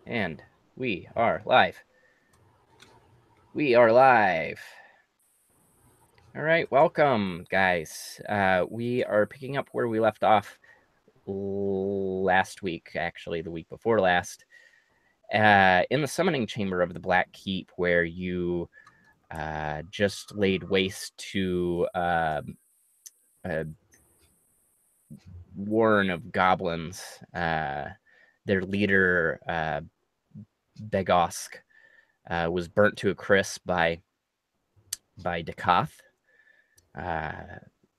And we are live. We are live. All right, welcome, guys. We are picking up where we left off last week, actually, the week before last, in the summoning chamber of the Black Keep, where you just laid waste to a warren of goblins. Their leader, Begosk, was burnt to a crisp by Dakoth.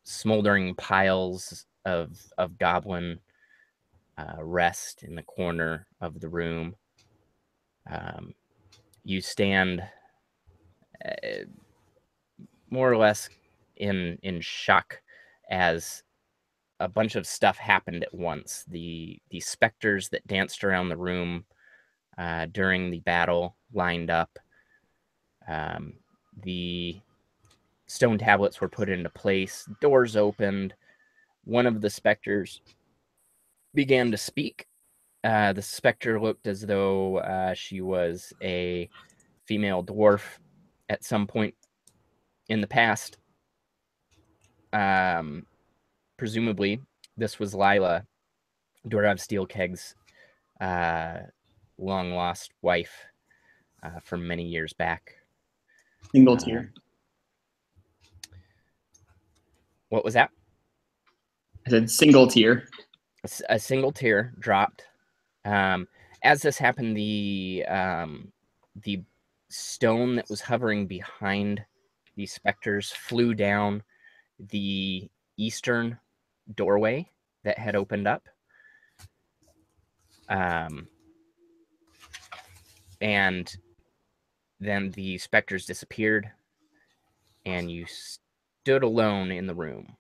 Smoldering piles of goblin rest in the corner of the room. You stand more or less in shock as a bunch of stuff happened at once. The specters that danced around the room during the battle lined up. The stone tablets were put into place. Doors opened. One of the specters began to speak. The specter looked as though she was a female dwarf at some point in the past. Presumably, this was Lila, Dorav Steelkeg's long-lost wife from many years back. Single tier. What was that? I said single tier. A single tear dropped. As this happened, the stone that was hovering behind the specters flew down the eastern doorway that had opened up. And then the specters disappeared, and you stood alone in the room.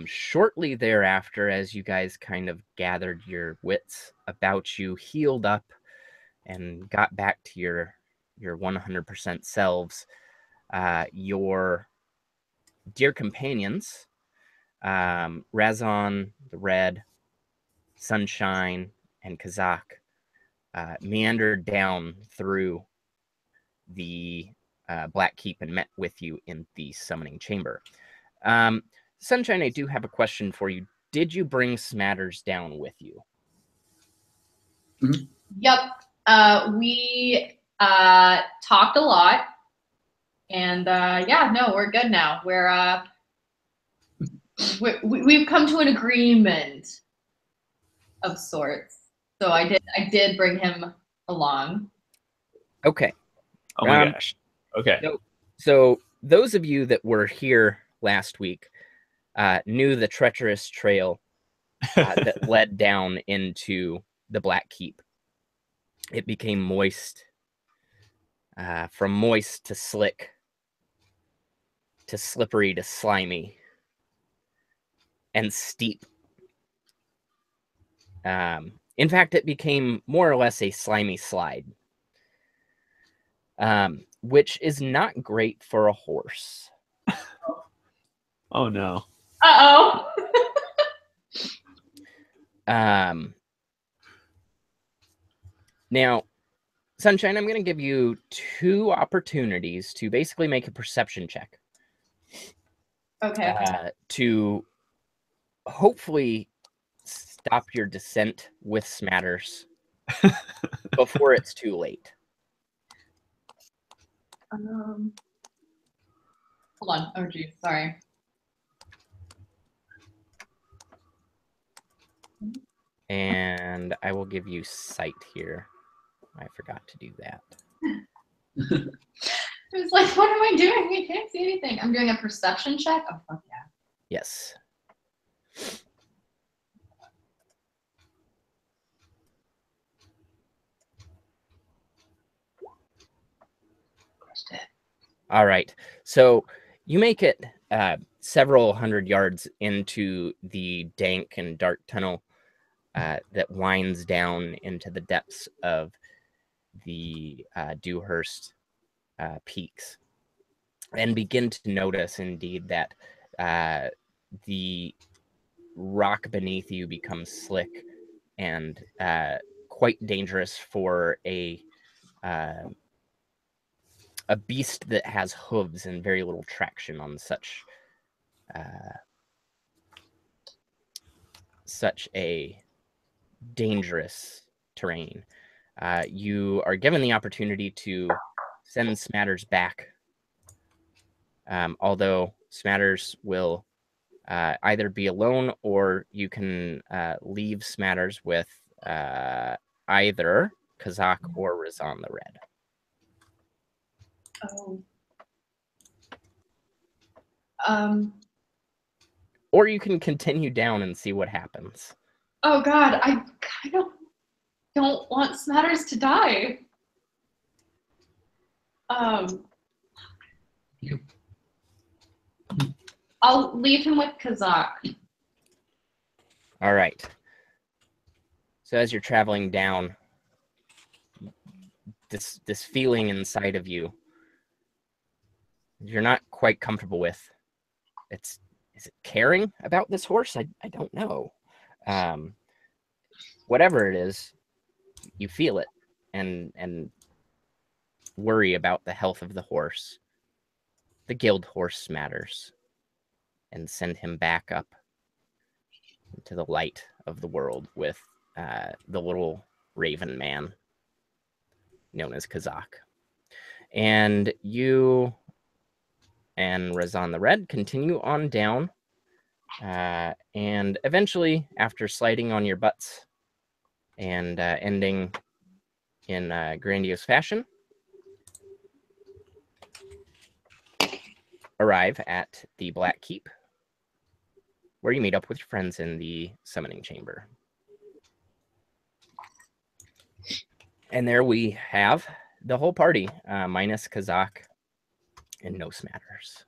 Shortly thereafter, as you guys kind of gathered your wits about you, healed up, and got back to your 100% selves, your dear companions, Razon the Red, Sunshine, and Kazak, meandered down through the Black Keep and met with you in the summoning chamber. Sunshine, I do have a question for you. Did you bring Smatters down with you? Mm-hmm. Yep. We talked a lot, and yeah, no, we're good now. We've come to an agreement of sorts. So I did bring him along. Okay. Oh my gosh. Okay. So those of you that were here last week knew the treacherous trail that led down into the Black Keep. It became moist, from moist to slick, to slippery to slimy, and steep. In fact, it became more or less a slimy slide, which is not great for a horse. Oh no. Uh-oh. Now, Sunshine, I'm going to give you 2 opportunities to basically make a perception check. Okay. To hopefully stop your descent with Smatters before it's too late. Hold on. Oh, geez. Sorry. And I will give you sight here. I forgot to do that. I was like, what am I doing? I can't see anything. I'm doing a perception check? Oh, fuck yeah. Yes. All right. So you make it several hundred yards into the dank and dark tunnel that winds down into the depths of the Dewhurst peaks, and begin to notice indeed that the rock beneath you becomes slick and quite dangerous for a beast that has hooves and very little traction on such a dangerous terrain. You are given the opportunity to send Smatters back, although Smatters will either be alone or you can leave Smatters with either Kazak or Razan the Red. Oh. Or you can continue down and see what happens. Oh God, I kind of don't want Smatters to die. I'll leave him with Kazak. All right. So as you're traveling down, this feeling inside of you, you're not quite comfortable with. Is it caring about this horse? I don't know. Whatever it is, you feel it and worry about the health of the horse. The guild horse matters, and send him back up into the light of the world with the little raven man known as Kazak. And you and Razan the Red continue on down, and eventually, after sliding on your butts and ending in grandiose fashion, arrive at the Black Keep, where you meet up with your friends in the summoning chamber. And there we have the whole party, minus Kazak and no Smatters.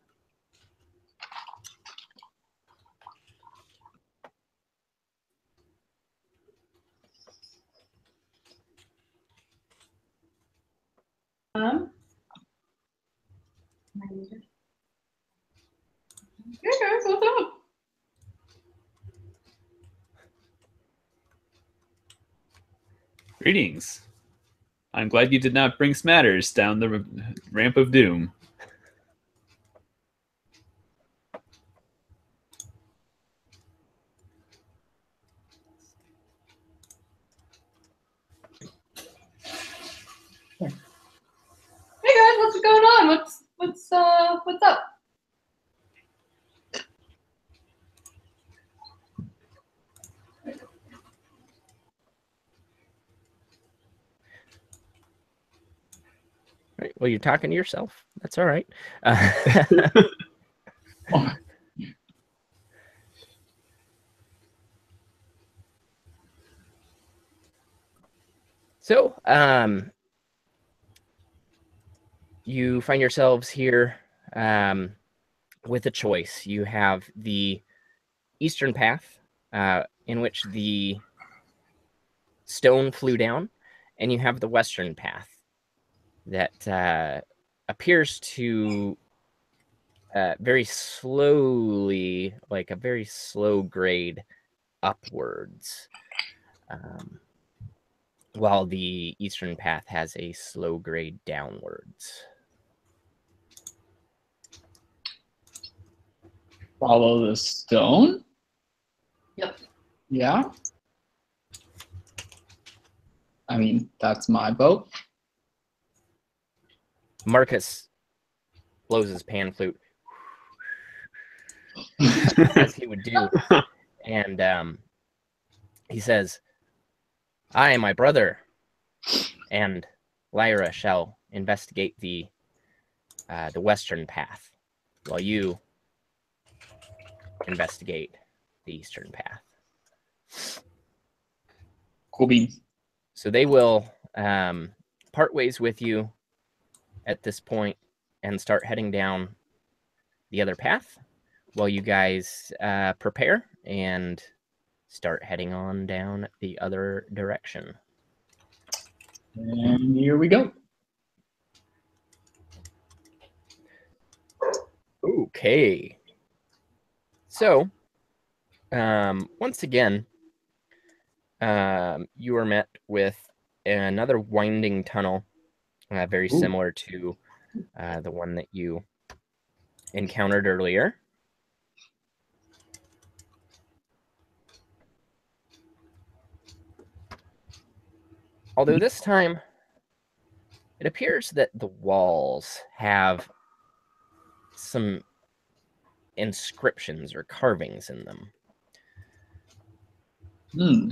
Hey guys, what's up? Greetings. I'm glad you did not bring Smatters down the ramp of doom. Hey guys, what's going on? What's up? Right. Well, you're talking to yourself. That's all right. So, you find yourselves here with a choice. You have the eastern path, in which the stone flew down, and you have the western path that appears to very slowly, like a very slow grade upwards, while the eastern path has a slow grade downwards. Follow the stone? Yep. Yeah. I mean, that's my boat. Marcus blows his pan flute as he would do, and he says, "I and my brother and Lyra shall investigate the western path, while you investigate the eastern path." Cool beans. So they will part ways with you at this point and start heading down the other path, while you guys prepare and start heading on down the other direction. And here we go. Okay. So, once again, you are met with another winding tunnel, very similar to the one that you encountered earlier. Although this time, it appears that the walls have some inscriptions or carvings in them. Hmm.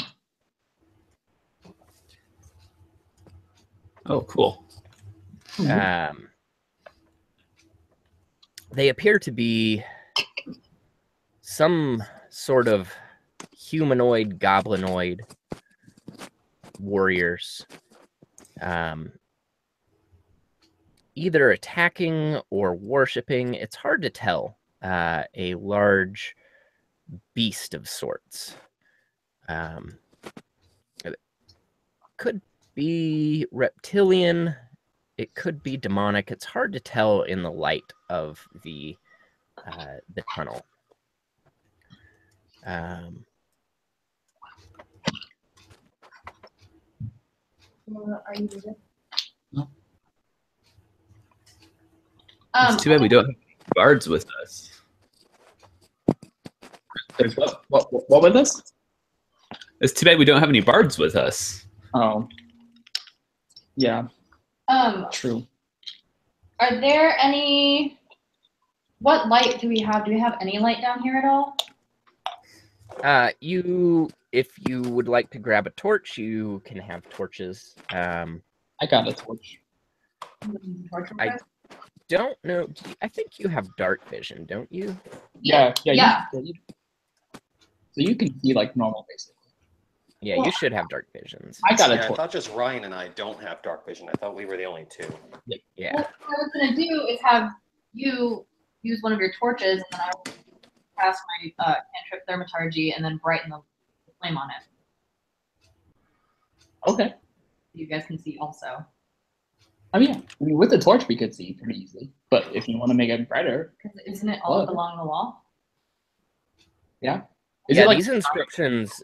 Oh, cool. They appear to be some sort of humanoid, goblinoid warriors, either attacking or worshipping. It's hard to tell. A large beast of sorts. It could be reptilian. It could be demonic. It's hard to tell in the light of the tunnel. Are you good? No. It's too bad we don't have bards with us. There's what with us? It's too bad we don't have any bards with us. Oh. Yeah, true. Are there any? What light do we have? Do we have any light down here at all? If you would like to grab a torch, you can have torches. I got a torch. I don't know. I think you have dark vision, don't you? Yeah. Yeah. So you can see like normal, basically. Yeah, you should have dark visions. I got a Yeah, I torch. thought just Ryan and I don't have dark vision. I thought we were the only two. Yeah. What I was gonna do is have you use one of your torches, and then I will cast my cantrip thaumaturgy, and then brighten the flame on it. Okay. You guys can see also. I mean, with the torch we could see pretty easily. But if you want to make it brighter, Because isn't it all What? along the wall? yeah. These inscriptions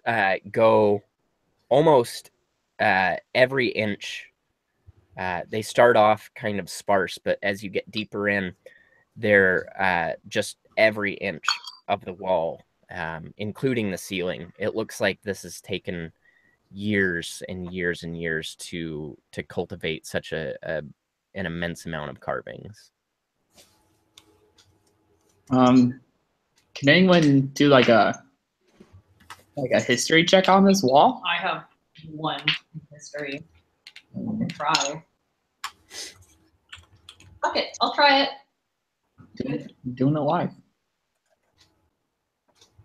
go almost every inch. They start off kind of sparse, but as you get deeper in, they're just every inch of the wall, including the ceiling. It looks like this has taken years and years and years to cultivate such an immense amount of carvings. Can anyone do like a history check on this wall? I have one in history. I can try. Okay, I'll try it. Doing it live.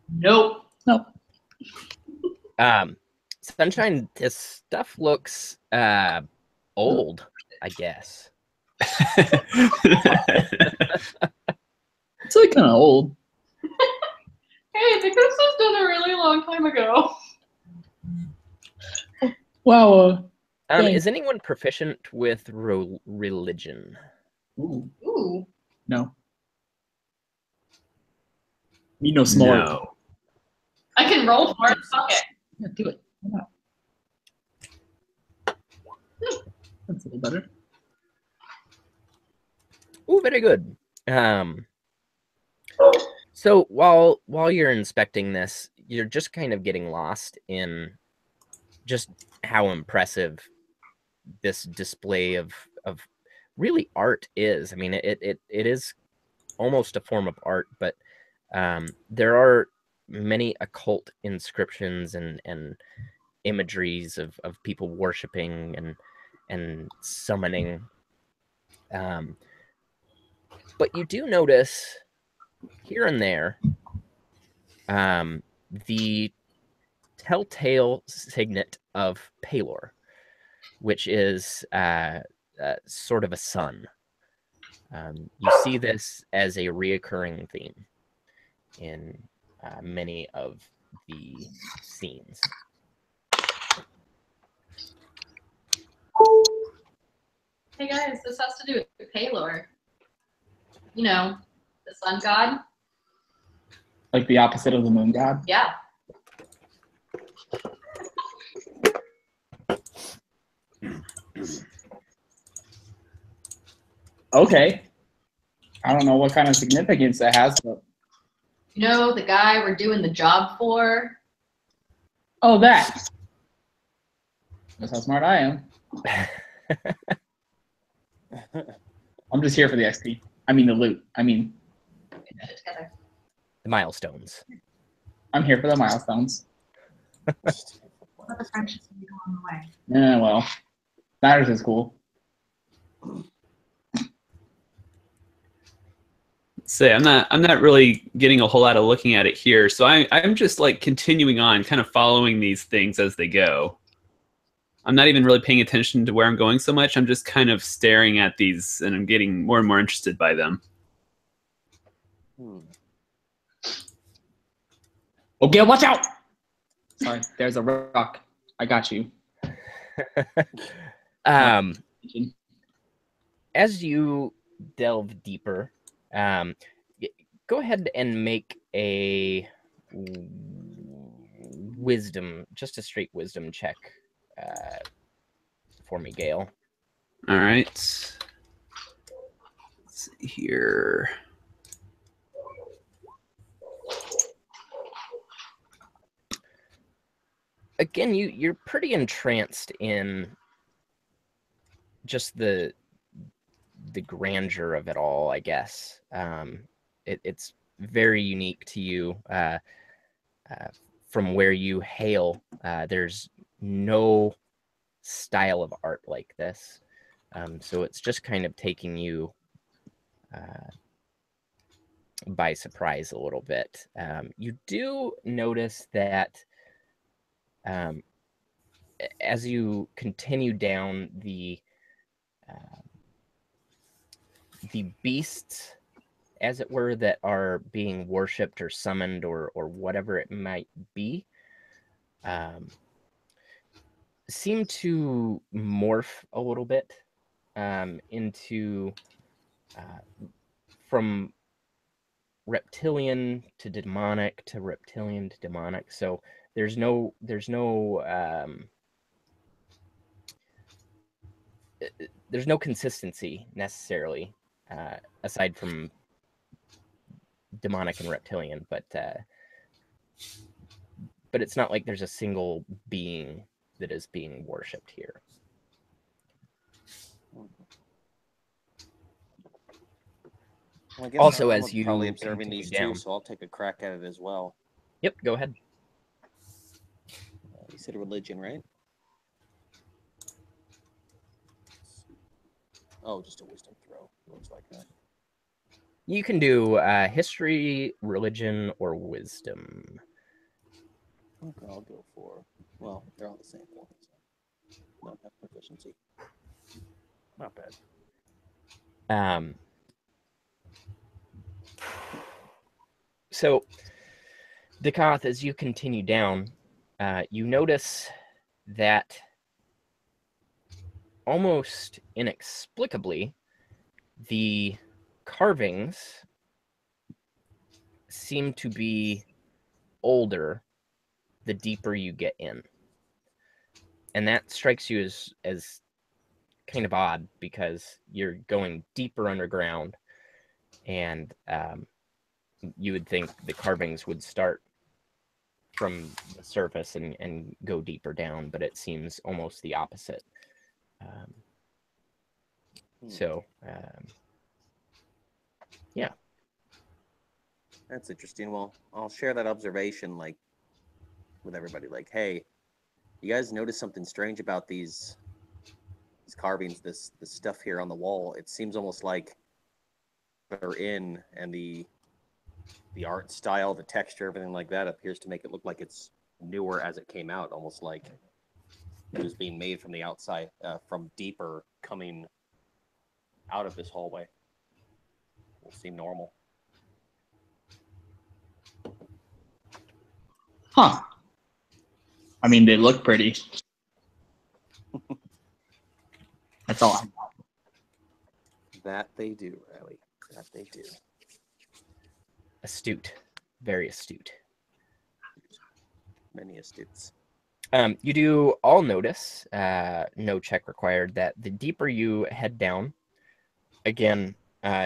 Nope. Nope. Sunshine, this stuff looks old, I guess. It's like kind of old. Hey, the curse was done a really long time ago. Wow. Dang. Is anyone proficient with religion? Ooh. Ooh. No. You know smart. No. I can roll for it. Fuck it. Yeah, do it. Why not? That's a little better. Oh, very good. So while you're inspecting this, you're just kind of getting lost in just how impressive this display of really art is. I mean, it is almost a form of art, but there are many occult inscriptions and imageries of people worshiping and summoning. But you do notice here and there the telltale signet of Palor, which is sort of a sun. You see this as a reoccurring theme in many of the scenes. Hey guys, this has to do with Palor. You know, the sun god. Like the opposite of the moon god. Yeah. Okay. I don't know what kind of significance that has, but You know, the guy we're doing the job for? oh, that. That's how smart I am. I'm just here for the XP. I mean the loot. I mean, We did it together. The milestones. I'm here for the milestones. What about the friendships we go along the way? Yeah, well, matters is cool. Say I'm not really getting a whole lot of looking at it here, so I'm just like continuing on, kind of following these things as they go. I'm not even really paying attention to where I'm going so much. I'm just kind of staring at these, and I'm getting more and more interested by them. Okay, watch out! Sorry, there's a rock. I got you. As you delve deeper, go ahead and make a wisdom, just a straight wisdom check for me, Gale. All right. Let's see here. Again, you're pretty entranced in just the grandeur of it all, I guess. It's very unique to you from where you hail. There's no style of art like this. So it's just kind of taking you by surprise a little bit. You do notice that as you continue down the beasts, as it were, that are being worshipped or summoned or whatever it might be, seem to morph a little bit into from reptilian to demonic to reptilian to demonic. So there's no consistency necessarily, aside from demonic and reptilian, but it's not like there's a single being that is being worshipped here. Well, I guess Also, I'm as you probably observing continue these down. two, so I'll take a crack at it as well. Yep, go ahead. You said religion, right? Oh, just a wisdom throw. Looks like that. You can do history, religion, or wisdom. Okay, I'll go for. Well, they're all the same for me. So not have proficiency. Not bad. So, Dakath, as you continue down, you notice that almost inexplicably, the carvings seem to be older the deeper you get in. And that strikes you as kind of odd, because you're going deeper underground, and you would think the carvings would start from the surface and go deeper down, but it seems almost the opposite. So, yeah. That's interesting. Well, I'll share that observation, like, with everybody. Like, hey, you guys notice something strange about these carvings, this stuff here on the wall? It seems almost like they're in, and the art style, the texture, everything like that appears to make it look like it's newer as it came out, almost like it was being made from the outside, from deeper, coming out of this hallway. Will seem normal. Huh. I mean, they look pretty. That's all I got. That they do, Riley. That they do. Astute. Very astute. Many astutes. You do all notice, no check required, that the deeper you head down, again,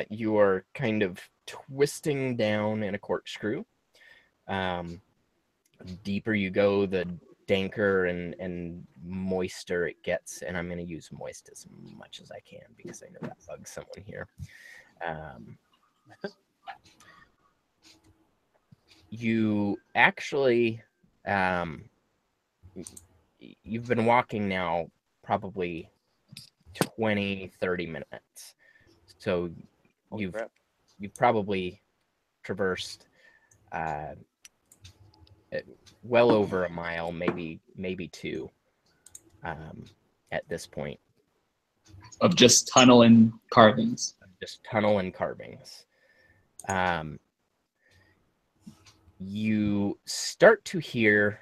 you are kind of twisting down in a corkscrew. Deeper you go, the danker and moister it gets, and I'm going to use moist as much as I can because I know that bugs someone here. You actually, you've been walking now probably 20, 30 minutes. So you've probably traversed well over a mile, maybe two, at this point. Of just tunnel and carvings. Just tunnel and carvings. You start to hear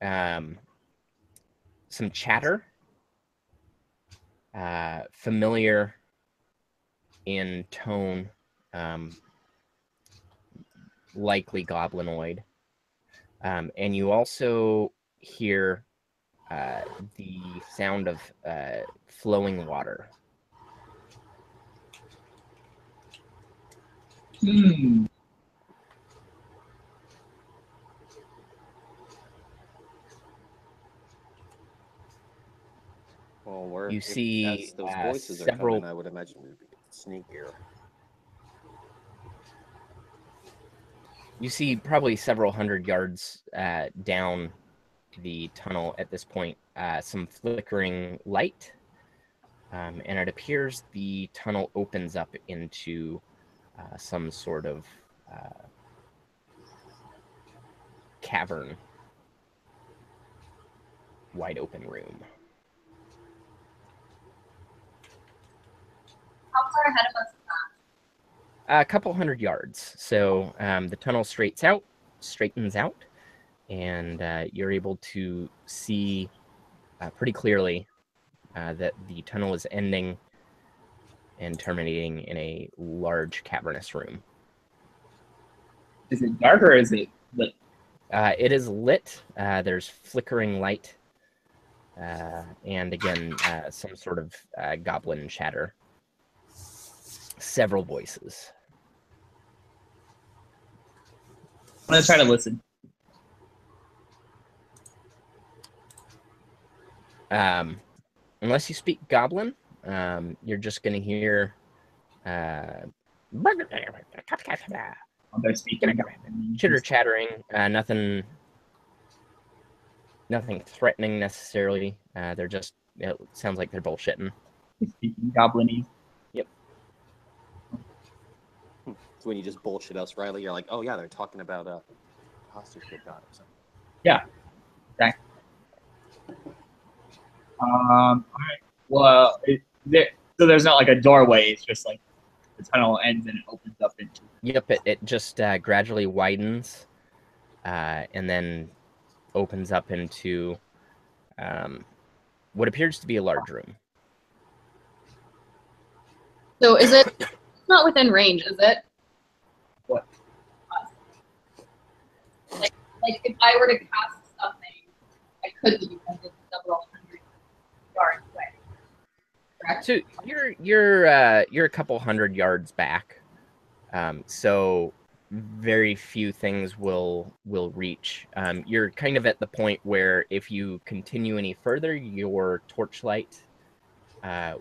some chatter, familiar in tone, likely goblinoid. And you also hear the sound of flowing water. Well, you see those voices several. are coming, I would imagine we'd be sneakier. You see probably several hundred yards down the tunnel at this point, some flickering light, and it appears the tunnel opens up into some sort of cavern, wide open room. How far ahead of us is that? A couple hundred yards. So the tunnel straightens out, and you're able to see pretty clearly that the tunnel is ending and terminating in a large cavernous room. Is it dark or is it lit? It is lit. There's flickering light, and again, some sort of goblin chatter. Several voices. I'm gonna try to listen. Unless you speak goblin, you're just gonna hear They're speaking. chitter chattering. Nothing threatening necessarily. They're just. It sounds like they're bullshitting. Speaking goblinese. Yep. So when you just bullshit us, Riley, you're like, oh yeah, they're talking about hostage kid god or something. Yeah. Exactly. All right. Well, so there's not like a doorway. It's just like the tunnel ends and it opens up into. Yep. It just gradually widens, and then opens up into what appears to be a large room. So is it not within range, is it? What? Like if I were to cast something, I could be within several hundred yards away. Correct? So you're a couple hundred yards back. So very few things will reach. You're kind of at the point where if you continue any further, your torchlight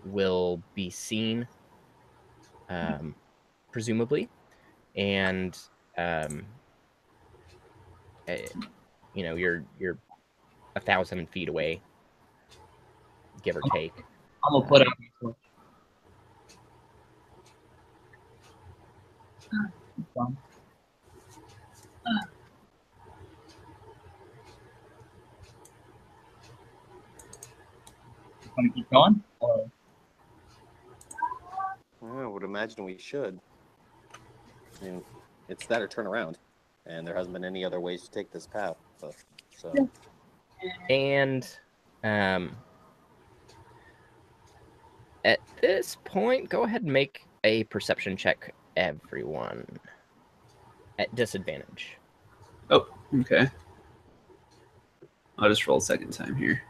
will be seen, presumably, and you're 1,000 feet away, give or take. I'm gonna put out my torch. Want to keep going? Or? I would imagine we should. I mean, it's that or turn around, and there hasn't been any other ways to take this path. So. And at this point, go ahead and make a perception check, everyone, at disadvantage. Oh, okay. I'll just roll a second time here.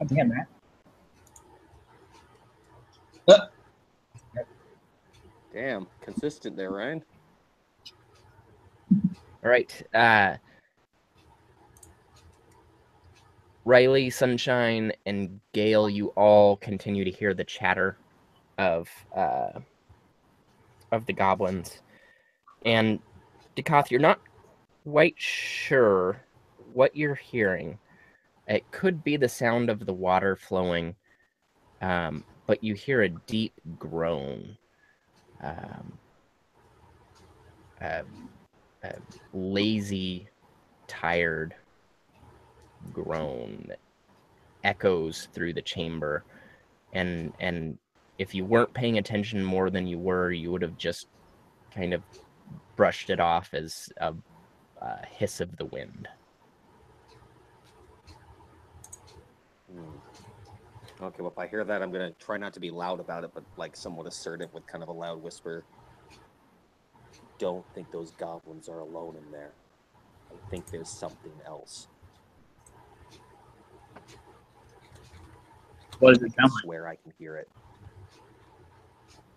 Oh, damn, man. Damn, consistent there, Ryan. All right. Riley, Sunshine, and Gale, you all continue to hear the chatter of the goblins. And Dekoth, you're not quite sure what you're hearing. It could be the sound of the water flowing, but you hear a deep groan. A lazy, tired groan that echoes through the chamber. And if you weren't paying attention more than you were, you would have just kind of brushed it off as a hiss of the wind. Okay, well, if I hear that, I'm gonna try not to be loud about it, but like somewhat assertive with kind of a loud whisper. Don't think those goblins are alone in there. I think there's something else. What does it I sound like? swear I can hear it.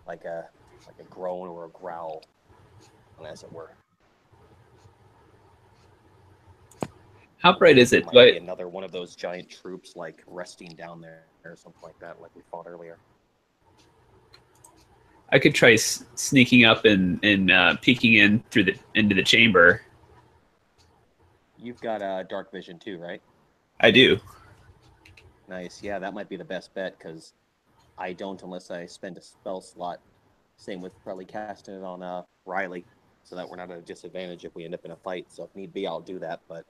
Like a groan or a growl, as it were. How bright is it? Might be another one of those giant troops, like resting down there or something like that, like we fought earlier. I could try sneaking up and peeking in into the chamber. You've got dark vision too, right? I do. Nice. Yeah, that might be the best bet because I don't unless I spend a spell slot. Same with probably casting it on Riley, so that we're not at a disadvantage if we end up in a fight. So if need be, I'll do that, but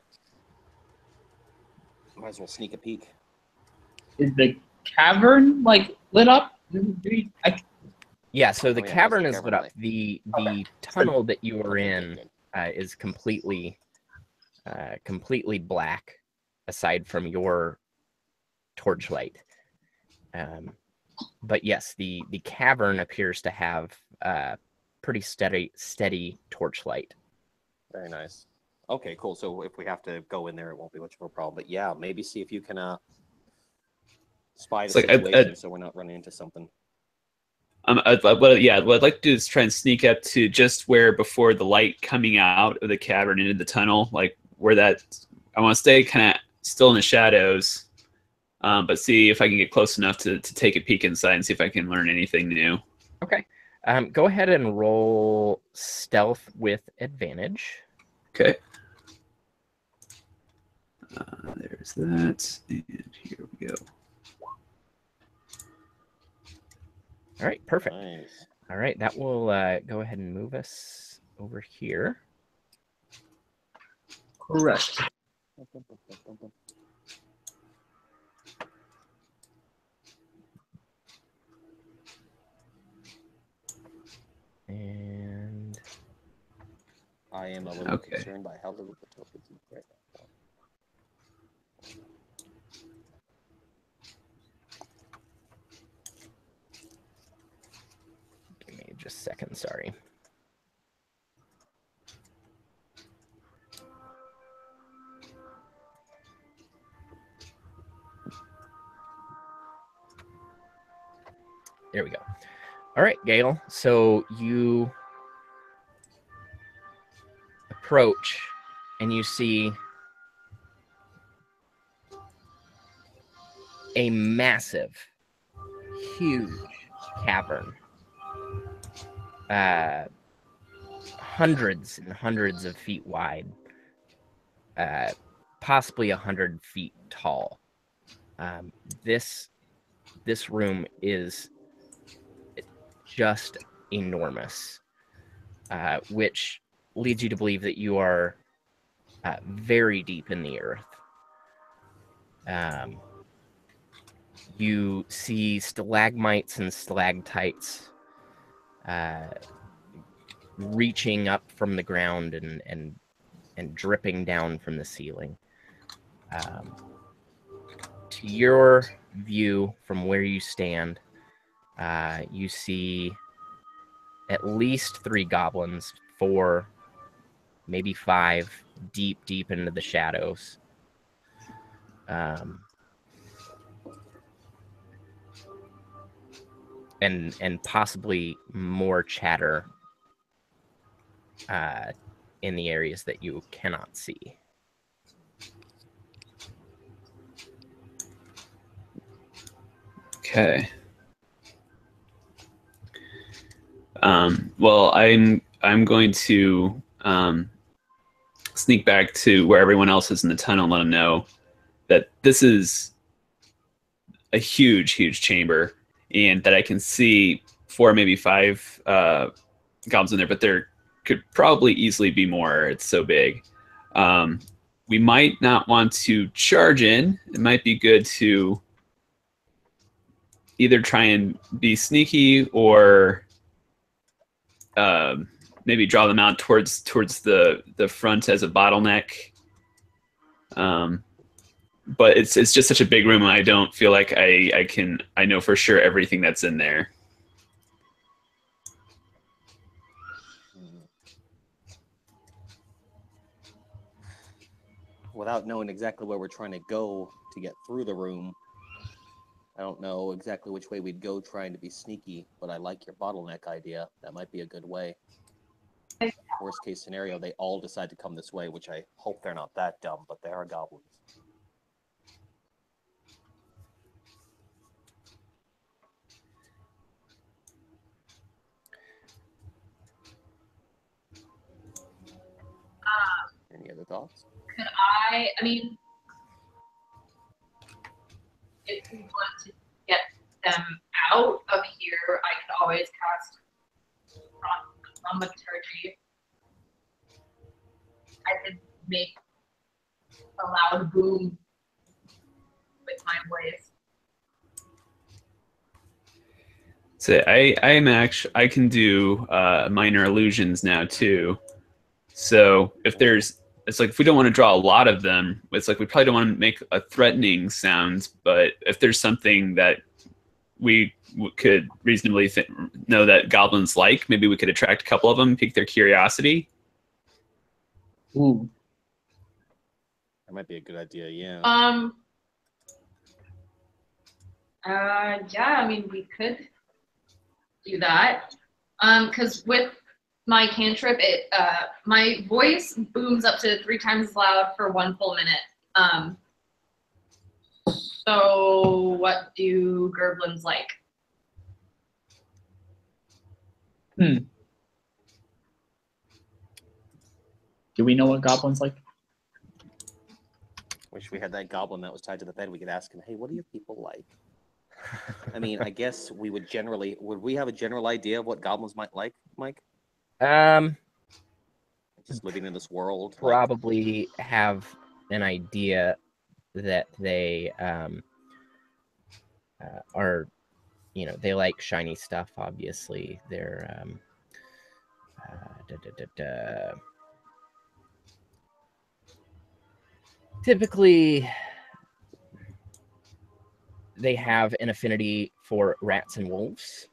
might as well sneak a peek. Is the cavern like lit up? Yeah, so the Oh, yeah, cavern how's the is lit cavern up. like? The tunnel that you are Okay, in good. is completely black, aside from your torchlight. But yes, the cavern appears to have pretty steady torchlight. Very nice. Okay, cool. So if we have to go in there, it won't be much of a problem. But yeah, maybe see if you can spy the It's like situation so we're not running into something. what I'd like to do is try and sneak up to just where before the light coming out of the cavern into the tunnel, like where that. I want to stay kind of still in the shadows, but see if I can get close enough to take a peek inside and see if I can learn anything new. Okay. Go ahead and roll stealth with advantage. Okay. There's that, and here we go. All right, perfect. Nice. All right, that will go ahead and move us over here. Correct. And I am a little Okay. concerned by how little the tokens look right now. give me just a second, sorry. There we go. All right, Gale. So you approach and you see a massive, huge cavern. Hundreds and hundreds of feet wide. Possibly 100 feet tall. This room is just enormous, which leads you to believe that you are very deep in the earth. You see stalagmites and stalactites reaching up from the ground and dripping down from the ceiling. To your view from where you stand, you see at least 3 goblins, 4, maybe 5, deep into the shadows. and possibly more chatter in the areas that you cannot see. Okay. Well, I'm going to sneak back to where everyone else is in the tunnel and let them know that this is a huge chamber, and that I can see 4, maybe 5 goblins in there, but there could probably easily be more. It's so big. We might not want to charge in. It might be good to either try and be sneaky or maybe draw them out towards the front as a bottleneck. But it's just such a big room. I don't feel like I know for sure everything that's in there. Without knowing exactly where we're trying to go to get through the room, I don't know exactly which way we'd go trying to be sneaky, but I like your bottleneck idea. That might be a good way. Worst case scenario, they all decide to come this way, which I hope they're not that dumb, but they are goblins. Any other thoughts? Could I mean, if we want to get them out of here, I could always cast thaumaturgy. I could make a loud boom with my voice. So I can do minor illusions now too. So if it's like if we don't want to draw a lot of them, it's like we probably don't want to make a threatening sound. But if there's something that we could reasonably know that goblins like, maybe we could attract a couple of them, pique their curiosity. Ooh. That might be a good idea, yeah. Yeah, I mean, we could do that. Because with my cantrip, my voice booms up to 3 times as loud for 1 full minute. So what do gerblins like? Do we know what goblins like? Wish we had that goblin that was tied to the bed. We could ask him, hey, what do your people like? I mean, I guess we would we have a general idea of what goblins might like, Mike? Just living in this world. Probably have an idea that they are, they like shiny stuff, obviously. They're typically they have an affinity for rats and wolves.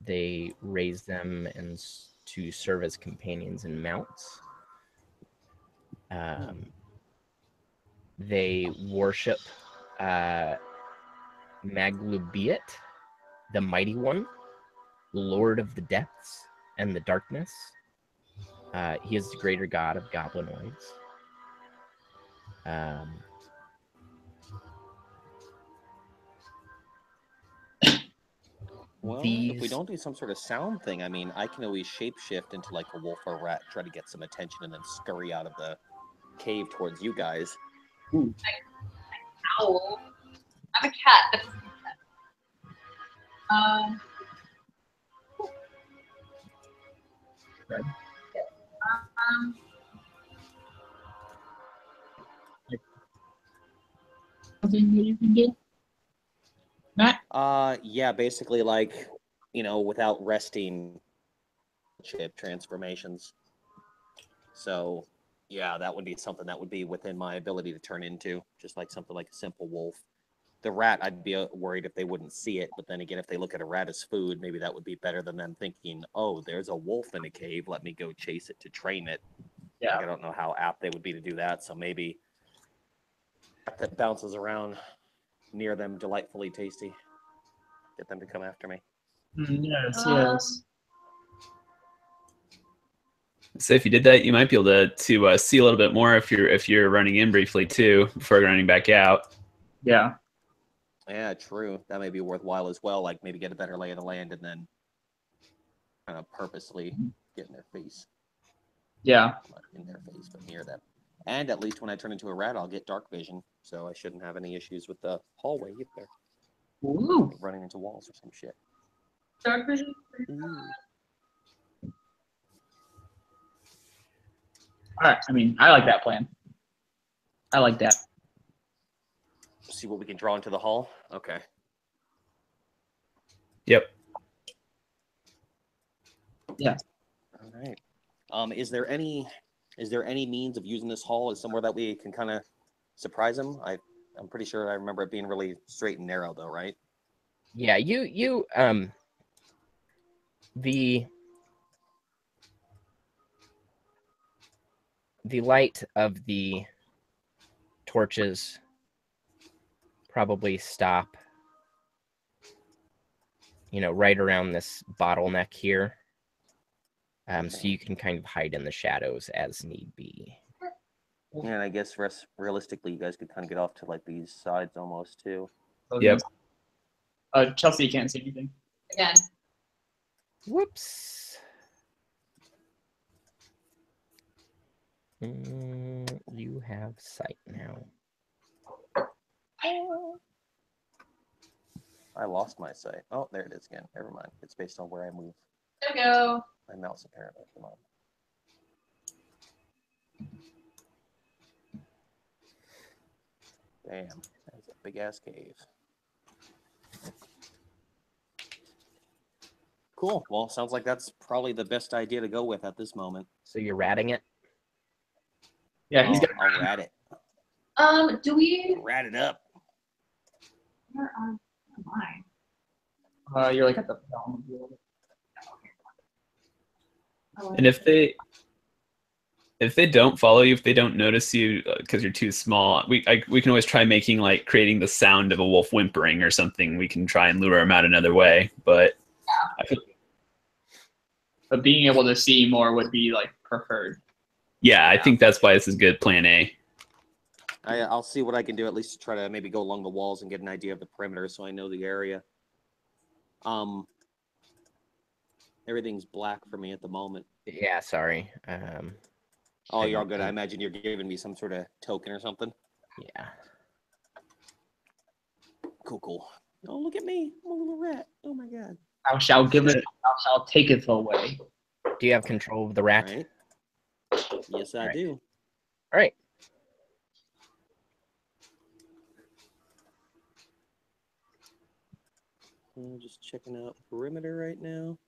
They raise them to serve as companions and mounts. They worship Maglubiet, the Mighty One, Lord of the Depths and the Darkness. He is the greater god of goblinoids. Well, if we don't do some sort of sound thing, I mean, I can always shapeshift into like a wolf or a rat, try to get some attention, and then scurry out of the cave towards you guys. Ooh. Owl. I'm a cat. That doesn't make sense. Something that you can do? Matt? Yeah, basically like, without resting chip transformations. So, yeah, that would be something that would be within my ability to turn into, just like something like a simple wolf. The rat, I'd be worried if they wouldn't see it, but then again, if they look at a rat as food, maybe that would be better than them thinking, oh, there's a wolf in a cave, let me go chase it to train it. Yeah. Like, I don't know how apt they would be to do that, so maybe that bounces around near them, delightfully tasty. Get them to come after me. Yes, yes. So if you did that, you might be able to see a little bit more if you're running in briefly too before running back out. Yeah. Yeah, true. That may be worthwhile as well. Like maybe get a better lay of the land and then kind of purposely get in their face. Yeah. Not in their face, but near them. And at least when I turn into a rat, I'll get dark vision, so I shouldn't have any issues with the hallway either. Ooh. Like running into walls or some shit. Dark vision. All right. I mean, I like that plan. I like that. See what we can draw into the hall. Okay. Yep. Yeah. All right. Is there any means of using this hall as somewhere that we can kind of surprise them? I'm pretty sure I remember it being really straight and narrow, though, right? Yeah, the light of the torches probably stop, right around this bottleneck here. So you can kind of hide in the shadows as need be. Yeah, and I guess realistically, you guys could kind of get off to like these sides almost too. Yep. Chelsea, you can't see anything. Again. Whoops. You have sight now. I lost my sight. Oh, there it is again. Never mind. It's based on where I move There we go. my mouse, apparently. Come on. Damn, that's a big ass cave. Cool. Well, sounds like that's probably the best idea to go with at this moment. So you're ratting it? Yeah, he's got. I'll rat it. Do we? Rat it up. Where am I? You're like at the bottom of the order. And if they don't follow you, if they don't notice you because you're too small, we can always try making like creating the sound of a wolf whimpering or something. We can try and lure them out another way, but I feel, But being able to see more would be like preferred. yeah, I think that's why this is good. Plan A. I'll see what I can do, at least to try to maybe go along the walls and get an idea of the perimeter so I know the area. Everything's black for me at the moment. Yeah, sorry. Oh, you're all good. I imagine you're giving me some sort of token or something. Yeah. Cool. Oh, look at me. I'm a little rat. Oh, my God. Thou shalt give it, thou shalt taketh away. Do you have control of the rat? Right. Yes, I do. All right. I'm just checking out perimeter right now.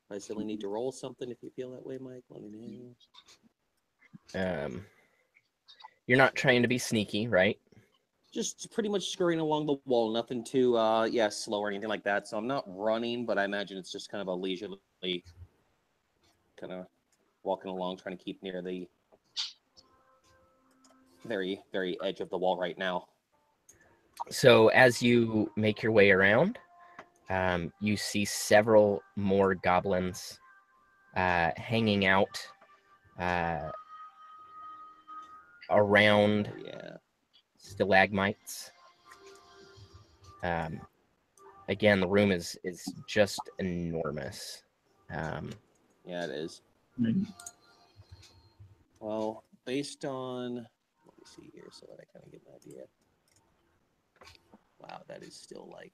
I still need to roll something if you feel that way, Mike. Let me know. You're not trying to be sneaky, right? Just pretty much scurrying along the wall. Nothing too, slow or anything like that. So I'm not running, but I imagine it's just kind of a leisurely kind of walking along, trying to keep near the very, very edge of the wall right now. So as you make your way around, you see several more goblins hanging out around stalagmites. Again, the room is just enormous. Yeah, it is. Mm-hmm. Well, based on, let me see here so that I kind of get an idea. Wow, that is still like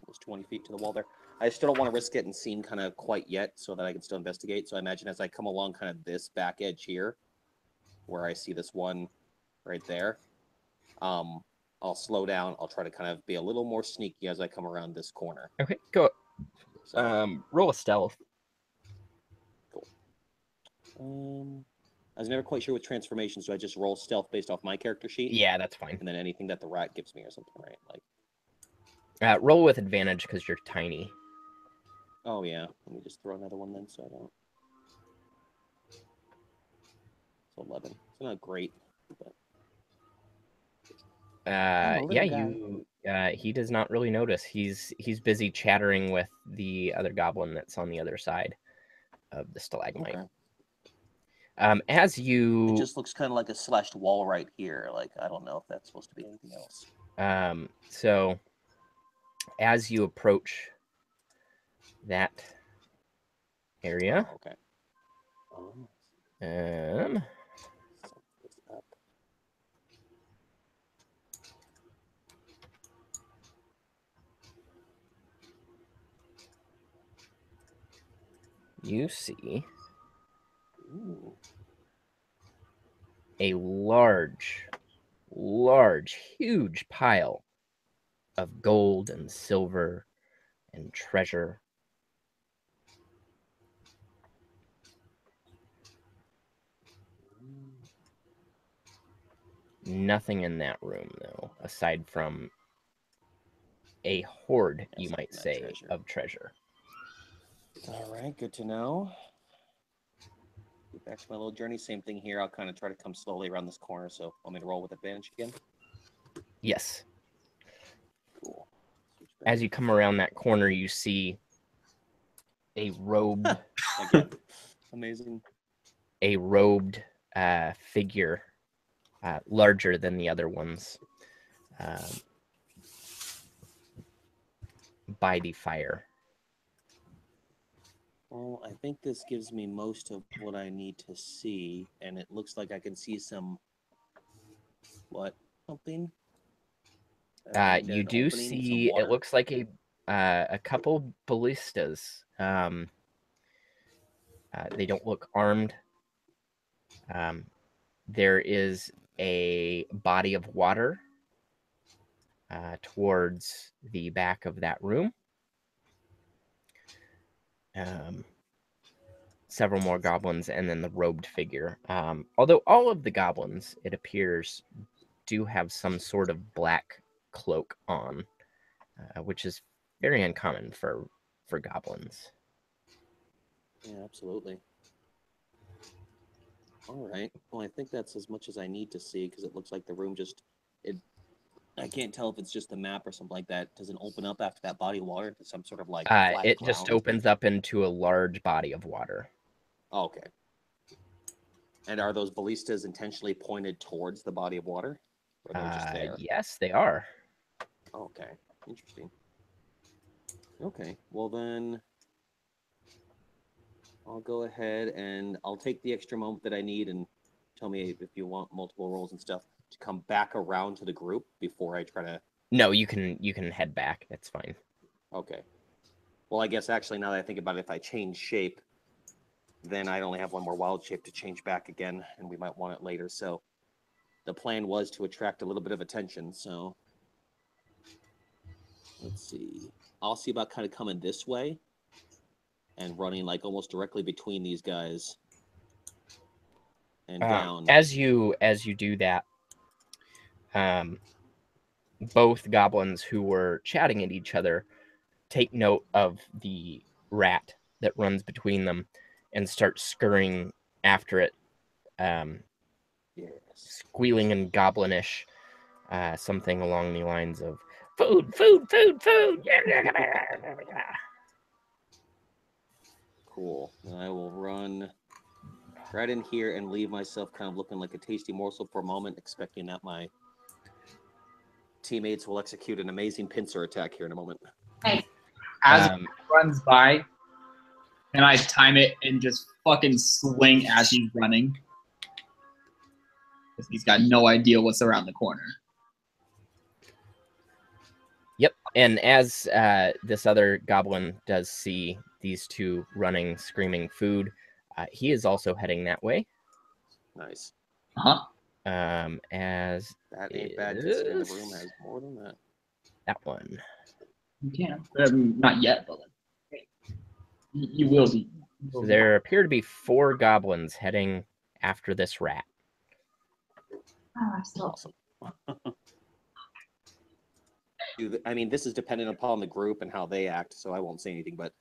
almost 20 feet to the wall there. I still don't want to risk getting seen kind of quite yet so that I can still investigate. So I imagine as I come along kind of this back edge here, where I see this one right there, I'll slow down. I'll try to kind of be a little more sneaky as I come around this corner. Okay, go. So, Roll a stealth. Cool. I was never quite sure with transformations. Do I just roll stealth based off my character sheet? Yeah, that's fine. And then anything that the rat gives me or something, right? Like, roll with advantage because you're tiny. Oh yeah. Let me just throw another one then, so I don't. It's 11. It's not great, but a little Yeah, guy. he does not really notice. He's busy chattering with the other goblin that's on the other side of the stalagmite. Okay. As It you just looks kind of like a slashed wall right here. Like, I don't know if that's supposed to be anything else. so as you approach that area, Oh, okay. Oh, something's up. you see Ooh. a huge pile of gold and silver and treasure. Nothing in that room, though, aside from a hoard, you Aside might from that say, treasure. of treasure. All right, good to know. Get back to my little journey. Same thing here. I'll kind of try to come slowly around this corner. So, want me to roll with advantage again? Yes. Cool. Switch back. As you come around that corner, you see a robed Again. Amazing. figure, larger than the other ones, by the fire. Well, I think this gives me most of what I need to see, and it looks like I can see some something. You do see. It looks like a couple ballistas. They don't look armed. There is a body of water towards the back of that room. Several more goblins, and then the robed figure. Although all of the goblins, it appears, do have some sort of black cloak on, which is very uncommon for goblins. Yeah, absolutely. All right. Well, I think that's as much as I need to see because it looks like the room I can't tell if it's just the map or something like that. Does it open up after that body of water to some sort of like flat It ground? just opens up into a large body of water. Oh, okay. And are those ballistas intentionally pointed towards the body of water? Or they're just there? Yes, they are. Okay. Interesting. Okay. Well, then I'll go ahead and I'll take the extra moment that I need and tell me if you want multiple rolls and stuff to come back around to the group before I try to... No, you can head back. That's fine. Okay. Well, I guess actually now that I think about it, if I change shape, then I only have one more wild shape to change back again, and we might want it later. So the plan was to attract a little bit of attention. So let's see. I'll see about kind of coming this way and running like almost directly between these guys and down. As you do that, both goblins who were chatting at each other take note of the rat that runs between them and start scurrying after it, Yes. squealing and goblinish, something along the lines of food, food, food, food. Cool. And I will run right in here and leave myself kind of looking like a tasty morsel for a moment, expecting that my teammates will execute an amazing pincer attack here in a moment. Nice. As it runs by, and I time it and just fucking swing as he's running. Because he's got no idea what's around the corner. Yep. And as this other goblin does see these two running, screaming food, he is also heading that way. Nice. Uh-huh. As that ain't bad considering the room has more than that. That one. You can. Not yet, but you will be. So there appear to be 4 goblins heading after this rat. Oh, I'm still Awesome. I mean, this is dependent upon the group and how they act, so I won't say anything, but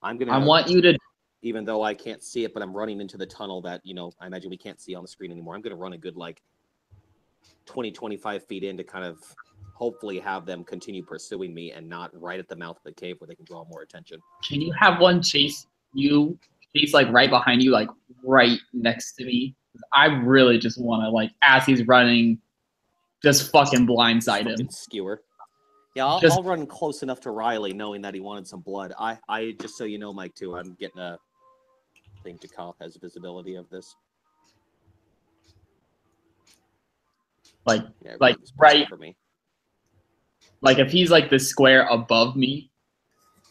I'm going to... I want you to... Even though I can't see it, but I'm running into the tunnel that, I imagine we can't see on the screen anymore. I'm going to run a good, 20, 25 feet in to kind of hopefully have them continue pursuing me and not right at the mouth of the cave where they can draw more attention. Can you have one chase you? He's like right behind you, like right next to me. I really just want to, like, as he's running, just fucking blindside him. Fucking skewer. Yeah, I'll run close enough to Riley, knowing that he wanted some blood. I just so you know, Mike, too, I'm getting a thing to Koth has visibility of this. Like, Yeah, it like really was right. for me. Like if he's like the square above me,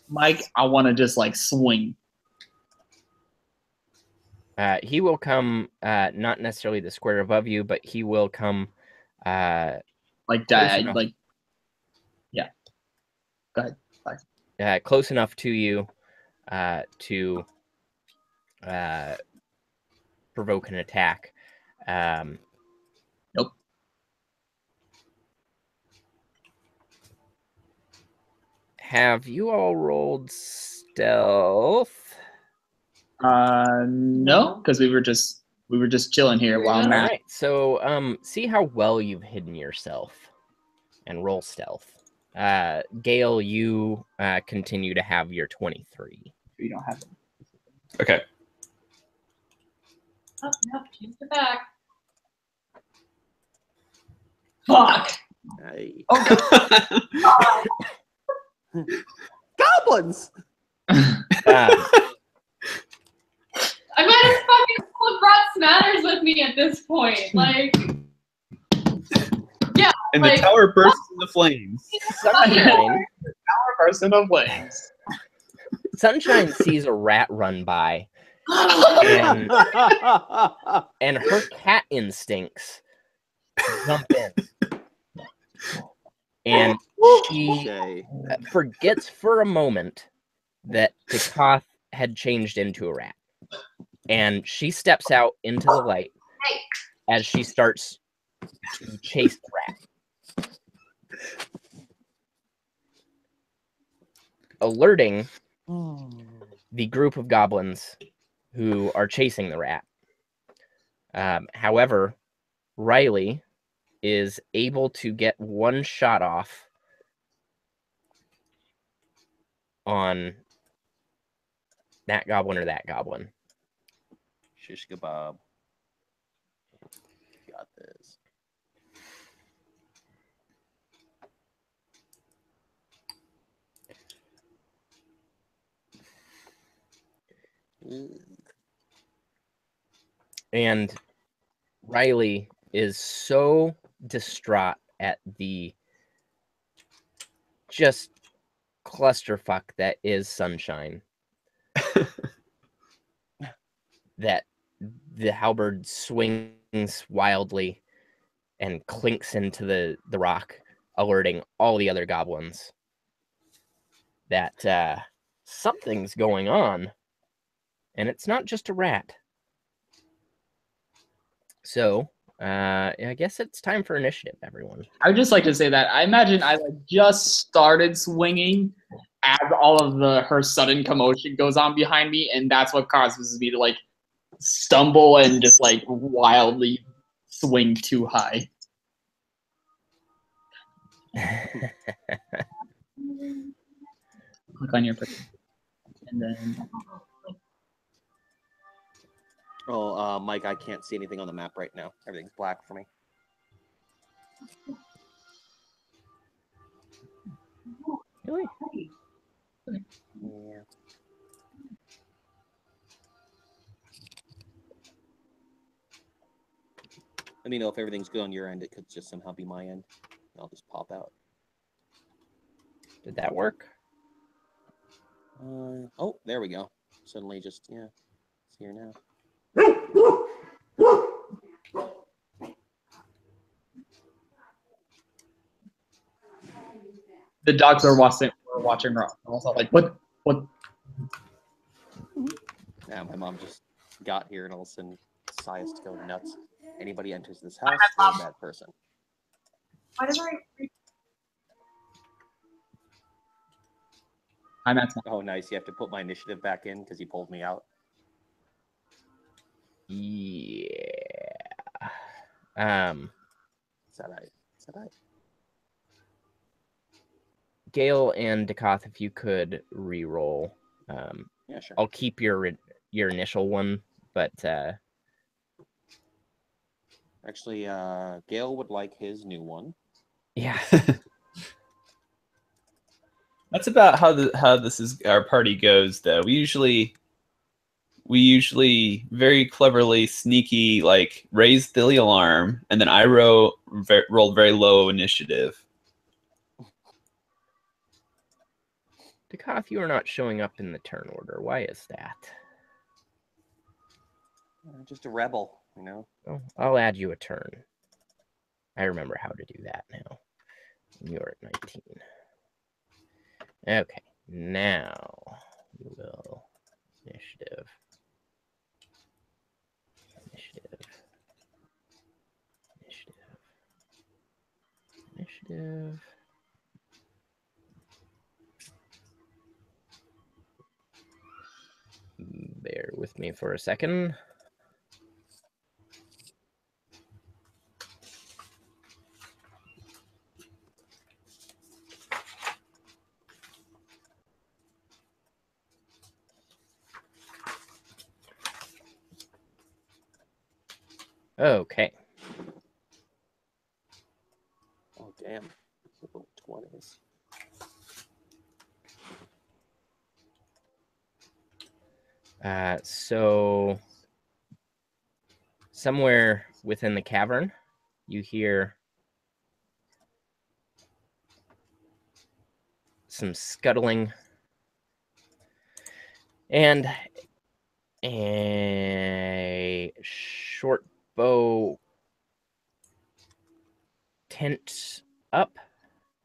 Mike, I want to just like swing. He will come, not necessarily the square above you, but he will come, like close that, enough. like, yeah. Go ahead. Close enough to you to provoke an attack. Nope. Have you all rolled stealth? No, because we were just chilling here while All Matt. right. So, see how well you've hidden yourself, and roll stealth. Gale, you continue to have your 23. You don't have it. Okay. Oh, no, change the back. Fuck. Hey. Oh, Goblins! I might have fucking brought Smatters with me at this point. Like, yeah. And like, the tower bursts into flames. Sunshine, person of flames. Sunshine sees a rat run by, and her cat instincts jump in, and she Okay. forgets for a moment that Koth had changed into a rat, and she steps out into the light as she starts to chase the rat. Alerting the group of goblins who are chasing the rat. However, Riley is able to get one shot off on that goblin or that goblin. Shish kebab. Got this. And Riley is so distraught at the just clusterfuck that is Sunshine that the halberd swings wildly and clinks into the rock, alerting all the other goblins that something's going on, and it's not just a rat. So, I guess it's time for initiative, everyone. I would just like to say that I imagine I like just started swinging as all of her sudden commotion goes on behind me, and that's what causes me to like stumble and just like wildly swing too high. Click on your person, and then Oh, Mike, I can't see anything on the map right now. Everything's black for me. Really? Yeah. Let me know if everything's good on your end. It could just somehow be my end. I'll just pop out. Did that work? Oh, there we go. Suddenly just, yeah, it's here now. the dogs were watching her. I was like, what? Yeah, my mom just got here and all of a sudden decides to go nuts. Anybody enters this house, they're a bad person. why did I? I'm at Oh, nice. You have to put my initiative back in because you pulled me out. Yeah. Gale and Dakoth, if you could re-roll. Yeah, sure. I'll keep your initial one, but Actually, Gale would like his new one. yeah. That's about how this is our party goes, though. We usually very cleverly sneaky like raise the alarm, and then I rolled very low initiative. Dakoth, you are not showing up in the turn order. Why is that? Just a rebel, you know. Oh, I'll add you a turn. I remember how to do that now. You're at 19. Okay, now we will initiative. Bear with me for a second. Okay. Oh damn! 20s. So somewhere within the cavern, you hear some scuttling and a short bow tent up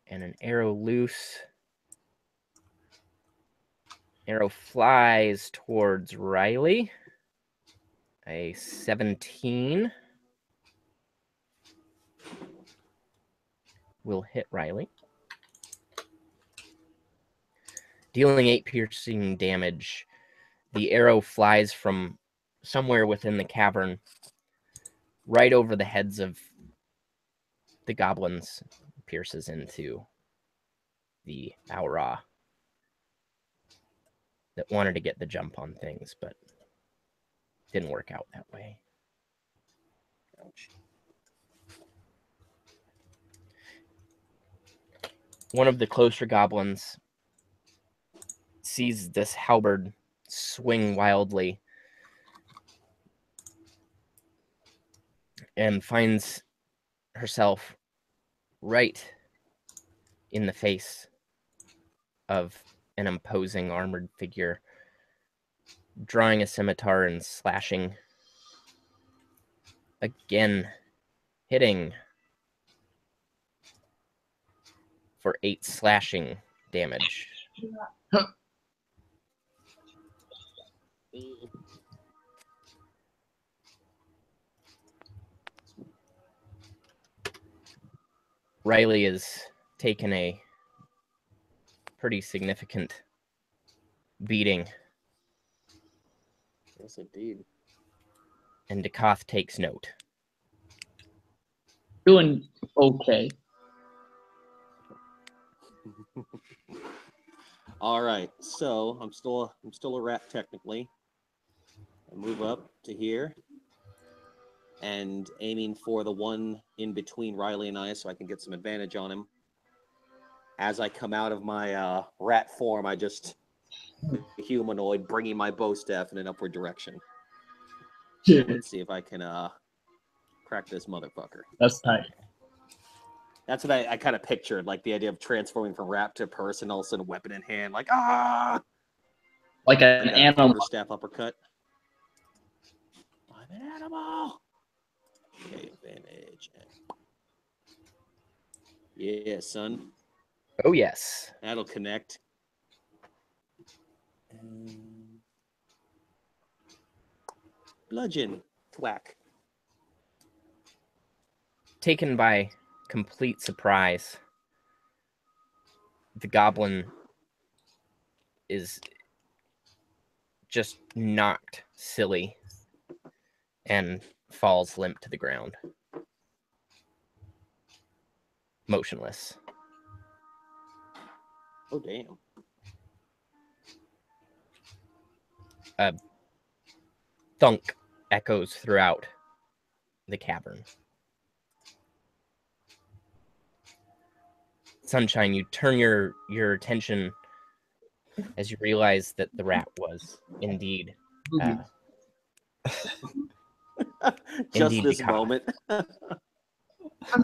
and an arrow loose. Arrow flies towards Riley. A 17 will hit Riley, dealing 8 piercing damage. The arrow flies from somewhere within the cavern right over the heads of the goblins, pierces into the Aura that wanted to get the jump on things, but didn't work out that way. Ouch. One of the closer goblins sees this halberd swing wildly and finds herself right in the face of an imposing armored figure, drawing a scimitar and slashing. Again, hitting for 8 slashing damage. Riley has taken a pretty significant beating, Yes, indeed. and Dakoth takes note. Doing okay. All right, so I'm still a rat technically. I move up to here and aiming for the one in between Riley and I so I can get some advantage on him. As I come out of my rat form, I just humanoid bringing my bow staff in an upward direction. Yeah. Let's see if I can crack this motherfucker. That's tight. That's what I kind of pictured, like the idea of transforming from rat to person, all of a sudden weapon in hand, like ah, Like an like a animal. quarterstaff uppercut. I'm an animal. Okay, advantage. Yeah, son. Oh, yes. That'll connect. Bludgeon. Thwack. Taken by complete surprise, the goblin is just knocked silly and falls limp to the ground. motionless. Oh, damn. Thunk echoes throughout the cavern. Sunshine, you turn your attention as you realize that the rat was indeed Just Indeed, this Dakar. moment. I'm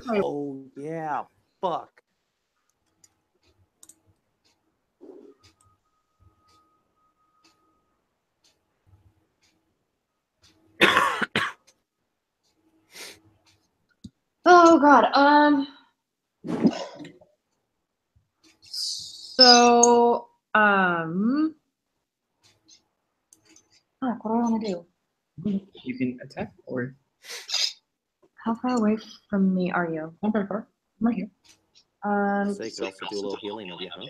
sorry. Oh, yeah. Fuck. Oh God. So fuck, what do I want to do? You can attack, or How far away from me are you? not very far. I'm right here. So you could also do a little healing of you, huh?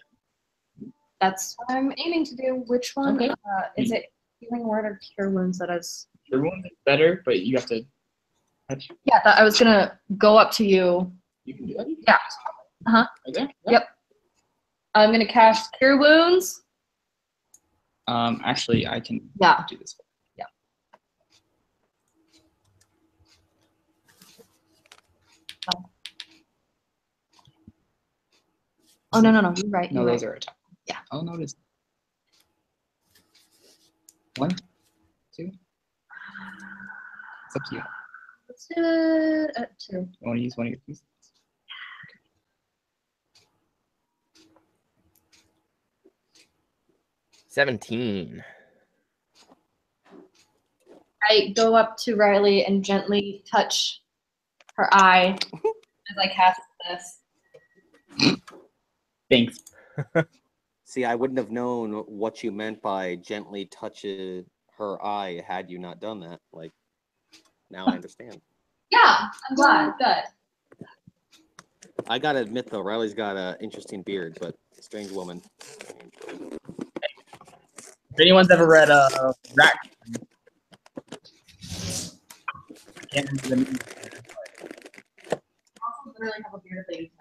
That's what I'm aiming to do. Which one? Okay. Is it healing word or cure wounds that is? Your wound is better, but you have to touch. Yeah, I was gonna go up to you. You can do that. Yeah. Right there. Yeah. Yep. I'm gonna cast cure wounds. Actually, I can Yeah. do this. Oh no, you're right. No, You're those right. are attack. Yeah. Oh, no, it is. 1, 2. It's up to you. Let's do it at 2. You want to use one of your keys? 17. I go up to Riley and gently touch her eye as I cast this. Thanks. See, I wouldn't have known what you meant by gently touch her eye had you not done that. Like, now I understand. Yeah, I'm glad. Good. I gotta admit, though, Riley's got an interesting beard, but strange woman. If anyone's ever read Rat, can't remember the name. Also, literally have a bearded lady.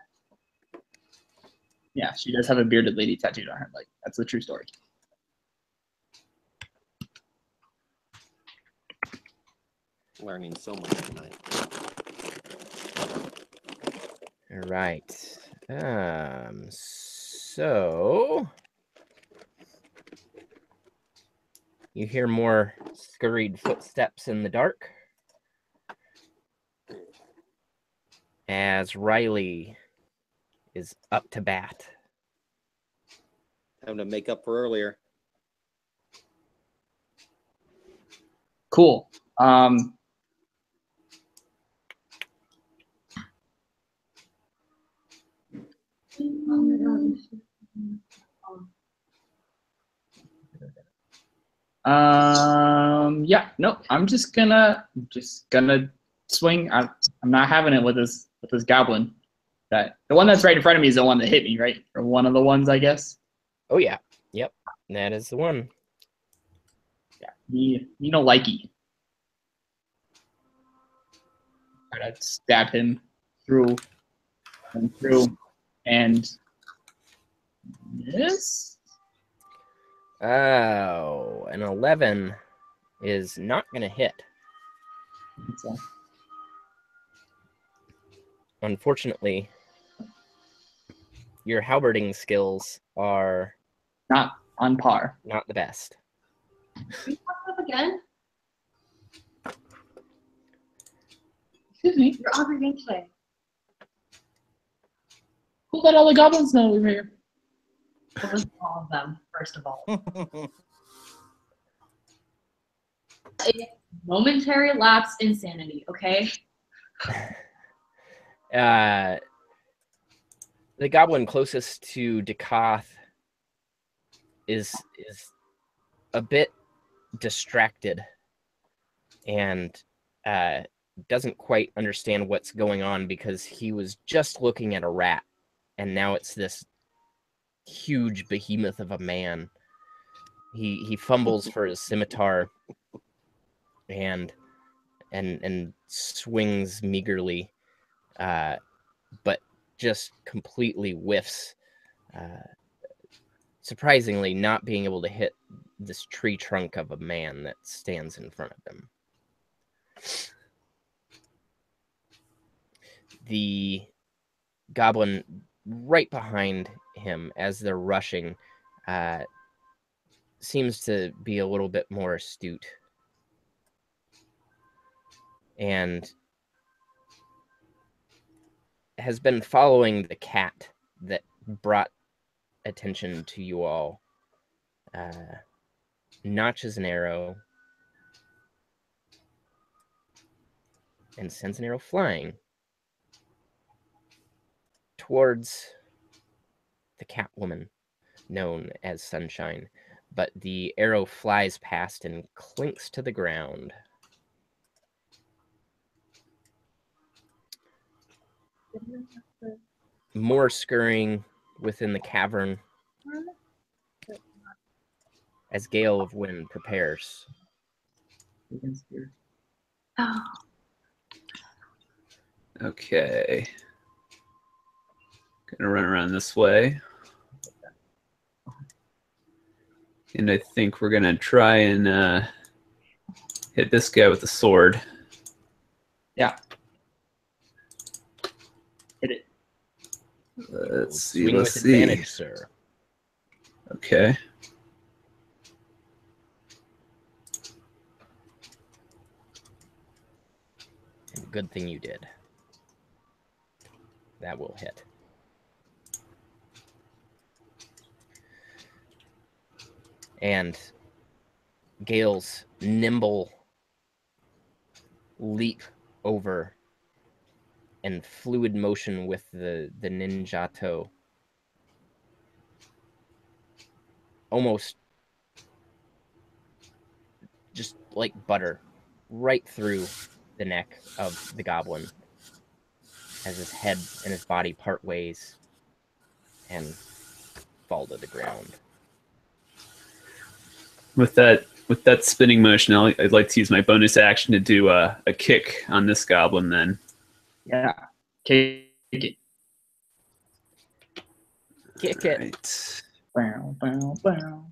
Yeah, she does have a bearded lady tattooed on her leg. That's the true story. Learning so much tonight. All right. So you hear more scurried footsteps in the dark as Riley is up to bat. Time to make up for earlier. Cool. Yeah, no, I'm just gonna swing. I'm not having it with this goblin. The one that's right in front of me is the one that hit me, right? Or one of the ones, I guess. Oh yeah. Yep. That is the one. Yeah, you know, likey. Try to stab him through and miss. Oh, an 11 is not going to hit. So, Unfortunately, your halberding skills are not on par. not the best. Can you fuck up again? Excuse me. You're on your game today. Who let all the goblins know we were here? It was all of them, first of all. A momentary lapse insanity, okay? The goblin closest to Dekoth is a bit distracted and doesn't quite understand what's going on because he was just looking at a rat and now it's this huge behemoth of a man. He fumbles for his scimitar and swings meagerly, but just completely whiffs, surprisingly not being able to hit this tree trunk of a man that stands in front of him. The goblin right behind him, as they're rushing, seems to be a little bit more astute and has been following the cat that brought attention to you all. Notches an arrow and sends an arrow flying towards the cat woman known as Sunshine, but the arrow flies past and clinks to the ground. More scurrying within the cavern as Gale of Wind prepares. Oh. Okay. Gonna run around this way. And I think we're gonna try and hit this guy with the sword. Yeah. Hit it. Let's see. Swing Let's with see. advantage, sir. Okay. And good thing you did. That will hit. And Gale's nimble leap over and fluid motion with the ninjato almost just like butter right through the neck of the goblin as his head and his body part ways and fall to the ground. With that spinning motion, I'd like to use my bonus action to do a kick on this goblin then. Yeah. Kick it. Kick it. Right. Bow, bow, bow.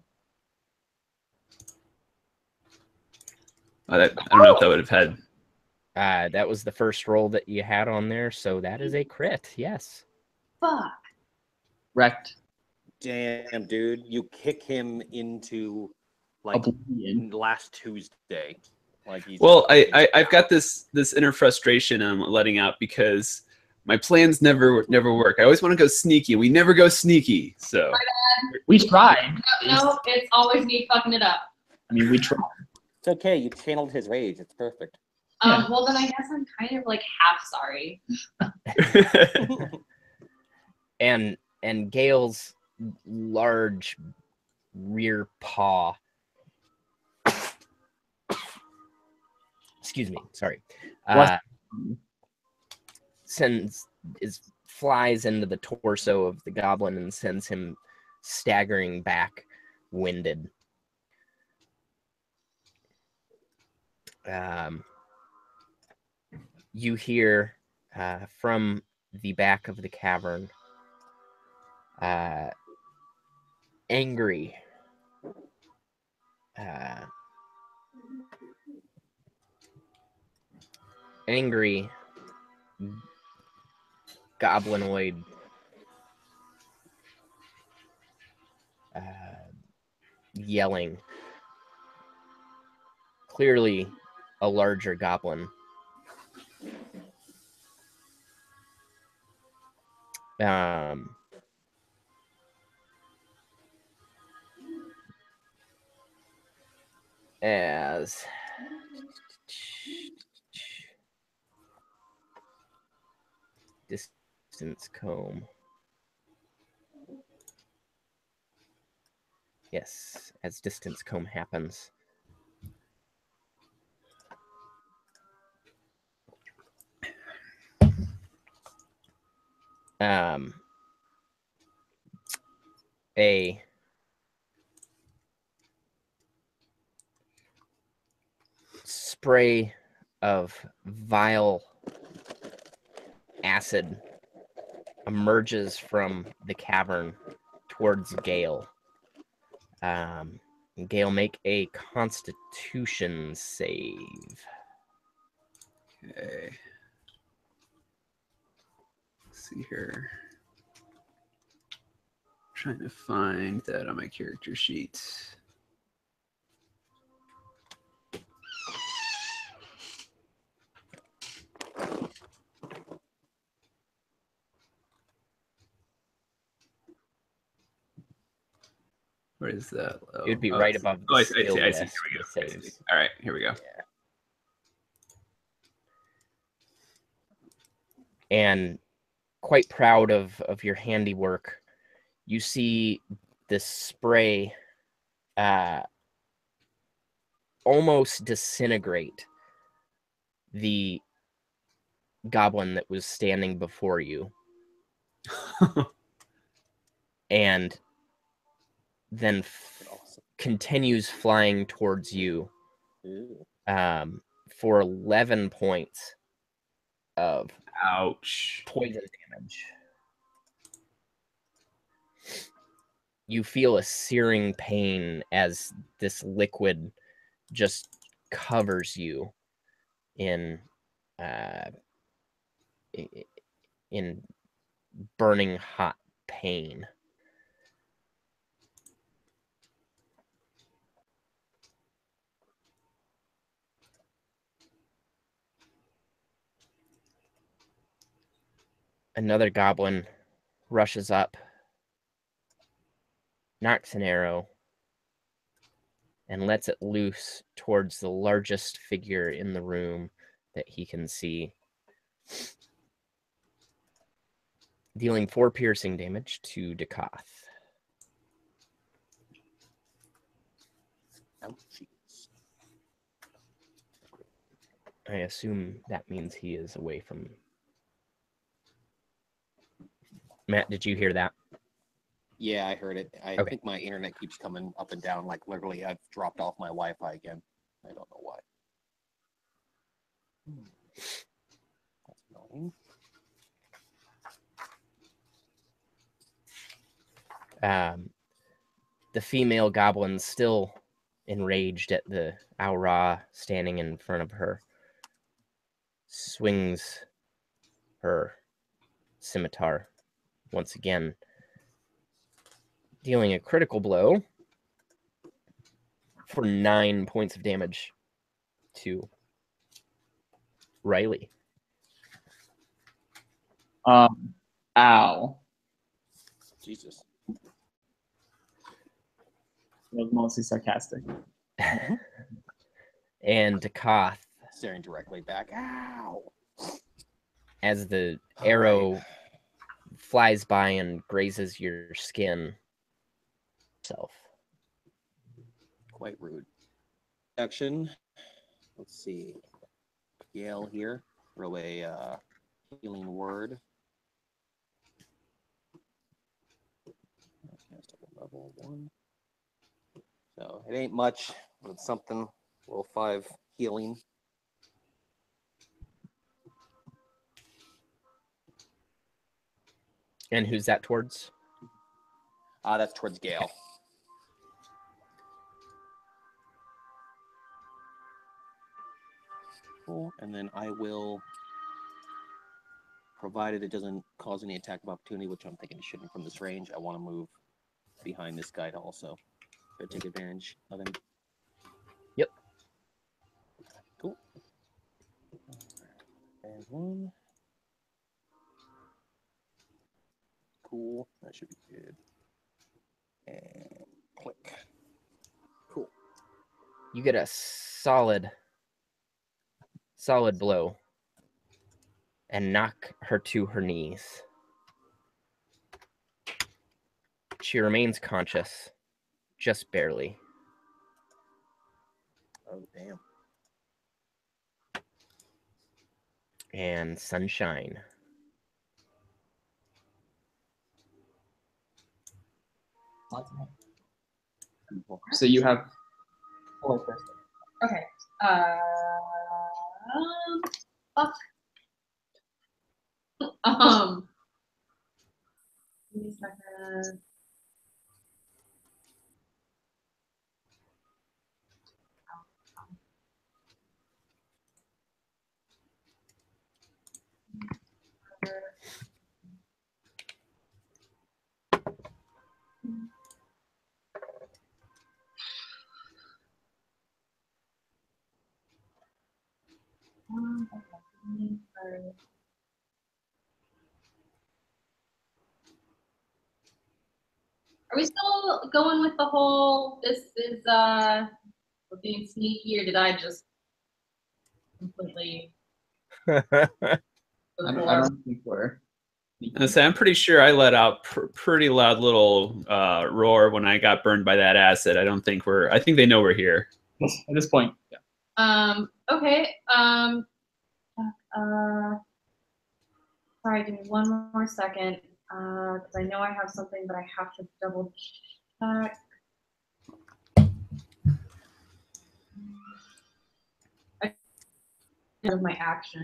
I don't know if that would have had. That was the first roll that you had on there, so that is a crit, yes. Fuck. Wrecked. Damn, dude, you kick him into like Oblivion. last Tuesday. Like he's Well, I've got this inner frustration I'm letting out because my plans never work. I always want to go sneaky. We never go sneaky. So We tried. No, it's always me fucking it up. I mean, we tried. It's okay. You channeled his rage. It's perfect. Yeah. Well, then I guess I'm kind of like half sorry. And Gale's large rear paw, excuse me, sorry, flies into the torso of the goblin and sends him staggering back, winded. You hear from the back of the cavern angry goblinoid yelling, clearly a larger goblin. As distance comb. Yes, as distance comb happens. A spray of vile acid emerges from the cavern towards Gale. Gale, make a Constitution save. Okay. Let's see here. Trying to find that on my character sheet. Where is that? It would be right above the skill I see. list Here we go. with I see. saves. All right, here we go. Yeah. And quite proud of your handiwork, you see this spray almost disintegrate the goblin that was standing before you. And then continues flying towards you for 11 points of Ouch. poison damage. You feel a searing pain as this liquid just covers you in burning hot pain. Another goblin rushes up, knocks an arrow, and lets it loose towards the largest figure in the room that he can see, dealing 4 piercing damage to Duncaster. Ouchies. I assume that means he is away from... Matt, did you hear that? Yeah, I heard it. I Okay. think my internet keeps coming up and down. Like literally, I've dropped off my Wi-Fi again. I don't know why. That's annoying. The female goblin, still enraged at the Aura standing in front of her, swings her scimitar once again, dealing a critical blow for 9 points of damage to Riley. Ow. Jesus. It was mostly sarcastic. And Duncaster, Staring directly back. Ow! as the All arrow right. flies by and grazes your skin. Quite rude. Action. Let's see. Yale here. Throw a healing word. Level 1. So it ain't much, but it's something. Level 5 healing. And who's that towards? That's towards Gale. Cool. And then I will, provided it doesn't cause any attack of opportunity, which I'm thinking it shouldn't from this range, I want to move behind this guy to also try to take advantage of him. Yep. Cool. And 1. Cool. That should be good. And click. Cool. You get a solid blow and knock her to her knees. She remains conscious, just barely. Oh, damn. And Sunshine. So you have 4 first. Okay. Fuck. Are we still going with the whole, this is we're being sneaky, or did I just completely I don't think we're. I'm pretty sure I let out pretty loud little roar when I got burned by that acid. I don't think we're. I think they know we're here. At this point, yeah. Okay. Sorry, give me one more second. Because I know I have something, but I have to double check. Of my action.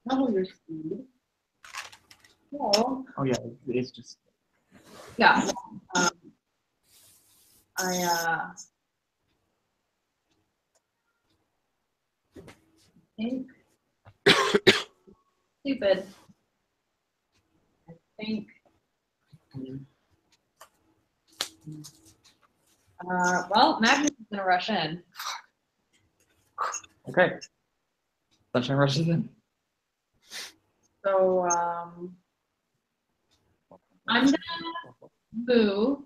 Double your speed. So, Oh yeah, it's just. yeah. I think stupid. I think. Well, Magnus is gonna rush in. Okay. Sunshine rushes in. So I'm gonna move.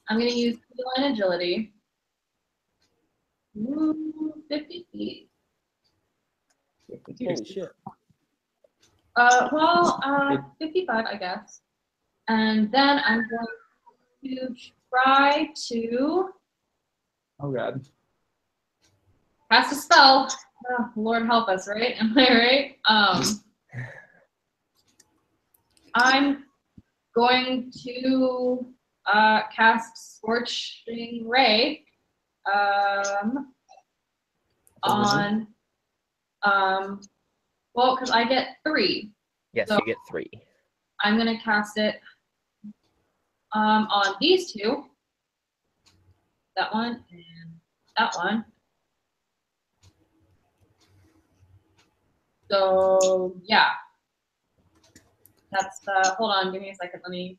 I'm gonna use line agility. Move 50 feet. Holy shit. 55, I guess. And then I'm going to try to Oh god. cast a spell. Oh, Lord help us, right? Am I right? I'm going to cast Scorching Ray on well, because I get 3. Yes, So you get 3. I'm gonna cast it on these 2. That one and that one. So yeah. That's hold on, give me a second. Let me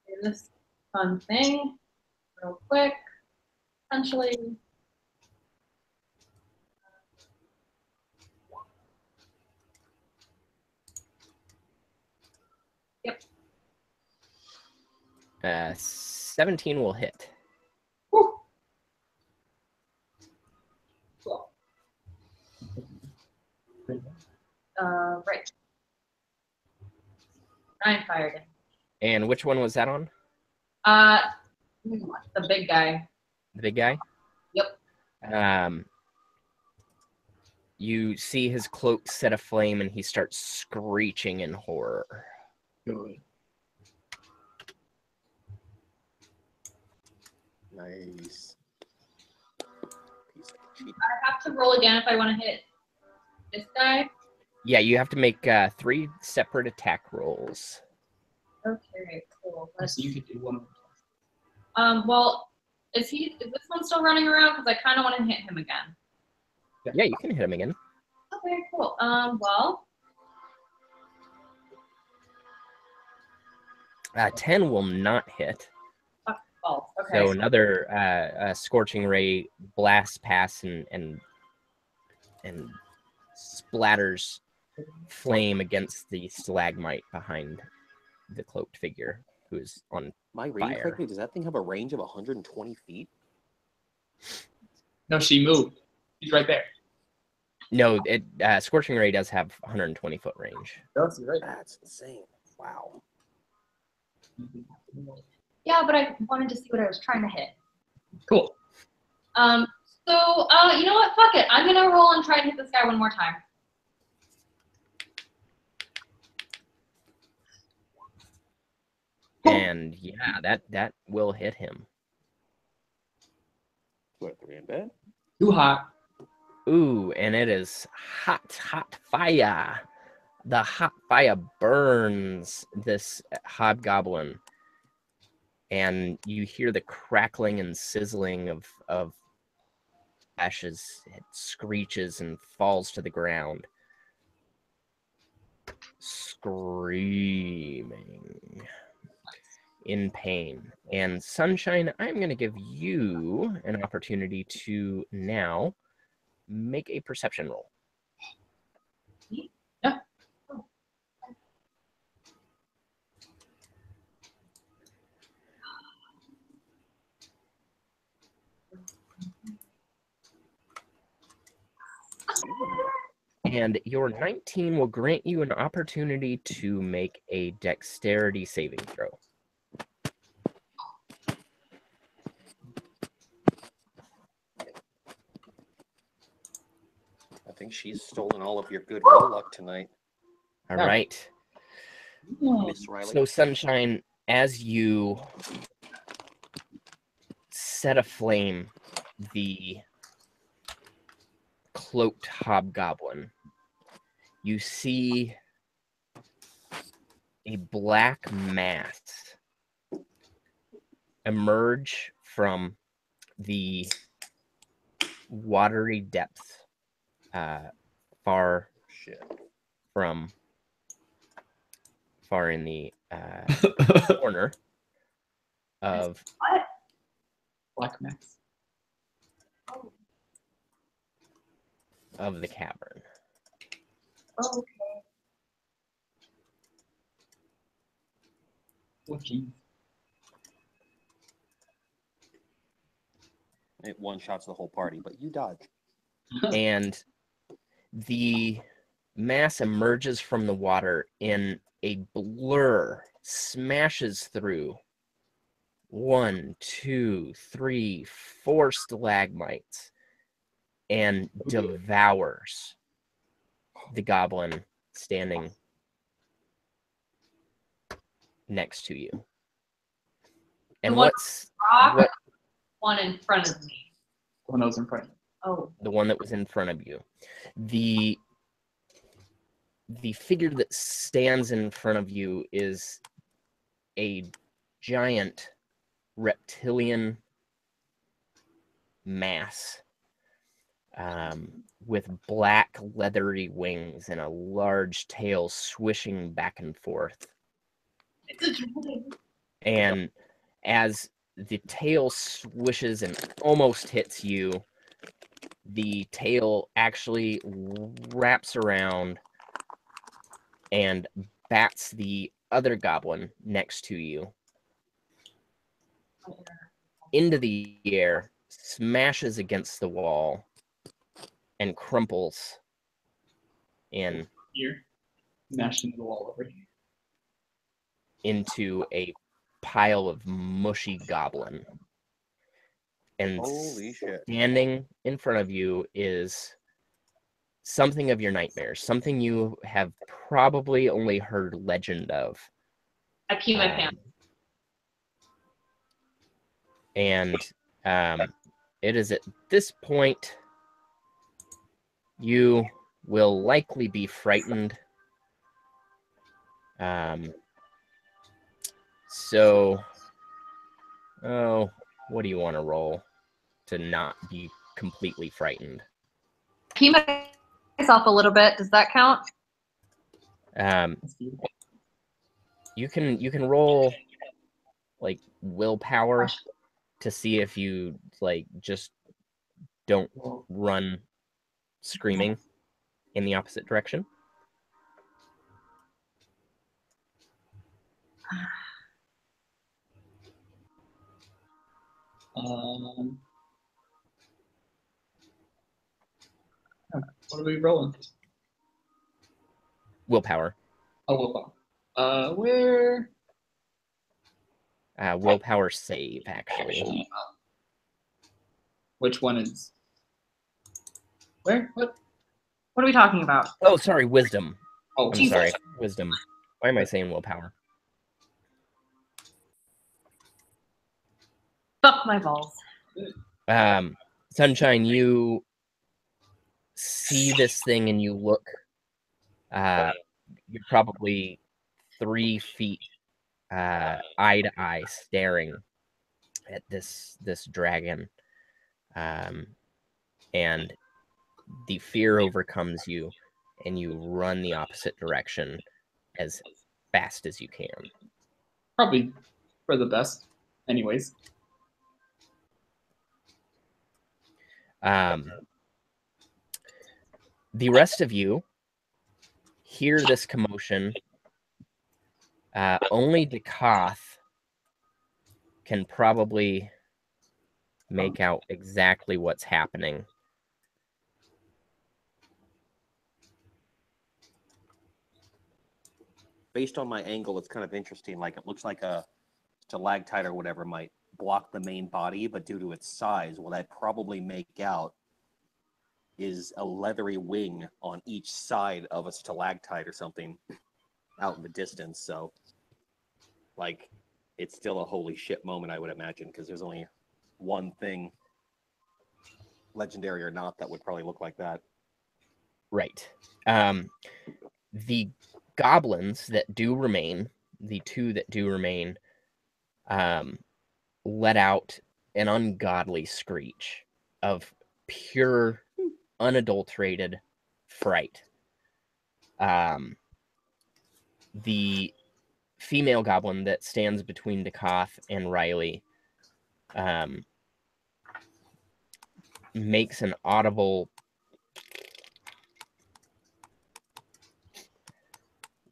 do this fun thing real quick. Essentially. Yep. 17 will hit. Whew. Cool. Right. 9 fire damage. And which one was that on? The big guy. The big guy? Yep. You see his cloak set aflame and he starts screeching in horror. Good. Nice. I have to roll again if I want to hit this guy. Yeah, you have to make 3 separate attack rolls. Okay, cool. So you could do one of them. Well, is this one still running around? Because I kind of want to hit him again. Yeah, you can hit him again. Okay, cool. Well. 10 will not hit. Oh, okay. So another scorching ray blasts past and splatters flame against the stalagmite behind the cloaked figure who is on Am I reading fire. correctly? Does that thing have a range of 120 feet? No, she moved. She's right there. No, scorching ray does have 120-foot range. That's right. That's insane. Wow. Yeah, but I wanted to see what I was trying to hit. Cool. So, you know what? Fuck it. I'm gonna roll and try and hit this guy one more time. And yeah, that will hit him. What, 3 in bed? Too hot. Ooh, and it is hot, hot fire. The hot fire burns this hobgoblin, and you hear the crackling and sizzling of ash as it screeches and falls to the ground, screaming in pain. And Sunshine, I'm going to give you an opportunity to now make a perception roll. Yeah. And your 19 will grant you an opportunity to make a dexterity saving throw. I think she's stolen all of your good roll luck tonight, All Yeah. right. Miss Riley. So, Sunshine, as you set aflame the cloaked hobgoblin, you see a black mass emerge from the watery depths far Shit. far in the corner of Black Max. of the cavern. Oh, Looking. It one-shots the whole party, but you dodge. And the mass emerges from the water in a blur, smashes through 1, 2, 3, 4 stalagmites, and devours the goblin standing next to you. And one- what's rock, what one in front of me. One of those in front. Oh, the one that was in front of you? The figure that stands in front of you is a giant reptilian mass with black leathery wings and a large tail swishing back and forth. it's a dragon. And as the tail swishes and almost hits you, the tail actually wraps around and bats the other goblin next to you into the air, smashes against the wall, and crumples in Here. Smashed into the wall over here. into a pile of mushy goblin. And Holy shit. standing in front of you is something of your nightmares, something you have probably only heard legend of. I pee my pants. And it is at this point you will likely be frightened. So, what do you want to roll to not be completely frightened? Pee myself a little bit. Does that count? You can roll like willpower to see if you like just don't run screaming in the opposite direction. What are we rolling? Willpower. Oh, willpower. Where? Willpower save, actually. Which one is? Where? What? What are we talking about? Oh, sorry, wisdom. Oh, I'm sorry, wisdom. Why am I saying willpower? Fuck my balls. Sunshine, you see this thing and you look. You're probably 3 feet eye to eye staring at this dragon, and the fear overcomes you, and you run the opposite direction as fast as you can. Probably for the best, anyways. The rest of you hear this commotion. Only Duncaster can probably make out exactly what's happening. Based on my angle, it's kind of interesting. Like, it looks like a stalactite or whatever might block the main body, but due to its size, what I probably make out is a leathery wing on each side of a stalactite or something out in the distance. So, like, it's still a holy shit moment, I would imagine, because there's only one thing, legendary or not, that would probably look like that. Right. The goblins that do remain, the 2 that do remain, let out an ungodly screech of pure, unadulterated fright. The female goblin that stands between Duncaster and Riley makes an audible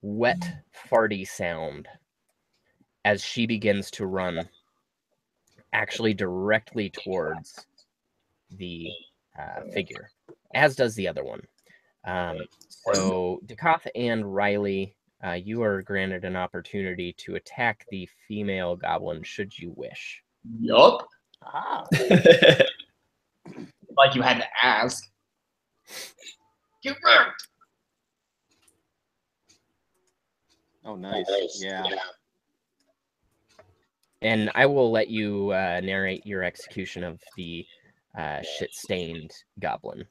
wet, farty sound as she begins to run actually directly towards the figure, as does the other one. So Duncaster and Riley, you are granted an opportunity to attack the female goblin should you wish. Yup. Ah. Like you had to ask. Get wrecked. Oh, nice. Yeah. And I will let you narrate your execution of the shit-stained goblin.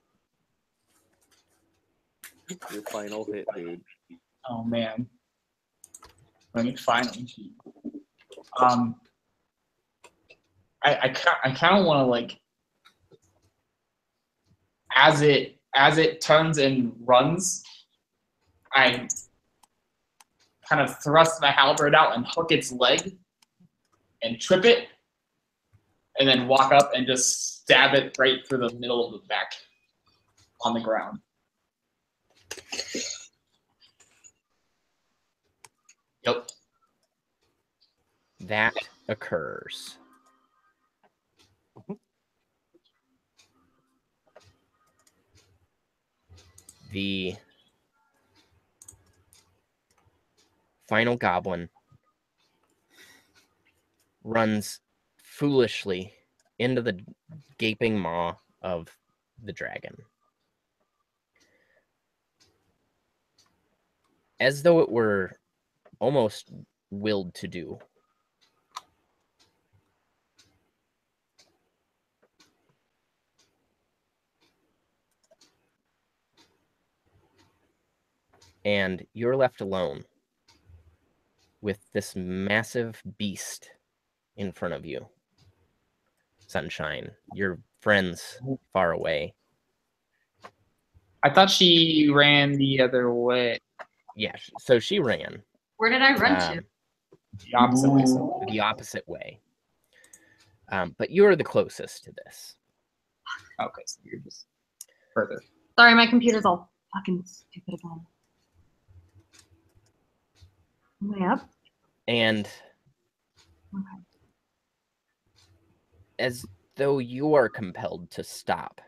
Your final hit, dude. Oh man. Let me finally. I kind of want to, like, as it turns and runs, I kind of thrust my halberd out and hook its leg and trip it, and then walk up and just stab it right through the middle of the back on the ground. Yep. That occurs. The final goblin runs foolishly into the gaping maw of the dragon, as though it were almost willed to do. And you're left alone with this massive beast in front of you. Sunshine, your friends far away. I thought she ran the other way. Yeah, so she ran. Where did I run to? The opposite way. So. The opposite way. But you're the closest to this. Okay, so you're just further. Sorry, my computer's all fucking stupid again. Am I up? And Okay. as though you are compelled to stop,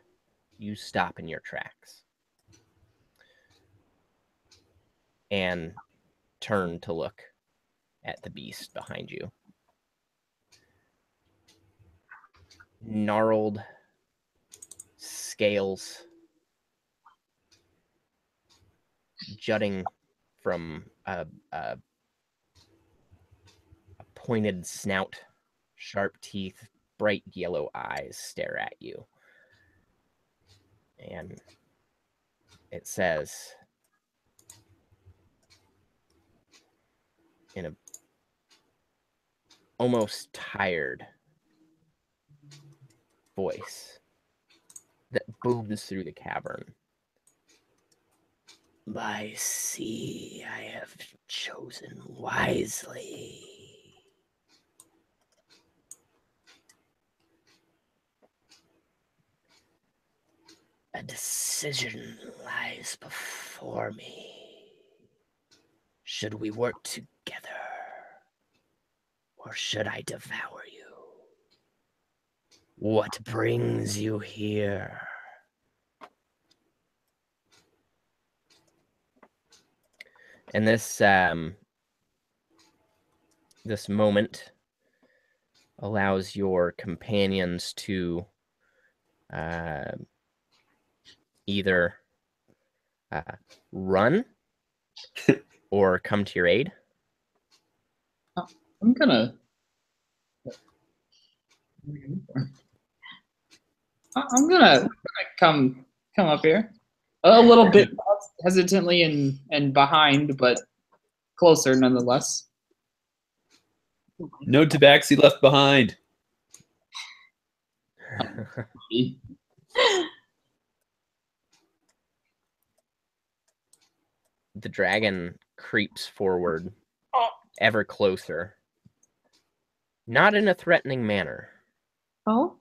you stop in your tracks and turn to look at the beast behind you. Gnarled scales jutting from a pointed snout, sharp teeth, bright yellow eyes stare at you. And it says in a almost tired voice that booms through the cavern. I see I have chosen wisely. A decision lies before me. Should we work together, or should I devour you? What brings you here? And this this moment allows your companions to either run or come to your aid. I'm gonna come up here a little bit hesitantly and behind, but closer nonetheless. No tabaxi left behind. The dragon creeps forward ever closer. Not in a threatening manner. Oh?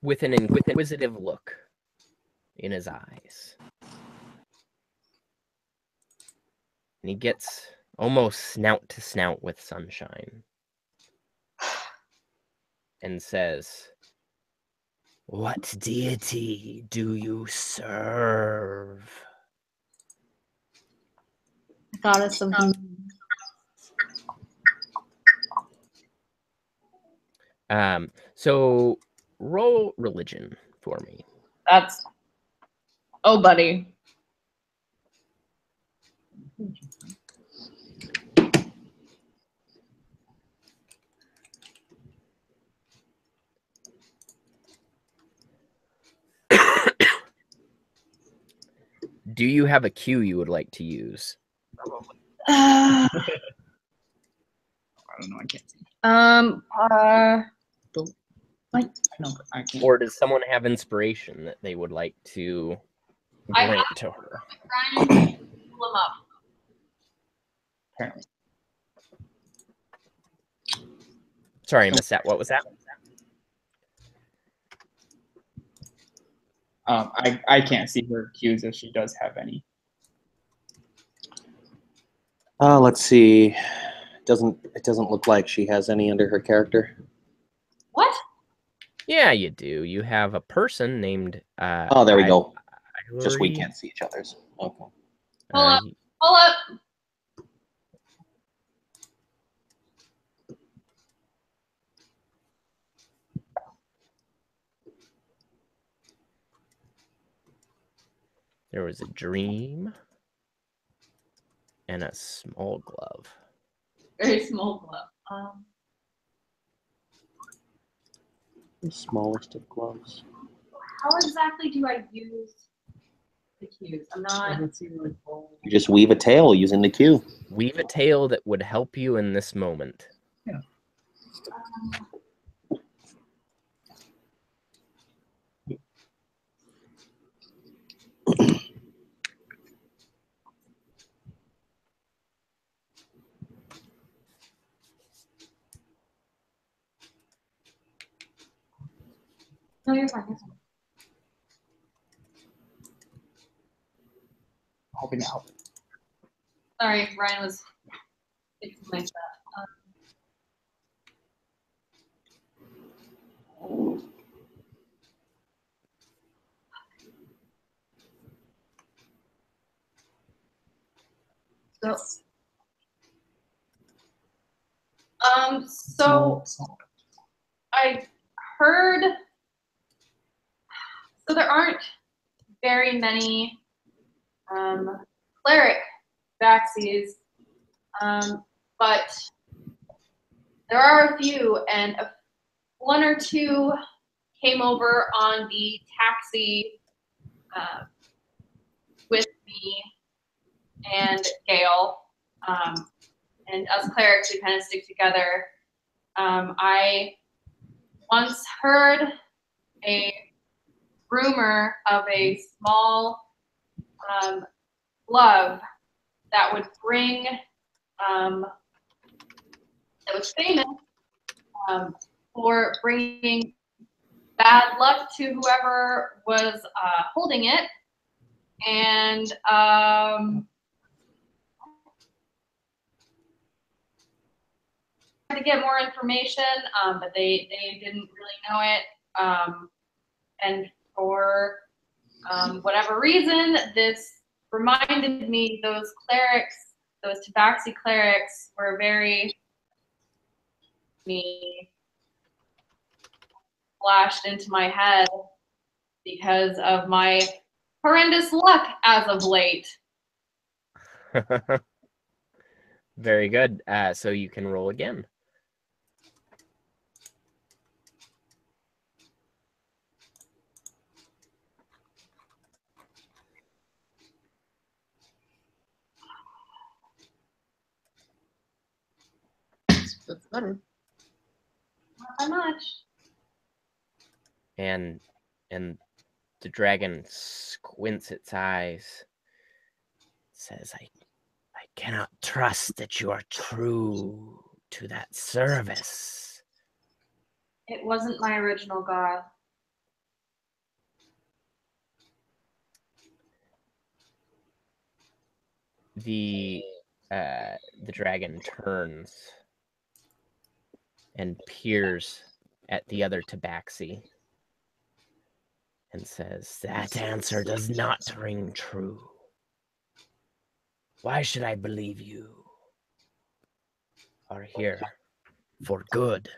With an inquisitive look in his eyes. And he gets almost snout to snout with Sunshine. And says, "What deity do you serve?" Goddess of So roll religion for me. That's. Oh, buddy. Do you have a cue you would like to use? I don't know. I can't see. I know, but I can't. Or does someone have inspiration that they would like to I grant have- to her? Pull him up. Apparently. Sorry, I missed that. What was that? I can't see her cues if she does have any. Let's see. It doesn't look like she has any under her character. What? Yeah, you do. You have a person named. Oh, there we go. Just we Ivory. can't see each other's. Okay. Hold up. Hold up. There was a dream and a small glove. Very small glove. The smallest of gloves. How exactly do I use the cues? I'm not. You just weave a tail using the cue. Weave a tale that would help you in this moment. No, you're fine. You're fine. Hoping to help. Sorry, Ryan was fixing my stuff. So I heard. So there aren't very many cleric baxies, but there are a few, and one or two came over on the taxi with me and Gail. And us clerics, we kind of stick together. I once heard a rumor of a small glove that would bring, that was famous for bringing bad luck to whoever was holding it. And to get more information, but they didn't really know it. And for whatever reason, this reminded me those clerics, those Tabaxi clerics were very me flashed into my head because of my horrendous luck as of late. Very good. So you can roll again. That's better. Not that much. And the dragon squints its eyes. Says, I cannot trust that you are true to that service. It wasn't my original god. The dragon turns and peers at the other Tabaxi and says, that answer does not ring true. Why should I believe you are here for good?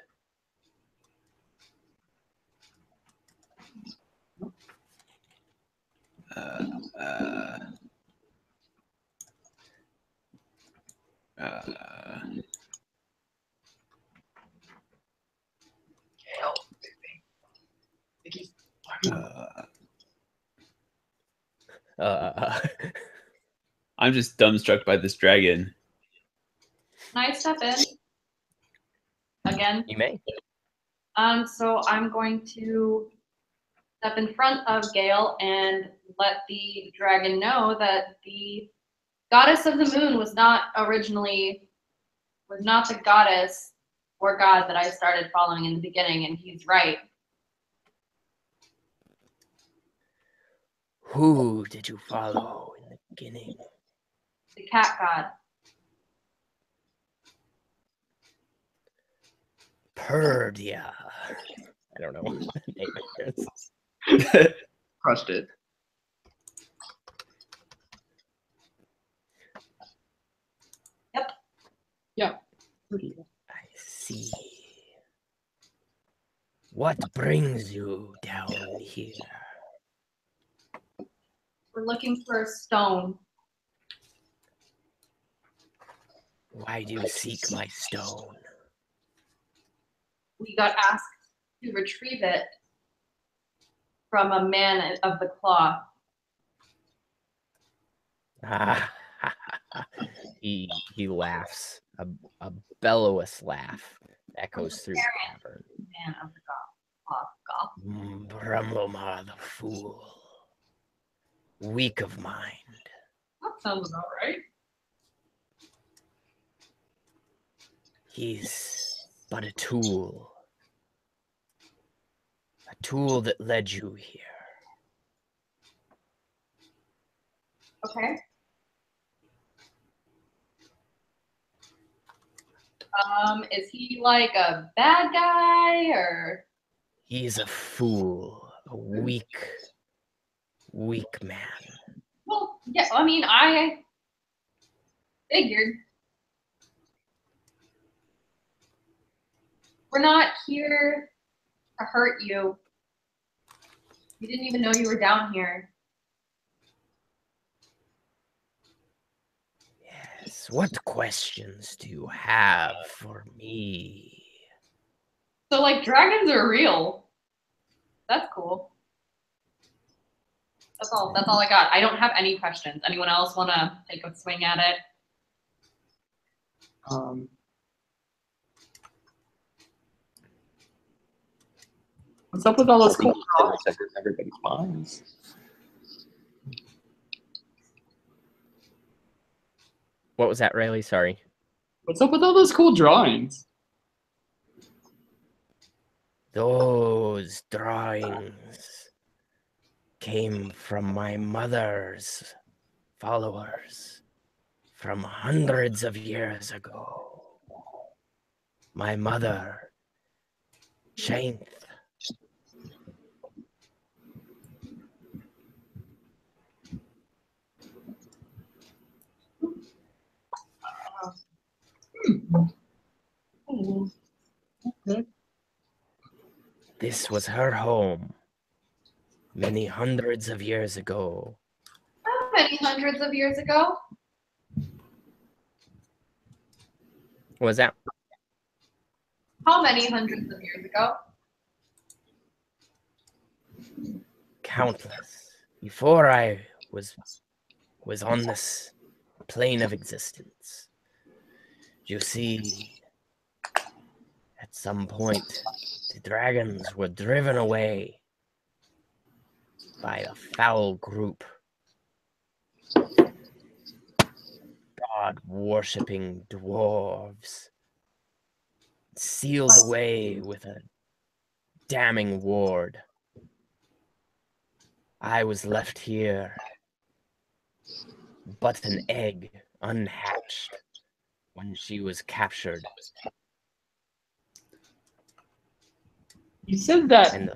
I'm just dumbstruck by this dragon. Can I step in? Again? You may. So I'm going to step in front of Gale and let the dragon know that the goddess of the moon was not the goddess or god that I started following in the beginning, and he's right. Who did you follow in the beginning? The cat god. Perdia. I don't know what the name is. Crushed it. Yep. I see. What brings you down here? We're looking for a stone. Why do you seek my stone? We got asked to retrieve it from a man of the cloth. He laughs, a bellowous laugh echoes through the cavern. Man of the cloth. Brumlomar the fool, weak of mind. That sounds about right. He's but a tool that led you here. Okay. Is he like a bad guy or? He's a fool, a weak man. Well, yeah, I mean, I figured. We're not here to hurt you. We didn't even know you were down here. Yes, what questions do you have for me? So, like, dragons are real. That's cool. That's all I got. I don't have any questions. Anyone else want to take a swing at it? What's up with all those cool drawings? Everybody's minds. What was that, Riley? Sorry. What's up with all those cool drawings? Those drawings came from my mother's followers from hundreds of years ago. My mother, Chainth. Okay. This was her home many hundreds of years ago. How many hundreds of years ago? What was that? How many hundreds of years ago? Countless. Before I was on this plane of existence. You see, at some point, the dragons were driven away by a foul group. God-worshipping dwarves, sealed away with a damning ward. I was left here, but an egg unhatched when she was captured. You said that. And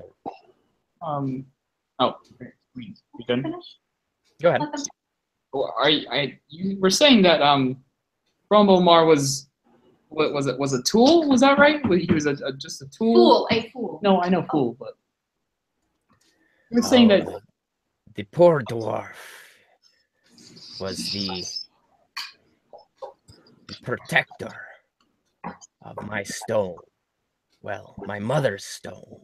Oh, we done? go ahead. Or you were saying that Rumblemar was what was a tool? Was that right? He was just a tool. A fool. No, I know fool, but you were saying that The poor dwarf was the protector of my stone. Well, my mother's stone.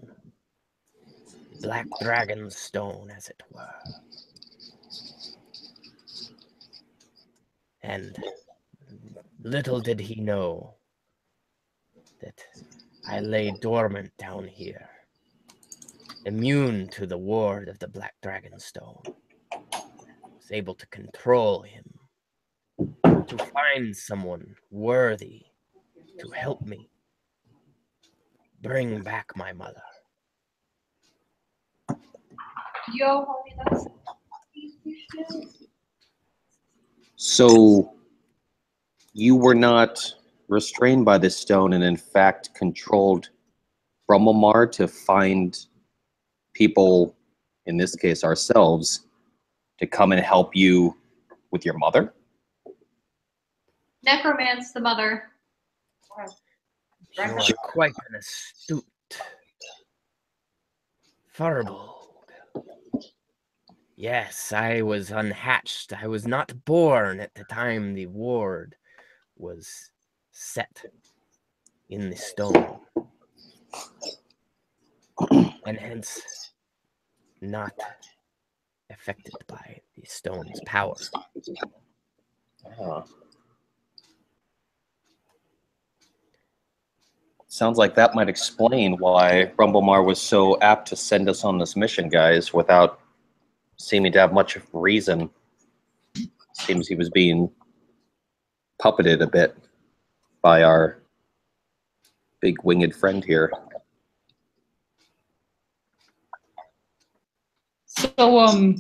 Black dragon's stone, as it were. And little did he know that I lay dormant down here, immune to the ward of the Black Dragon Stone. Was able to control him, to find someone worthy to help me bring back my mother. Yo, holiness. So you were not restrained by this stone and in fact controlled Brummelmar to find people, in this case ourselves, to come and help you with your mother? Necromance the mother. You are quite an astute Furbolg. Yes, I was unhatched. I was not born at the time the ward was set in the stone. And hence not affected by the stone's power. Sounds like that might explain why Rumblemar was so apt to send us on this mission, guys, without seeming to have much reason. Seems he was being puppeted a bit by our big winged friend here. so.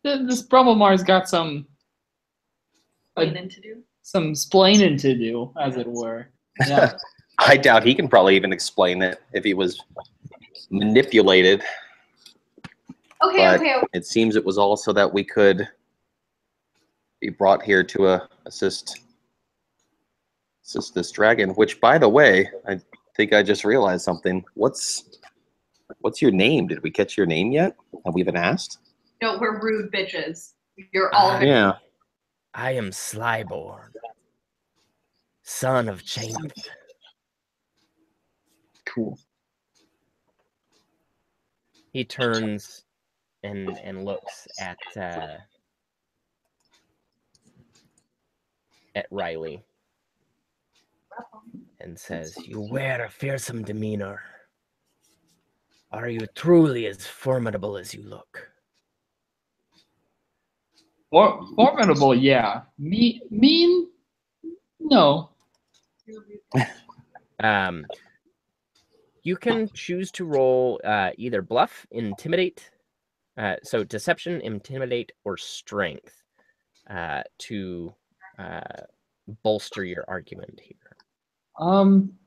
This Brumblemar's got some Explaining to do. some splaining to do, as it were. Yeah. I doubt he can probably even explain it if he was manipulated. But Okay. it seems it was also that we could be brought here to assist this dragon. Which, by the way, I think I just realized something. What's your name? Did we catch your name yet? Have we even asked? No, we're rude bitches. You're all Yeah. I am Slyborn, son of Chainth. Cool. He turns and looks at Riley and says, "You wear a fearsome demeanor. Are you truly as formidable as you look?" Formidable, yeah. Mean, no. You can choose to roll either bluff, intimidate, so deception, intimidate, or strength to bolster your argument here. I'm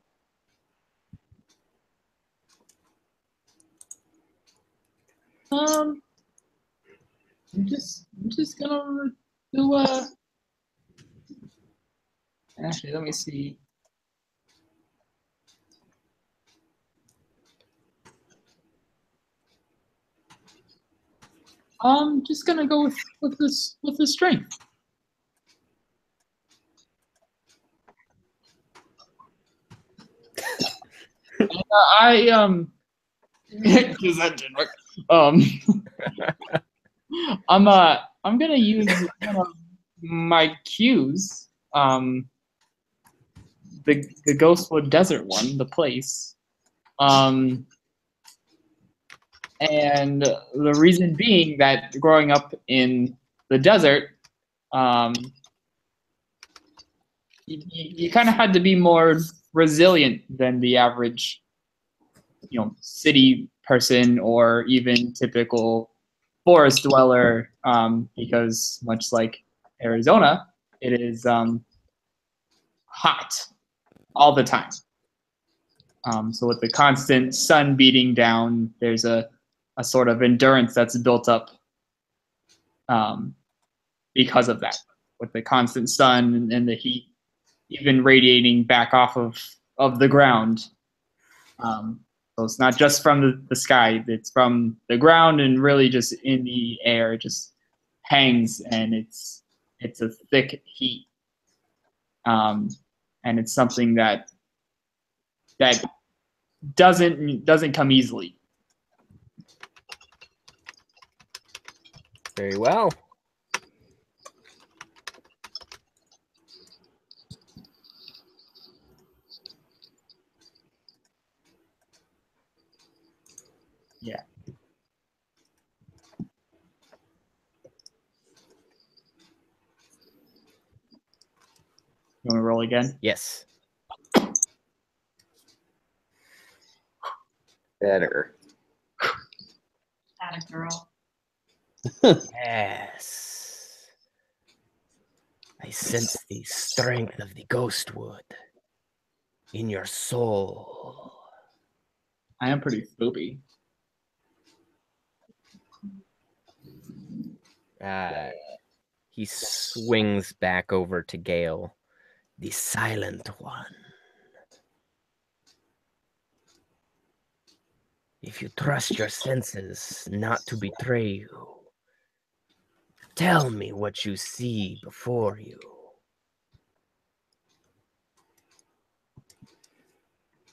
just gonna do actually, let me see. I'm just gonna go with the strength. Because that didn't work. I'm gonna use one of my cues. The Ghostwood Desert one, the place. And the reason being that growing up in the desert, you kind of had to be more resilient than the average, city person or even typical forest dweller, because much like Arizona, it is hot all the time. So with the constant sun beating down, there's a sort of endurance that's built up because of that. With the constant sun and the heat even radiating back off of the ground. So it's not just from the sky, it's from the ground and really just in the air. It just hangs, and it's a thick heat. And it's something that doesn't come easily. Very well. Yeah. You want to roll again? Yes. Better. Atta girl. Yes. I sense the strength of the Ghostwood in your soul. I am pretty spoopy. He swings back over to Gale, the silent one. If you trust your senses not to betray you, tell me what you see before you.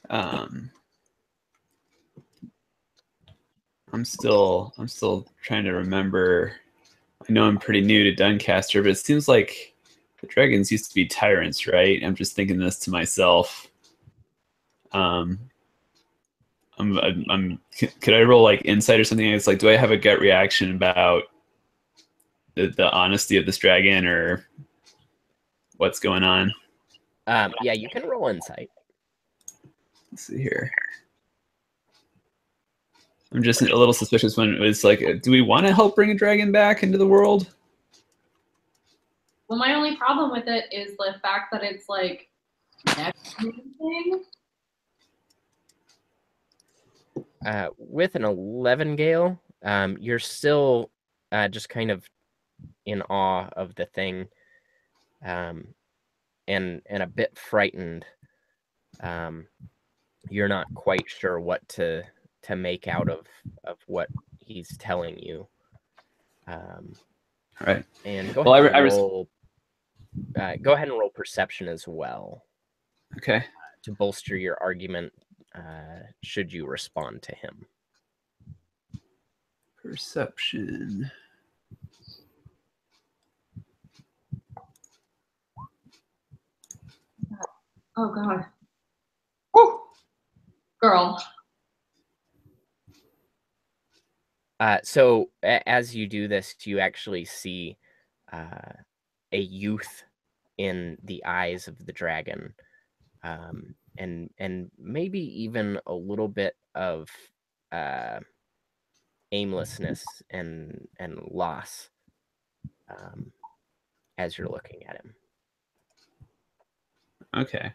I'm still trying to remember. I know I'm pretty new to Duncaster, but it seems like the dragons used to be tyrants, right? I'm just thinking this to myself. Could I roll like insight or something? It's like, do I have a gut reaction about the honesty of this dragon or what's going on? Yeah, you can roll insight. Let's see here. I'm just a little suspicious when it's like, do we want to help bring a dragon back into the world? Well, my only problem with it is the fact that it's like next thing. With an 11, Gale, you're still just kind of in awe of the thing, and a bit frightened. You're not quite sure what to make out of what he's telling you. All right. And go ahead and roll. Go ahead and roll perception as well. Okay. To bolster your argument, should you respond to him. Perception. Oh God. Woo! Girl. So as you do this, you actually see a youth in the eyes of the dragon, and maybe even a little bit of aimlessness and loss as you're looking at him. Okay.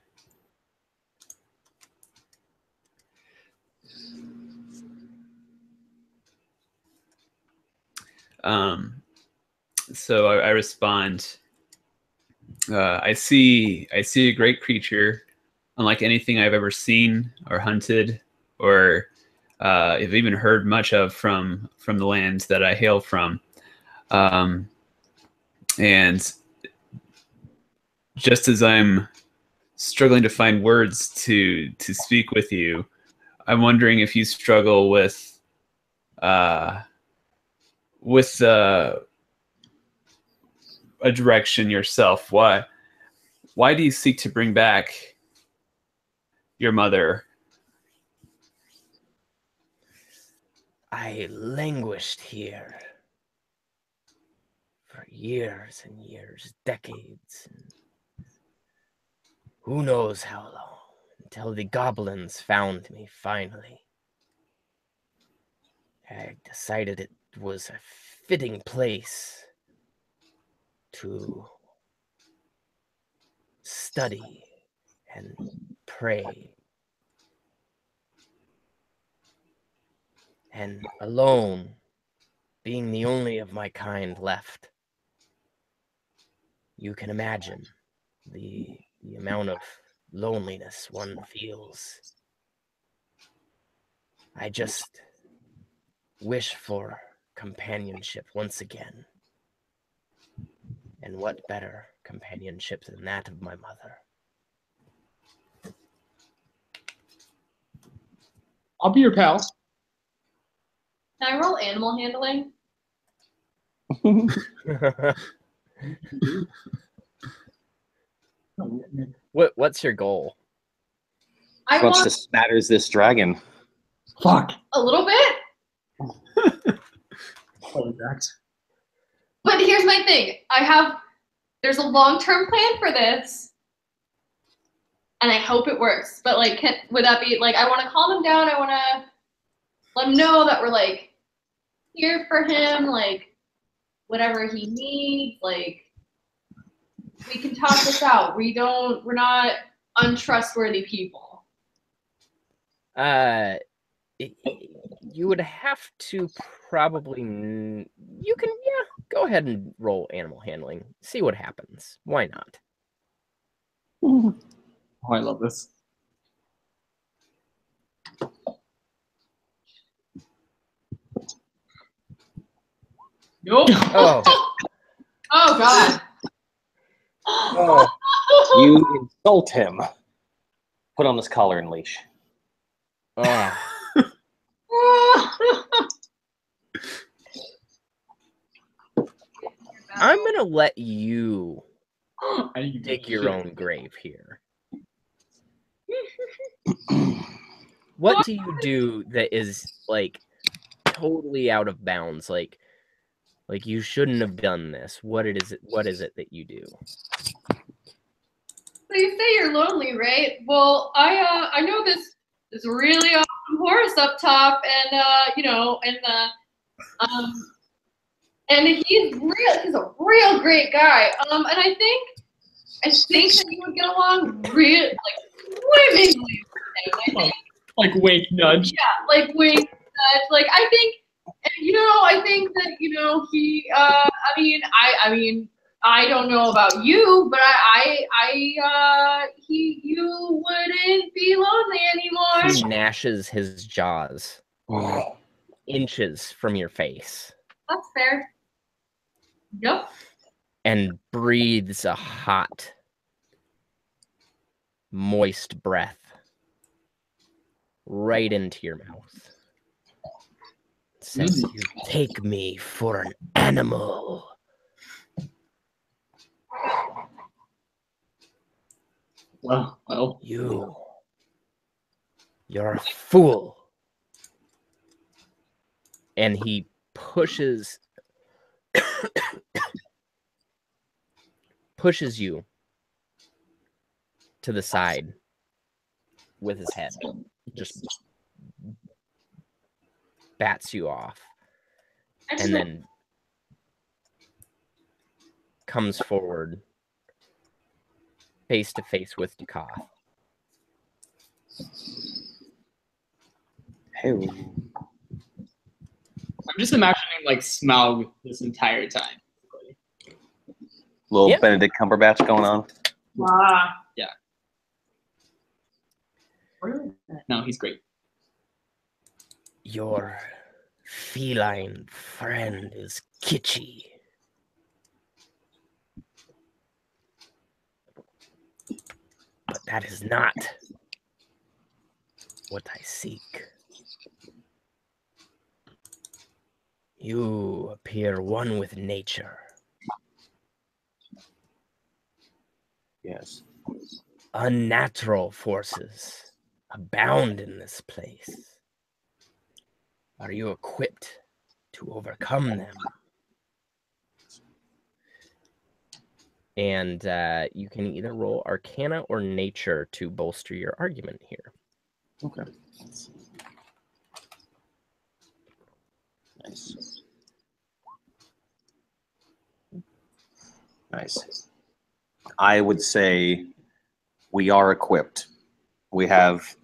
So I respond. I see a great creature, unlike anything I've ever seen or hunted, or have even heard much of from the lands that I hail from. And just as I'm struggling to find words to speak with you, I'm wondering if you struggle with a direction yourself. Why do you seek to bring back your mother? I languished here for years and years, decades, and who knows how long, until the goblins found me finally. I decided it was a fitting place to study and pray. And alone, being the only of my kind left, you can imagine the amount of loneliness one feels. I just wish for companionship once again. And what better companionship than that of my mother? I'll be your pal. Can I roll animal handling? What's your goal? I Wants want to smatters this dragon. Fuck. a little bit, Holy that. but here's my thing. There's a long-term plan for this, and I hope it works. But like, would that be like, I want to calm him down. I want to let him know that we're like here for him, like whatever he needs. Like, we can talk this out. We're not untrustworthy people. You would have to probably. You can, go ahead and roll animal handling. See what happens. Why not? Oh, I love this. Nope. Oh. Oh God. Oh. You insult him. Put on this collar and leash. Oh. I'm gonna let you dig your own grave here. What do you do that is like totally out of bounds? Like you shouldn't have done this. What is it that you do? So you say you're lonely, right? Well, I know this really awesome horse up top, and and he's a real great guy. And I think that you would get along real swimmingly with him. Like wink nudge. Yeah, like wink nudge. Like I think that he. I mean, I don't know about you, but you wouldn't be lonely anymore. He gnashes his jaws inches from your face. That's fair. Yep. And breathes a hot, moist breath right into your mouth. says you take me for an animal. Well. You're a fool. And he pushes you to the side with his head. Just bats you off. And then comes forward face to face with Ducath. Hey, I'm just imagining like Smaug this entire time. little Benedict Cumberbatch going on. Yeah. No, he's great. Your feline friend is kitschy. But that is not what I seek. You appear one with nature. Yes. Unnatural forces abound in this place. Are you equipped to overcome them? And you can either roll Arcana or Nature to bolster your argument here. Okay. Nice. Nice. I would say we are equipped. We have,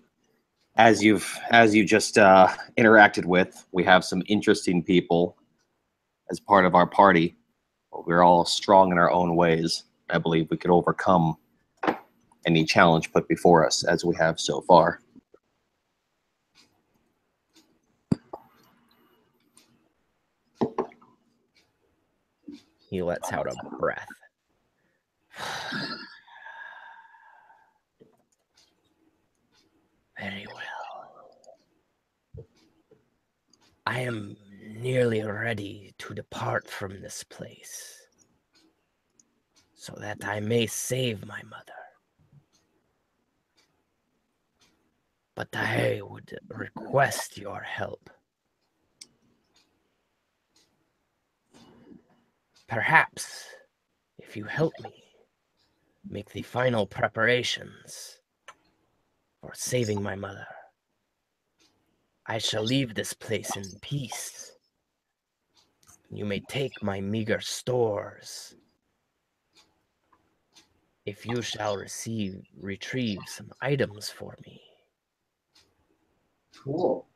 as you just interacted with, we have some interesting people as part of our party. We're all strong in our own ways. I believe we could overcome any challenge put before us, as we have so far. He lets out a breath. Very well. I am nearly ready to depart from this place, so that I may save my mother. But I would request your help. Perhaps, if you help me make the final preparations for saving my mother, I shall leave this place in peace. You may take my meager stores. If you shall retrieve some items for me. Cool.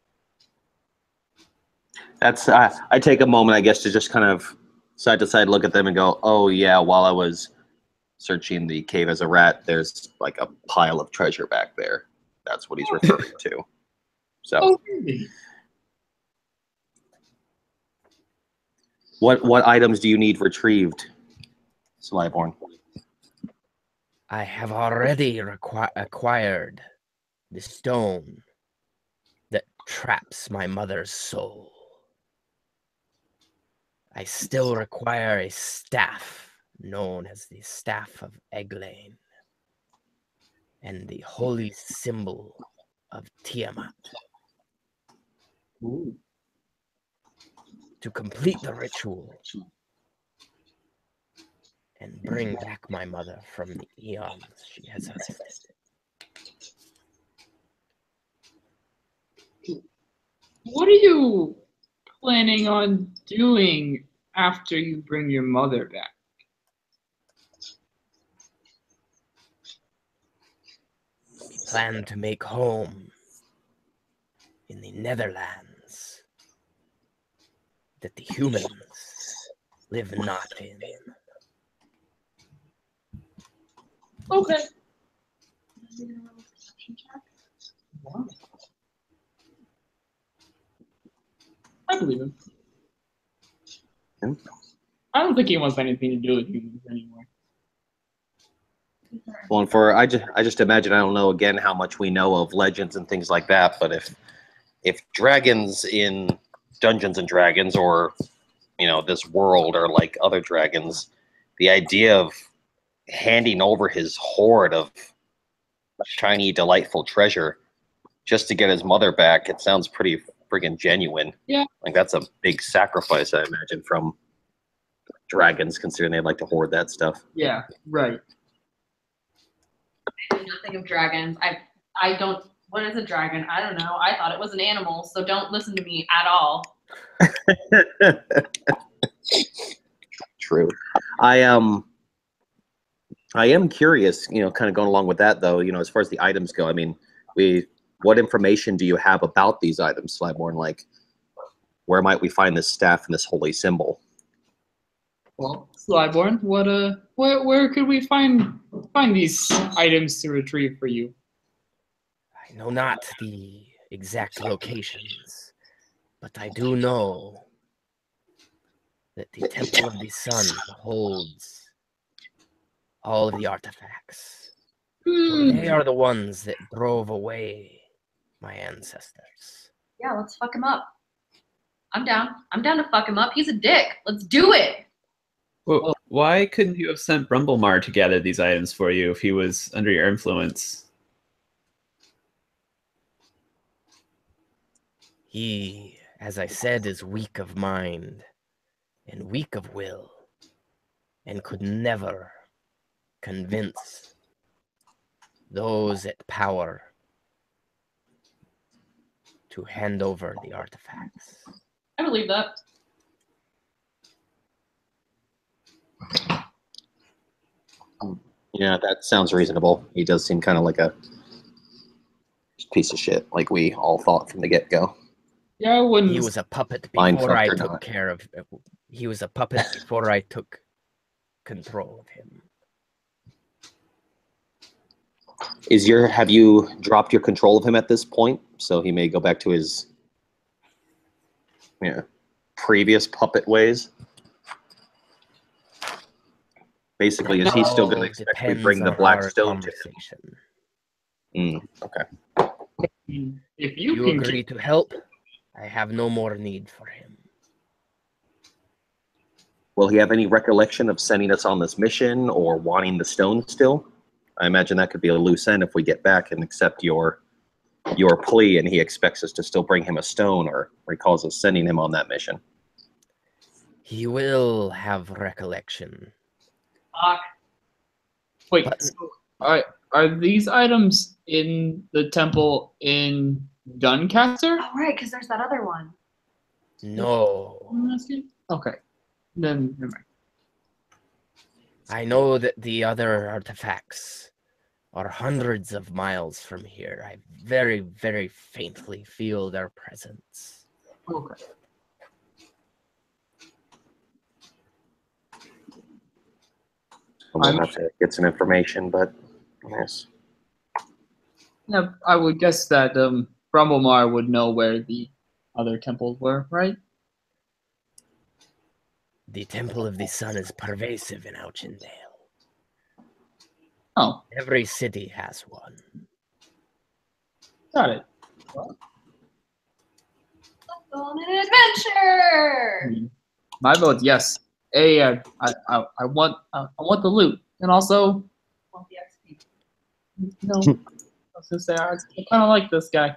That's I take a moment, I guess, to just kind of side to side look at them and go, oh yeah, while I was searching the cave as a rat, there's like a pile of treasure back there. That's what he's referring to. So Oh, really? what items do you need retrieved, Slyborn? I have already acquired the stone that traps my mother's soul. I still require a staff known as the Staff of Eglain and the holy symbol of Tiamat. Ooh. To complete the ritual and bring back my mother from the eons she has rested. What are you planning on doing after you bring your mother back? We plan to make home in the Netherlands that the humans live not in. Okay. Wow. I believe him. Hmm? I don't think he wants anything to do with humans anymore. Well, and for I just imagine, I don't know again how much we know of legends and things like that, but if dragons in Dungeons and Dragons or, you know, this world or like other dragons, the idea of handing over his hoard of shiny, delightful treasure just to get his mother back, it sounds pretty friggin' genuine. Yeah. Like that's a big sacrifice, I imagine, from dragons, considering they like to hoard that stuff. Yeah, right. I know nothing of dragons. I don't. What is a dragon? I don't know. I thought it was an animal, so don't listen to me at all. True. I am curious, you know, kind of going along with that though, you know, as far as the items go, I mean, what information do you have about these items, Slyborn? Like, where might we find this staff and this holy symbol? Well, Slyborn, where could we find these items to retrieve for you? I know not the exact locations, but I do know that the Temple of the Sun holds all of the artifacts. For they are the ones that drove away my ancestors. Yeah, let's fuck him up. I'm down. I'm down to fuck him up. He's a dick. Let's do it. Well, why couldn't you have sent Brumblemar to gather these items for you if he was under your influence? He, as I said, is weak of mind and weak of will, and could never convince those at power to hand over the artifacts. I believe that. Yeah, that sounds reasonable. He does seem kind of like a piece of shit, like we all thought from the get-go. Yeah, I wouldn't. He was a puppet Mind before I fucked or took not. care of. He was a puppet before I took control of him. Have you dropped your control of him at this point? So he may go back to his previous puppet ways? Basically, is he still going to expect we Depends bring the on black our stone to him? conversation. Okay. If you You can agree to help, I have no more need for him. Will he have any recollection of sending us on this mission or wanting the stone still? I imagine that could be a loose end if we get back and accept your plea and he expects us to still bring him a stone or recalls us sending him on that mission. He will have recollection. Fuck. wait. But- So are these items in the temple in Duncaster? Oh, right, because there's that other one. No. Okay. Then never mind. I know that the other artifacts are hundreds of miles from here. I very, very faintly feel their presence. Okay. We'll have to get some information, but yes. Yeah, I would guess that Brumblemar would know where the other temples were, right? The Temple of the Sun is pervasive in Auchendale. Oh, Every city has one. got it. Let's go on an adventure. My vote's yes. I want the loot, and also Well, the XP. no. I was gonna say I kind of like this guy.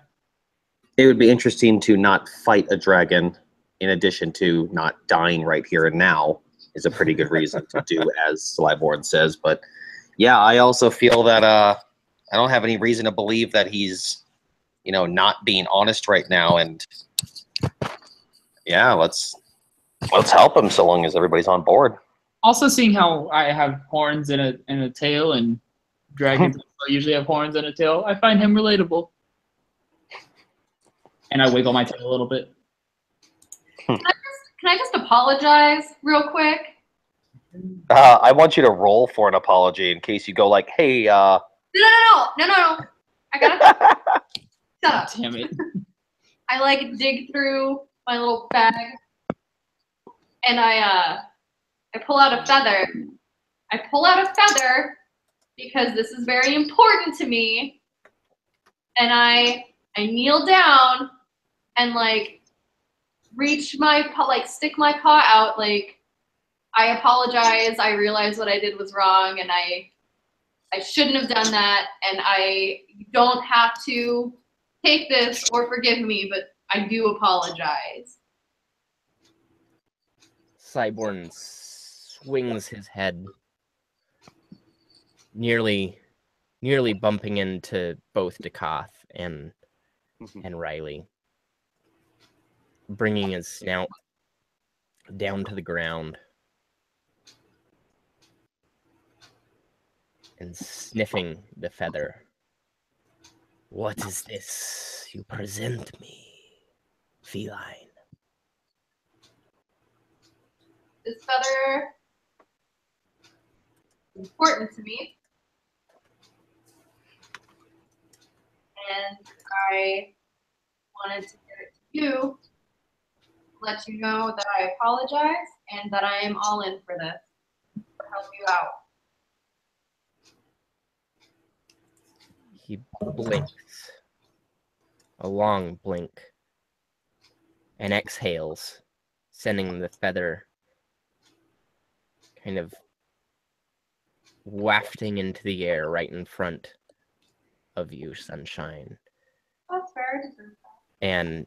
It would be interesting to not fight a dragon in addition to not dying right here and now is a pretty good reason to do as Slyborn says. But yeah, I also feel that I don't have any reason to believe that he's, not being honest right now. And yeah, let's help him so long as everybody's on board. Also, seeing how I have horns and a tail, and dragons usually have horns and a tail, I find him relatable. And I wiggle my tail a little bit. Can I just apologize real quick? I want you to roll for an apology in case you go like, hey, No. I gotta shut up. Damn it. I dig through my little bag and I pull out a feather. I pull out a feather because this is very important to me. And I kneel down and reach my paw, like stick my paw out, like I apologize. I realize what I did was wrong, and I shouldn't have done that, and you don't have to take this or forgive me, but I do apologize. Cyborn swings his head, nearly bumping into both Dekoth and Riley, bringing his snout down to the ground and sniffing the feather. What is this you present me, feline? This feather is important to me, and I wanted to give it to you, let you know that I apologize and that I am all in for this, to help you out. He blinks, a long blink, and exhales, sending the feather kind of wafting into the air right in front of you, Sunshine. That's fair. I deserve that. And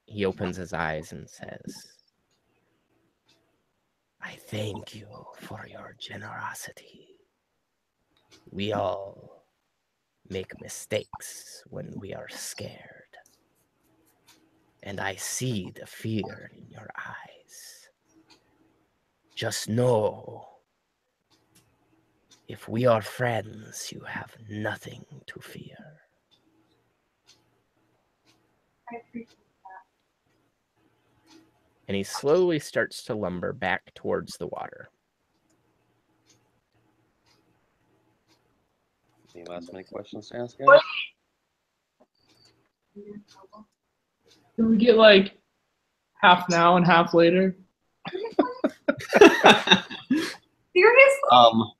he opens his eyes and says, I thank you for your generosity. We all make mistakes when we are scared. And I see the fear in your eyes. Just know, if we are friends, you have nothing to fear. I appreciate that. And he slowly starts to lumber back towards the water. Any last minute questions to ask, guys? Can we get like half now and half later? Seriously?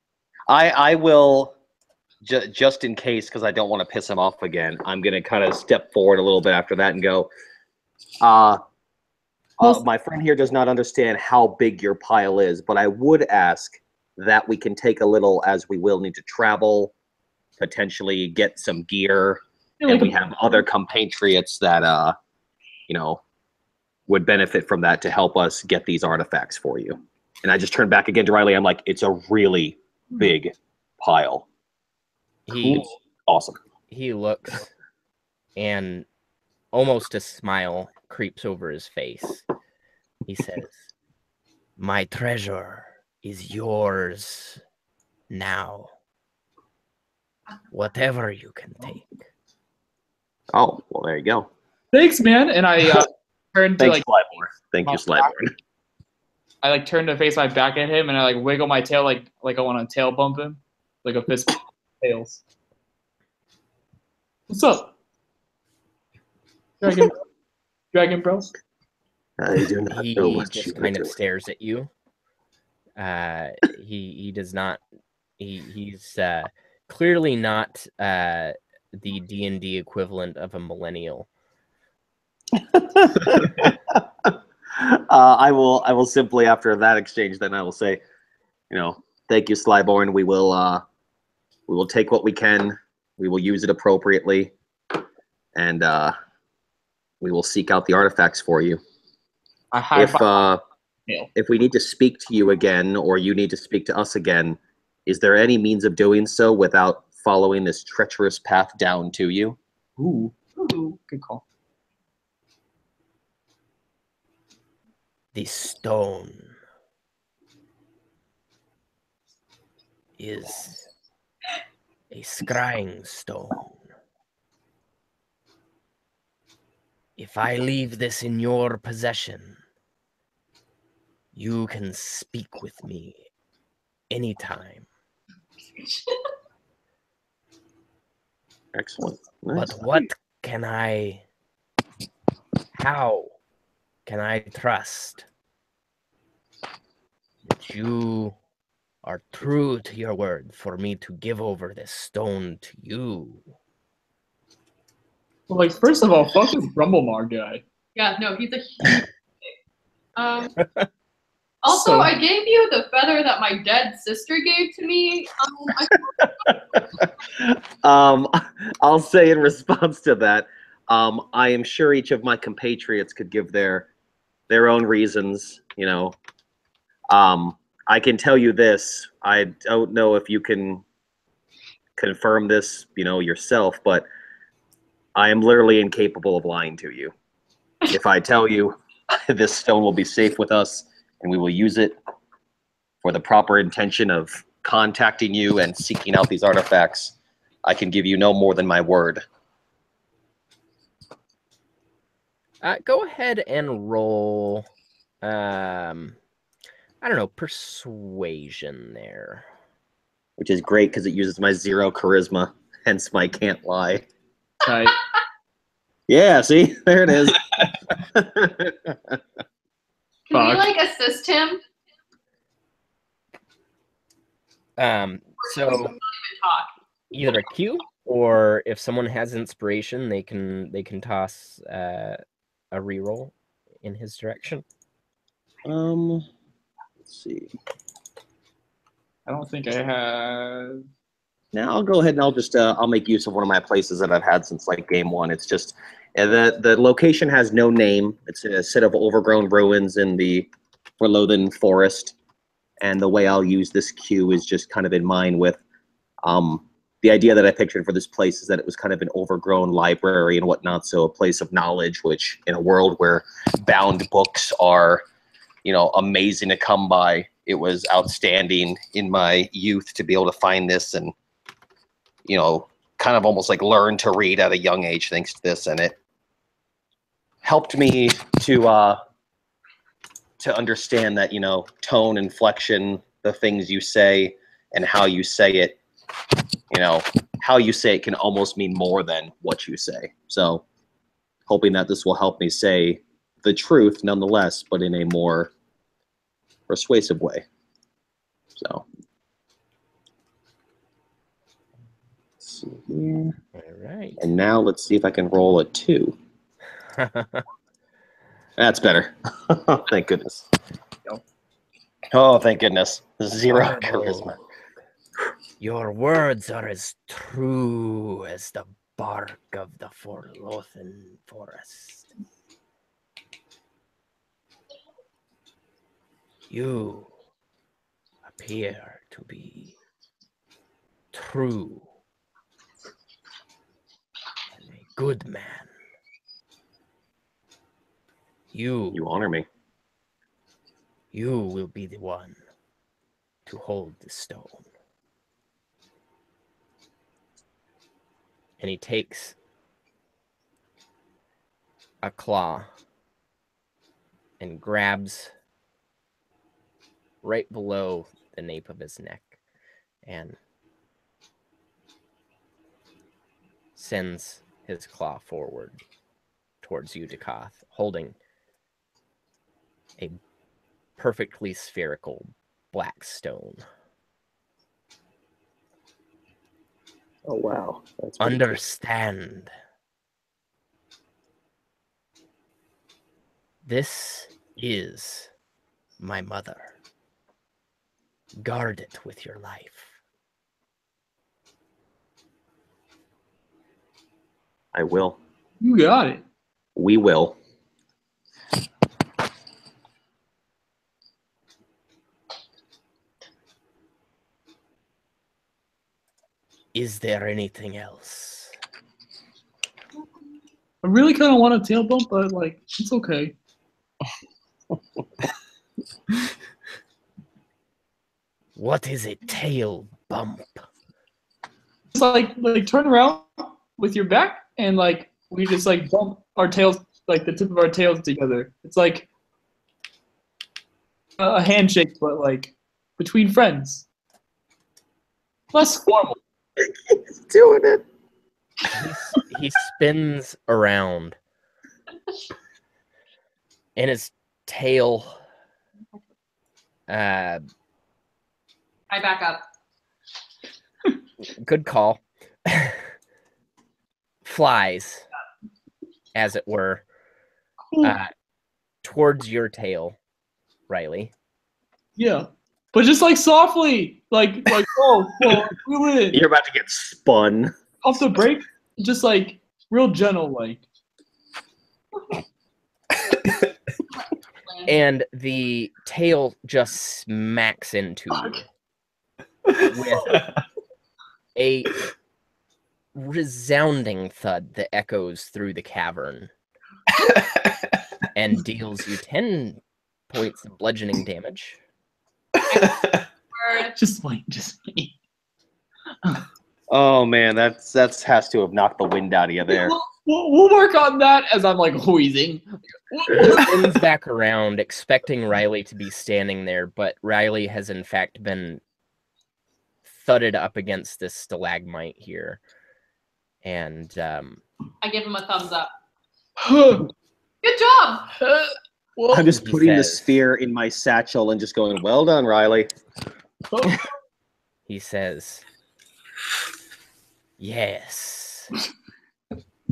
I will, just in case, because I don't want to piss him off again, I'm going to kind of step forward a little bit after that and go, my friend here does not understand how big your pile is, but I would ask that we can take a little, as we will need to travel, potentially get some gear, and we have other compatriots that, you know, would benefit from that to help us get these artifacts for you. And I just turn back again to Riley. I'm like, it's a really big pile. Cool. Awesome. He looks, and almost a smile creeps over his face. He says, my treasure is yours now. Whatever you can take. Oh, well, there you go. Thanks, man. And I turn to Thanks, like Slyborn. Thank you, Slyborn. I like turn to face my back at him and I like wiggle my tail like I want to tail bump him, like a fist bump tails. What's up, Dragon Bro? I do not He know what just you kind of doing. stares at you. He does not. He's clearly not the D&D equivalent of a millennial. I will simply, after that exchange, then I will say, you know, thank you, Slyborn. We will take what we can. We will use it appropriately, and we will seek out the artifacts for you. If we need to speak to you again, or you need to speak to us again, is there any means of doing so without following this treacherous path down to you? Ooh, good call. The stone is a scrying stone. If I leave this in your possession, you can speak with me anytime. Excellent. Nice. But how can I trust that you are true to your word for me to give over this stone to you? Well, like, first of all, fuck this Grumblemar guy. Yeah, no, he's a huge Also, So- I gave you the feather that my dead sister gave to me. I'll say in response to that, I am sure each of my compatriots could give their own reasons. You know, I can tell you this. I don't know if you can confirm this, yourself, but I am literally incapable of lying to you. If I tell you this stone will be safe with us and we will use it for the proper intention of contacting you and seeking out these artifacts, I can give you no more than my word. Go ahead and roll, I don't know, persuasion there. Which is great because it uses my 0 charisma, hence my can't lie. Right. Yeah, see? There it is. Can we like assist him? So Even talk. either a Q or if someone has inspiration, they can toss a reroll in his direction. Let's see. I don't think I have. Now I'll go ahead and I'll just I'll make use of one of my places that I've had since like game 1. It's just the location has no name. It's a set of overgrown ruins in the Verlothen forest, and the way I'll use this cue is just kind of in mind with the idea that I pictured for this place is that it was kind of an overgrown library and whatnot, so a place of knowledge, which in a world where bound books are, amazing to come by, it was outstanding in my youth to be able to find this and, kind of almost like learn to read at a young age thanks to this, and it helped me to understand that, tone, inflection, the things you say and how you say it, how you say it can almost mean more than what you say. So hoping that this will help me say the truth nonetheless, but in a more persuasive way. So let's see here. All right. And now let's see if I can roll a 2. That's better. Thank goodness. Oh, thank goodness. 0 charisma. Your words are as true as the bark of the Verlothen forest. You appear to be true and a good man. You honor me. You will be the one to hold the stone. And he takes a claw and grabs right below the nape of his neck and sends his claw forward towards you, Dakoth, holding a perfectly spherical black stone. Oh, wow. That's pretty cool. Understand. This is my mother. Guard it with your life. I will. You got it. We will. Is there anything else? I really kind of want a tail bump, but like it's okay. What is a tail bump? Just like turn around with your back and like we just like bump our tails, like the tip of our tails together. It's like a handshake, but like between friends. Less formal. He's doing it. He spins around, and his tail, I back up. good call, flies, as it were, towards your tail, Riley. Yeah, but just like softly, like oh, well, reel it in. You're about to get spun. Off the brake, just like real gentle, like. And the tail just smacks into you with a resounding thud that echoes through the cavern and deals you 10 points of bludgeoning damage. Just wait. Oh man, that's has to have knocked the wind out of you there. We'll work on that as I'm like wheezing. Spins back around, expecting Riley to be standing there, but Riley has in fact been thudded up against this stalagmite here. And I give him a thumbs up. Good job. I'm just He putting the says- spear in my satchel and just going, "Well done, Riley." he says, "Yes,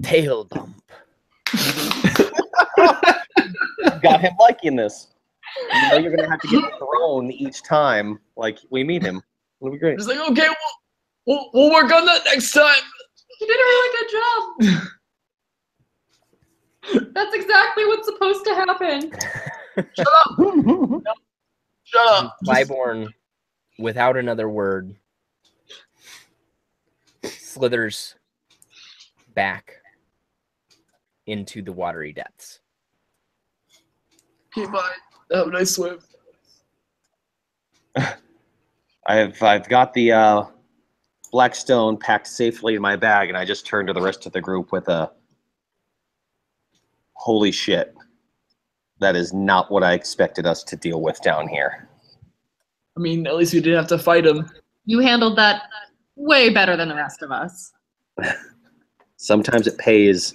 tail bump." Got him liking this. You know you're gonna have to get thrown each time, like we meet him. It'll be great. Just like okay, we'll work on that next time. You did a really good job. That's exactly what's supposed to happen. Shut up. Wyborn, without another word, slithers back into the watery depths. Okay, bye. Have a nice swim. I've got the black stone packed safely in my bag, and I just turn to the rest of the group with a holy shit. That is not what I expected us to deal with down here. I mean, at least we didn't have to fight him. You handled that way better than the rest of us. Sometimes it pays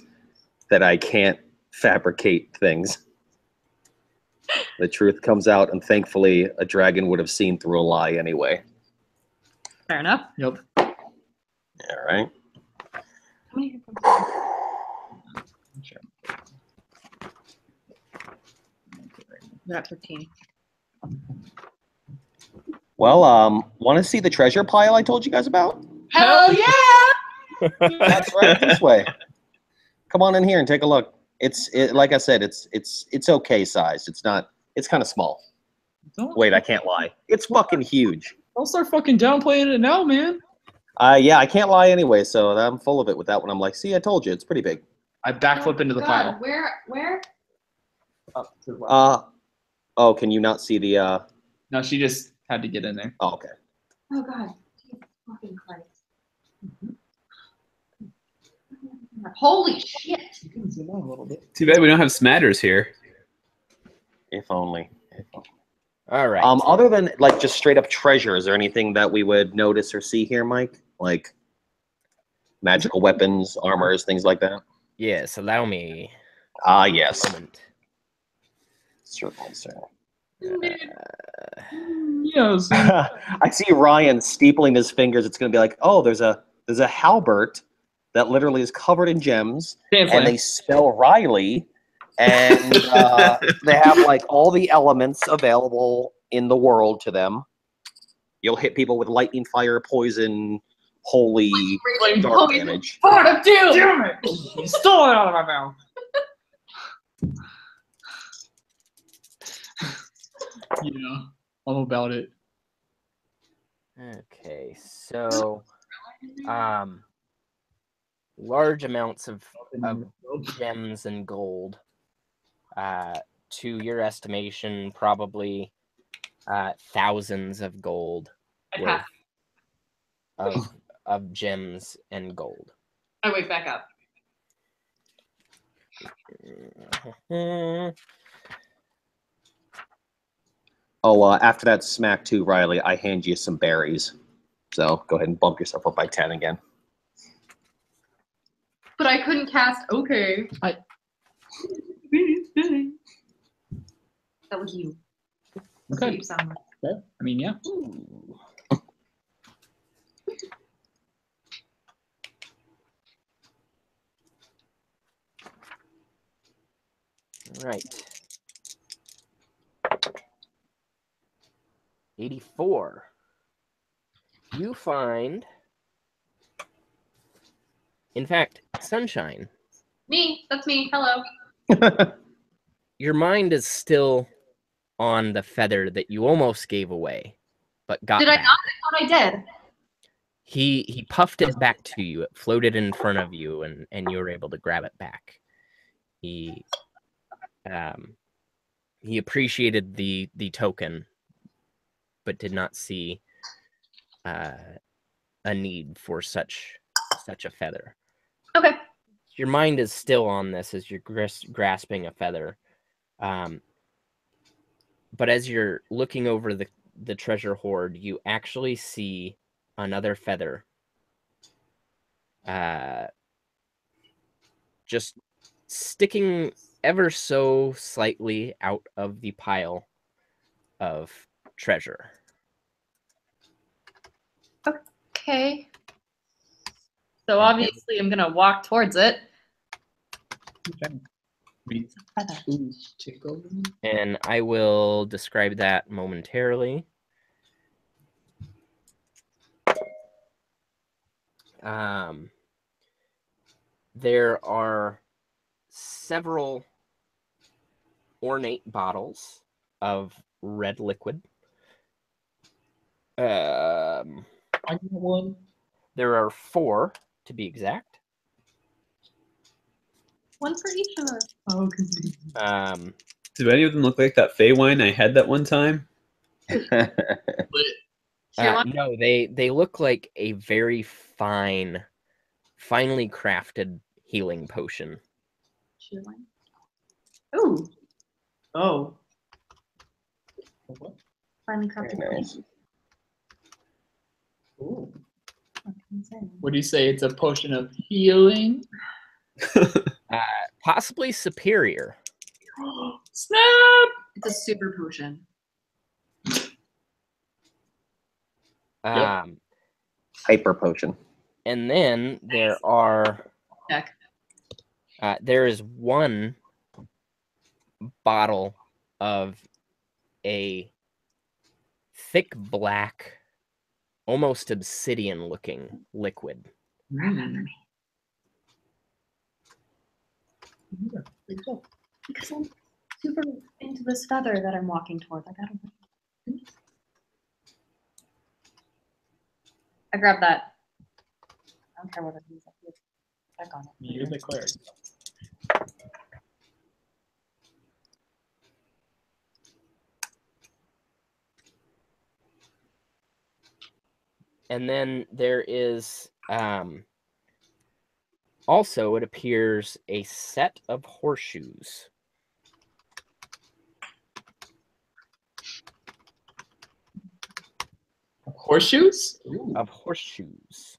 that I can't fabricate things. The truth comes out, and thankfully, a dragon would have seen through a lie anyway. Fair enough. Yep. All right. How many hit points? Sure. You're at 15. Well, want to see the treasure pile I told you guys about? Hell yeah! That's right this way. Come on in here and take a look. Like I said, it's okay sized. It's not. It's kind of small. Wait, I can't lie. It's fucking huge. Don't start fucking downplaying it now, man. Yeah, I can't lie anyway. So I'm full of it with that one. I'm like, see, I told you, it's pretty big. I backflip into the God, pile. Where? Oh, can you not see the? No, she just had to get in there. Oh, okay. Oh God. Jesus fucking Christ. Holy shit. You can zoom out a little bit. Too bad we don't have smatters here. If only. All right. Other than like just straight up treasure, is there anything that we would notice or see here, Mike? Like magical weapons, armors, things like that? Yes, allow me Yes. a moment. Certainly, sir. Yes. I see Ryan steepling his fingers. It's going to be like, oh, there's a halbert that literally is covered in gems, and they spell Riley, and they have like all the elements available in the world to them. You'll hit people with lightning, fire, poison, holy, dark damage. Part of doom! Damn it! You stole it out of my mouth. Yeah, I'm about it. Okay, so large amounts of gems and gold. To your estimation, probably thousands of gold worth of gems and gold. I wake back up. Oh, after that smack too, Riley, I hand you some berries. So go ahead and bump yourself up by 10 again. But I couldn't cast okay. That was you. That's what Okay. you sound like. Okay. I mean, yeah. Right. 84. You find, in fact, Sunshine. Me. That's me. Hello. Your mind is still on the feather that you almost gave away, but got Did I back. not? I thought I did. He puffed it back to you. It floated in front of you, and you were able to grab it back. He appreciated the token, but did not see a need for such a feather. Okay. Your mind is still on this as you're grasping a feather, but as you're looking over the treasure hoard, you actually see another feather just sticking ever so slightly out of the pile of treasure. Okay. So obviously I'm gonna walk towards it. And I will describe that momentarily. There are several ornate bottles of red liquid. I got one. There are 4, to be exact. One for each of us. Oh, Do any of them look like that Fey wine I had that one time? No, they look like a very finely crafted healing potion. Ooh, Oh. finally Very crafted. nice. Ooh. What do you say? It's a potion of healing? Possibly superior. Snap! It's a super potion. Um, Hyper potion. And then there are Check. there is one bottle of a thick black, almost obsidian looking liquid. Because I'm super into this feather that I'm walking towards. I grabbed that. I don't care what it is. Check on it. You're the cleric. And then there is also, it appears, a set of horseshoes. Horseshoes? Of horseshoes.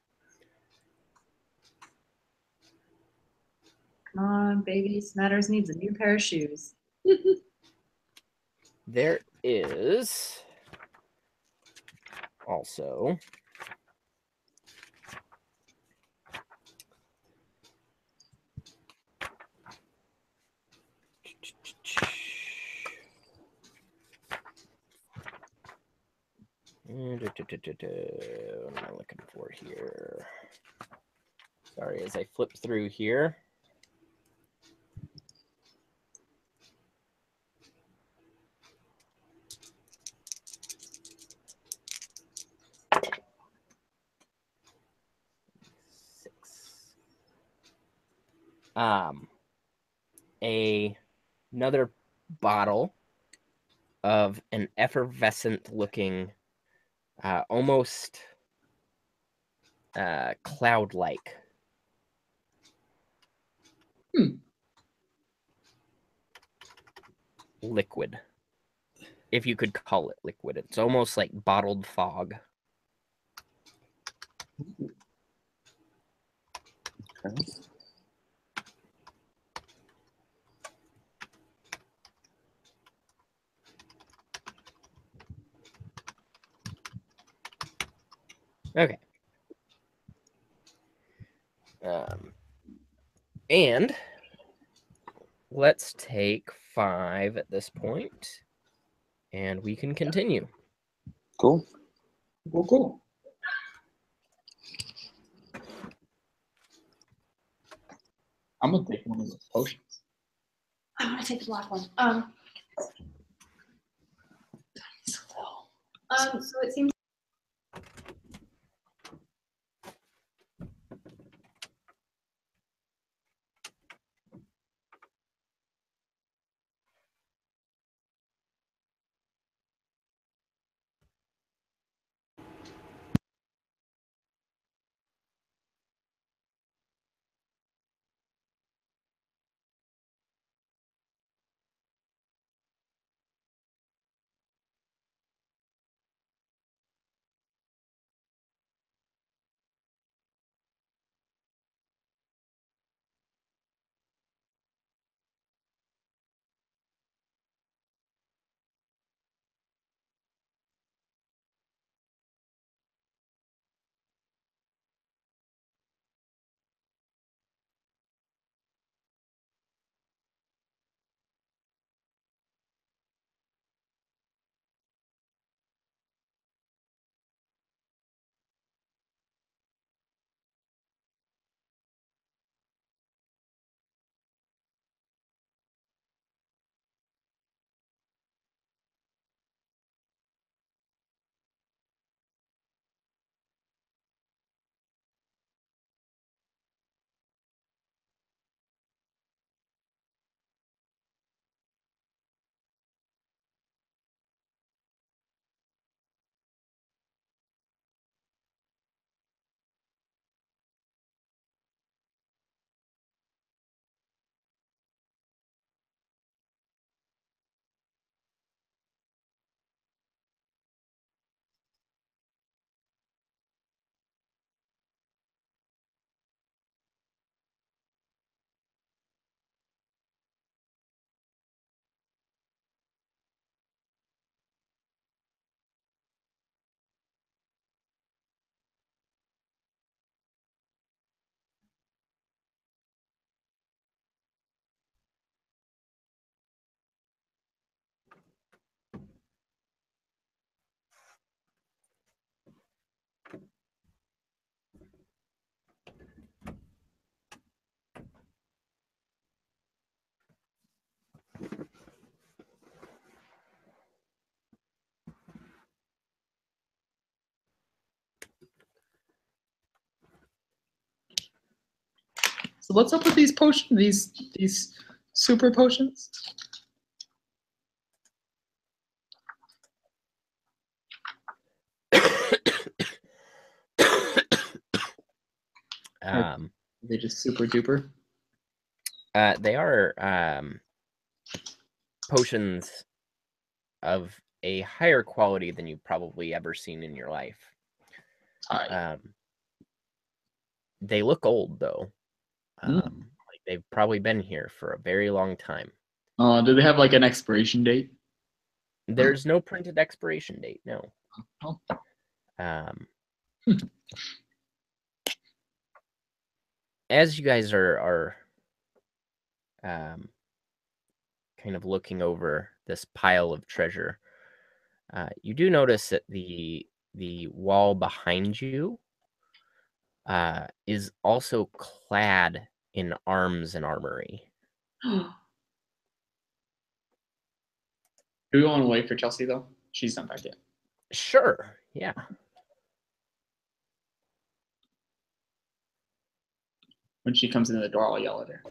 Come on, baby. Smatters needs a new pair of shoes. There is also what am I looking for here? Sorry, as I flip through here. Another bottle of an effervescent looking, almost cloud-like liquid, if you could call it liquid. It's almost like bottled fog. Okay. And let's take 5 at this point, and we can continue. Cool. Cool. I'm gonna take one of those potions. I want to take the black one. So it seems. So what's up with these potions? These super potions? Are they just super duper? They are potions of a higher quality than you've probably ever seen in your life. They look old though. Like they've probably been here for a very long time. Do they have like an expiration date? There's no printed expiration date, no. Oh. As you guys are kind of looking over this pile of treasure, you do notice that the wall behind you is also clad in arms and armory. Do we want to wait for Chelsea though? She's not back yet. Sure, yeah. When she comes into the door, I'll yell at her.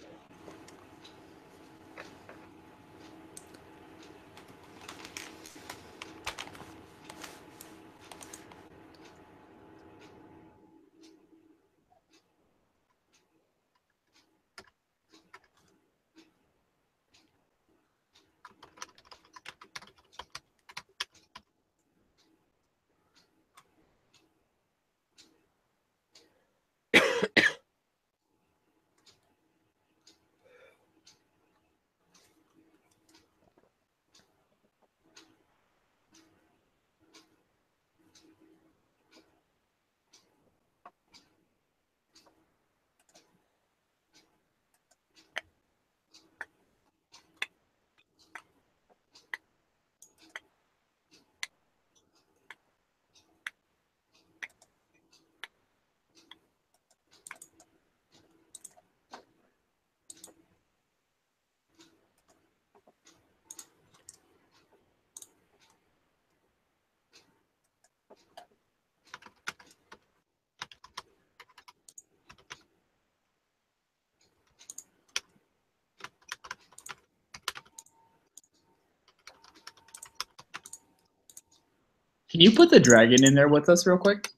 Can you put the dragon in there with us real quick?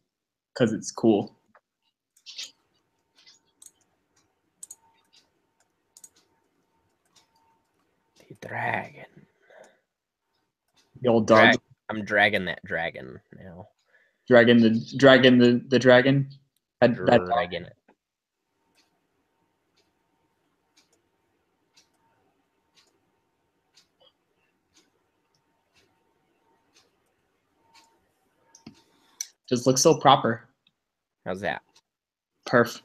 Because it's cool. The dragon. The old dog. I'm dragging that dragon now. Dragon. That dragon. That dog. Dragging it. Just looks so proper. How's that? Perf.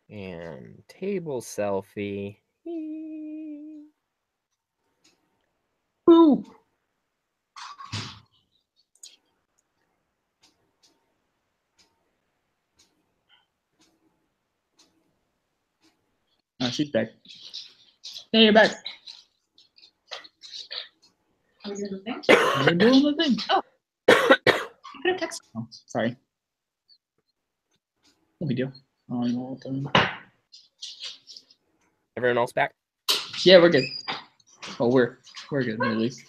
And table selfie. Woo! Oh, she's back. Hey, you're back. Are we doing the thing? We're doing the thing. Oh. You could have texted. Oh, sorry. No big deal. Oh, you know what? Everyone else back? Yeah, we're good. Oh, we're good at least.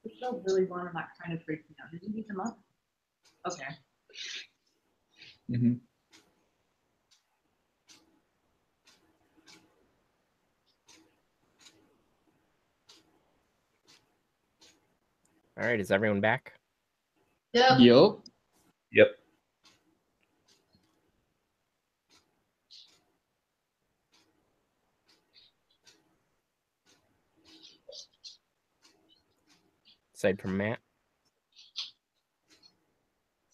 Michelle really wanted that kind of freaking out. Did you beat them up? Okay. Mm-hmm. All right, is everyone back? Yep. Yup. Yep. Aside from Matt.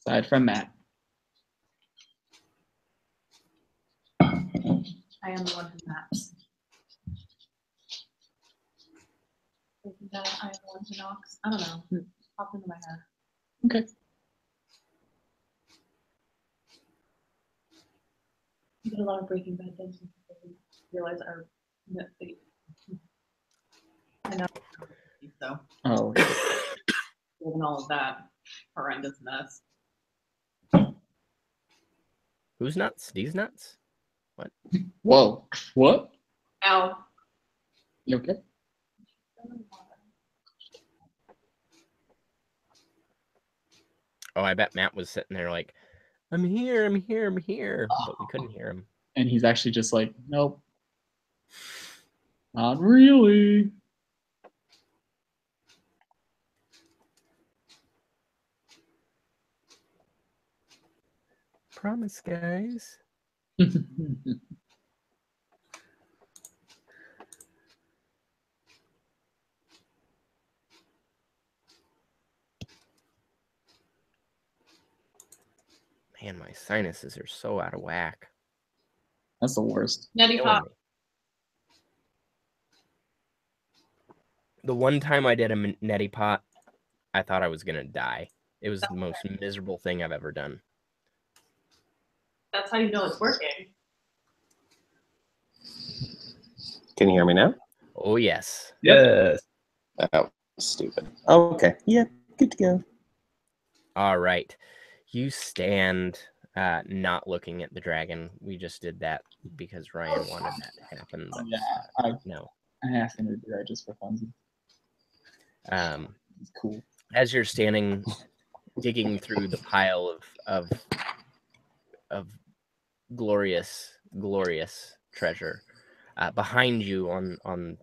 Aside from Matt. I am the one who maps. I am the one who knocks. I don't know. Popped into my head. Okay. You did a lot of Breaking Bad things. Realize our fate. I know. So, Oh. given all of that horrendous mess. Who's nuts? These nuts? Whoa. What? Ow. You okay? Oh, I bet Matt was sitting there like, I'm here, I'm here, I'm here. But we couldn't hear him. And he's actually just like, nope. Not really. Promise, guys. Man, my sinuses are so out of whack. That's the worst. Nettie Killing Pop. me. The one time I did a neti pot, I thought I was going to die. It was the most miserable thing I've ever done. That's how you know it's working. Can you hear me now? Oh, yes. Yes. Oh, stupid. Oh, okay. Yeah, good to go. All right. You stand not looking at the dragon. We just did that because Ryan wanted that to happen. But Yeah, no. I asked him to do that just for funsies. It's cool. As you're standing, digging through the pile of glorious treasure, behind you on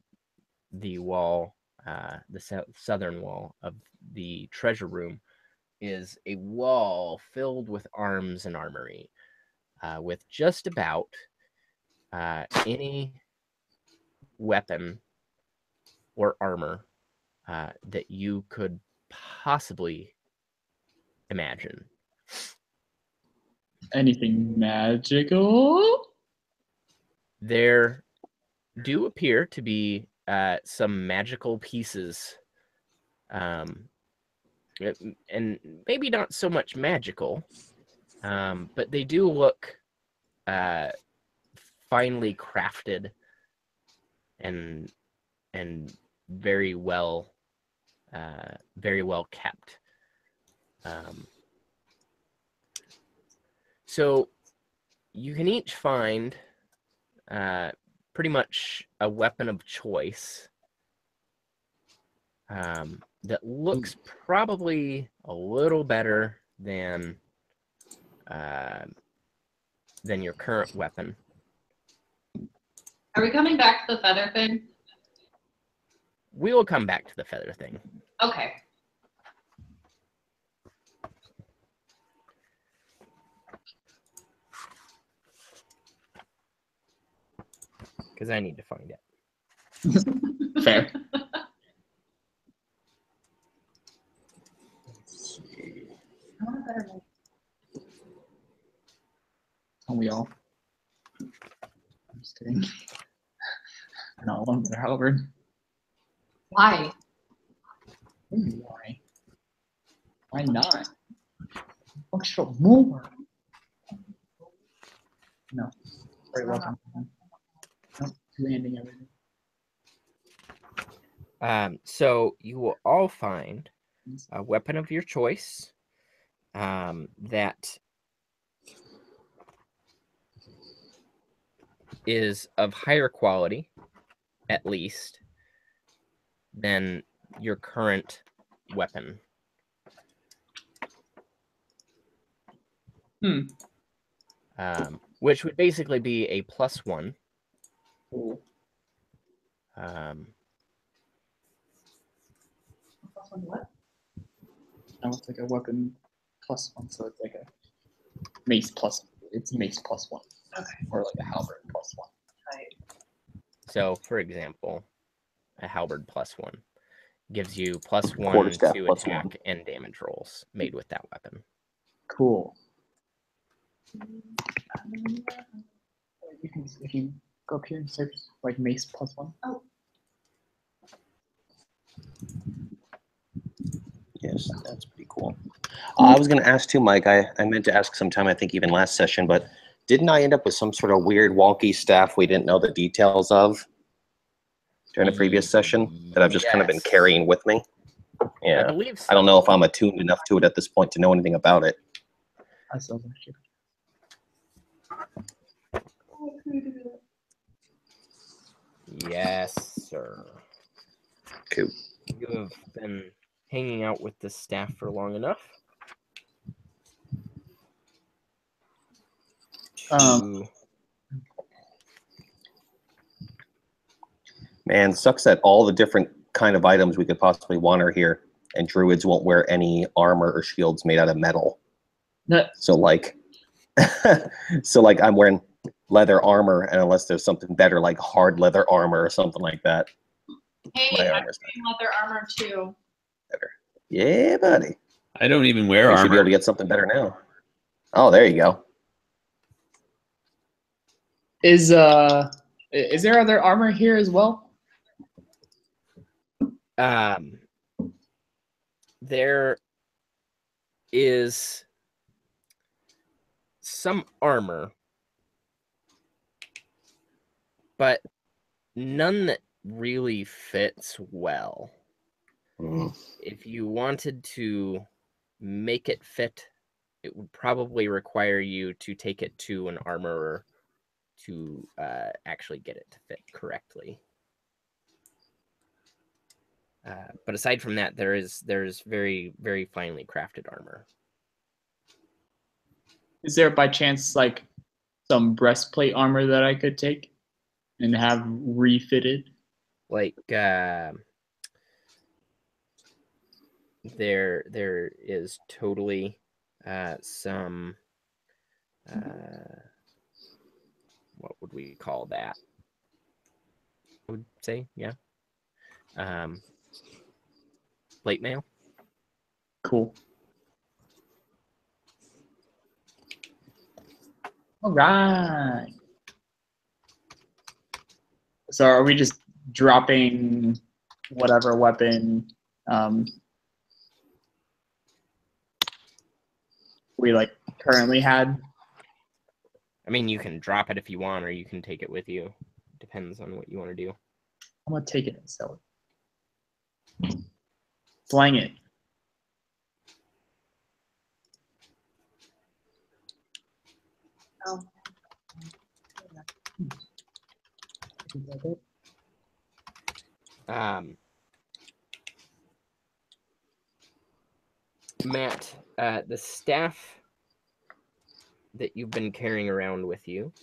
the wall, the southern wall of the treasure room, is a wall filled with arms and armory, with just about any weapon or armor that you could possibly imagine. Anything magical? There do appear to be some magical pieces, and maybe not so much magical, but they do look finely crafted and very well kept. So you can each find pretty much a weapon of choice that looks probably a little better than your current weapon. Are we coming back to the feather thing? We will come back to the feather thing. Okay. Because I need to find it. Fair. Don't we all? I'm just kidding. Not one better, Halberd. Why? Why? Why not? Extra more. No. Very welcome. Nope. Landing everything. So you will all find a weapon of your choice that is of higher quality, at least, than your current weapon. Which would basically be a +1. Cool. What? No, it's like a weapon +1, so it's like a mace plus. It's mace +1. Okay. Or like a halberd +1. So, for example, a halberd +1 gives you +1 Quarterstaff to +1. attack and damage rolls made with that weapon. Cool. You can, if you go up here and search like mace +1. Oh. Yes, that's pretty cool. I was going to ask too, Mike. I meant to ask sometime, I think even last session, but didn't I end up with some sort of weird wonky staff we didn't know the details of during the previous session that I've just kind of been Yes. carrying with me? Yeah. I believe so. I don't know if I'm attuned enough to it at this point to know anything about it. I still don't ship. Yes, sir. Cool. You have been hanging out with this staff for long enough. Man, sucks that all the different kind of items we could possibly want are here, and druids won't wear any armor or shields made out of metal. No. So like, I'm wearing leather armor, and unless there's something better like hard leather armor or something like that, Hey, my I'm armor's wearing leather armor too. better. Yeah, buddy. I don't even wear We armor. should be able to get something better now. Oh, there you go. Is there other armor here as well? There is some armor, but none that really fits well. If you wanted to make it fit, it would probably require you to take it to an armorer to actually get it to fit correctly. But aside from that, there's very, very finely crafted armor. Is there by chance like some breastplate armor that I could take and have refitted? Like there is totally some what would we call that? I would say, yeah. Plate mail. Cool. All right. So are we just dropping whatever weapon we like currently had? I mean, you can drop it if you want, or you can take it with you. Depends on what you want to do. I'm gonna take it and sell it. Slang it. Oh. Matt, the staff that you've been carrying around with you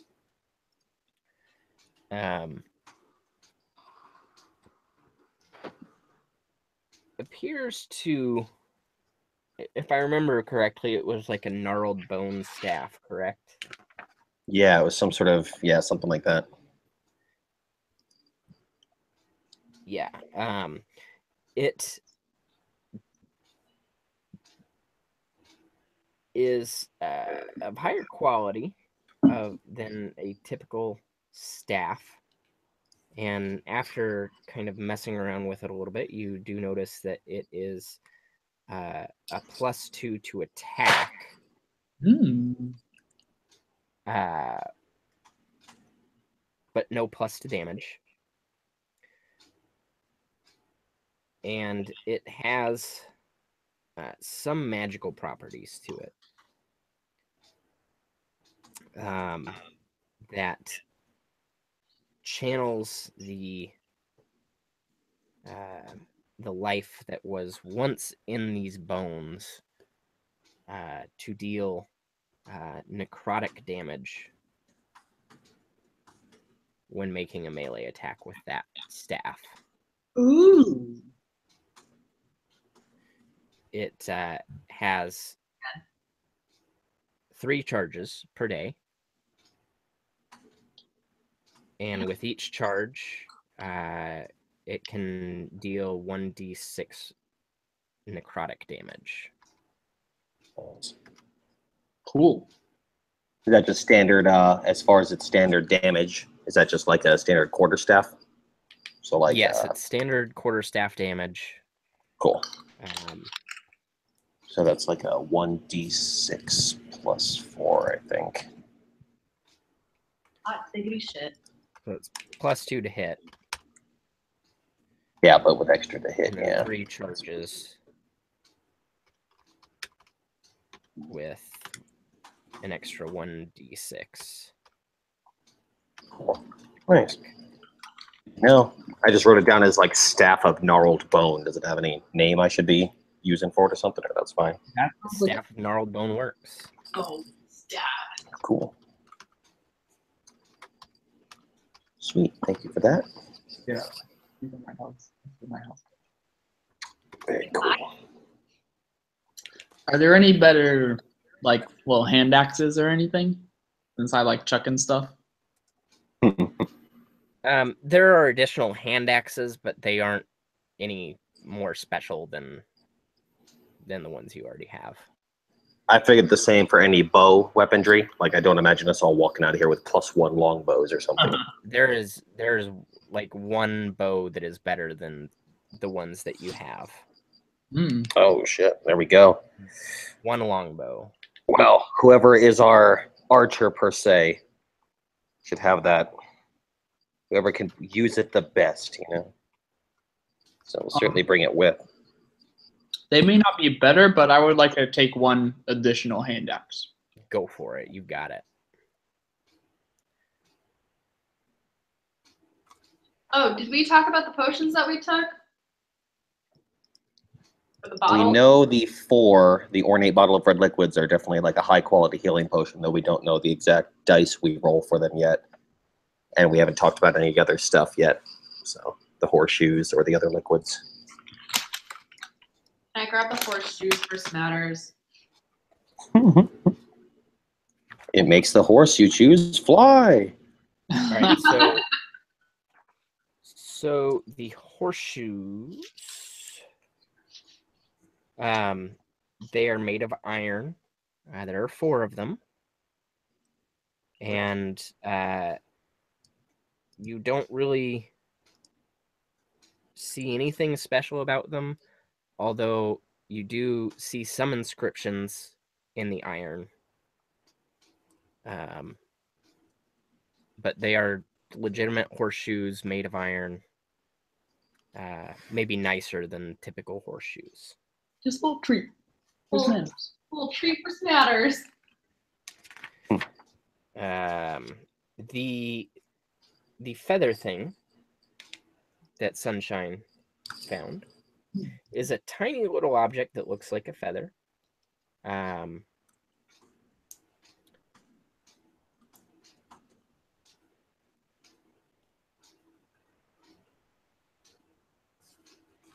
appears to, if I remember correctly, it was like a gnarled bone staff, correct? Yeah, it was some sort of something like that. Yeah. It is of higher quality than a typical staff. And after kind of messing around with it a little bit, you do notice that it is a +2 to attack. But no plus to damage. And it has some magical properties to it that channels the life that was once in these bones to deal necrotic damage when making a melee attack with that staff. Ooh. It has 3 charges per day. And with each charge, it can deal 1d6 necrotic damage. Cool. Is that just standard, as far as its standard damage? Is that just like a standard quarterstaff? So like yes, it's standard quarterstaff damage. Cool. Um, So that's like a 1d6 plus 4, I think. Hot diggity shit. so it's +2 to hit. Yeah, but with extra to hit, And then yeah. 3 charges with an extra 1d6. Cool. Nice. No, I just wrote it down as like staff of gnarled bone. Does it have any name I should be using for it or something? Or that's fine. Staff of gnarled bone works. Oh, staff. Cool. Sweet. Thank you for that. Yeah. My house. My house. Very cool. Are there any better like little hand axes or anything? Since I like chucking stuff. There are additional hand axes, but they aren't any more special than the ones you already have. I figured the same for any bow weaponry. Like, I don't imagine us all walking out of here with +1 longbows or something. There's like one bow that is better than the ones that you have. Oh, shit. There we go. One longbow. Well, whoever is our archer, per se, should have that. Whoever can use it the best, you know? So we'll certainly bring it with. They may not be better, but I would like to take one additional hand axe. Go for it. You got it. Oh, did we talk about the potions that we took? For the We bottle? know the ornate bottle of red liquids are definitely like a high-quality healing potion, though we don't know the exact dice we roll for them yet. And we haven't talked about any other stuff yet. So, the horseshoes or the other liquids. Can I grab the horseshoes for smatters? It makes the horse you choose fly. All right, so the horseshoes, they are made of iron. There are 4 of them. And you don't really see anything special about them, although you do see some inscriptions in the iron. But they are legitimate horseshoes made of iron. Maybe nicer than typical horseshoes. Just a little treat. Little treat for snatters. The feather thing that Sunshine found is a tiny little object that looks like a feather.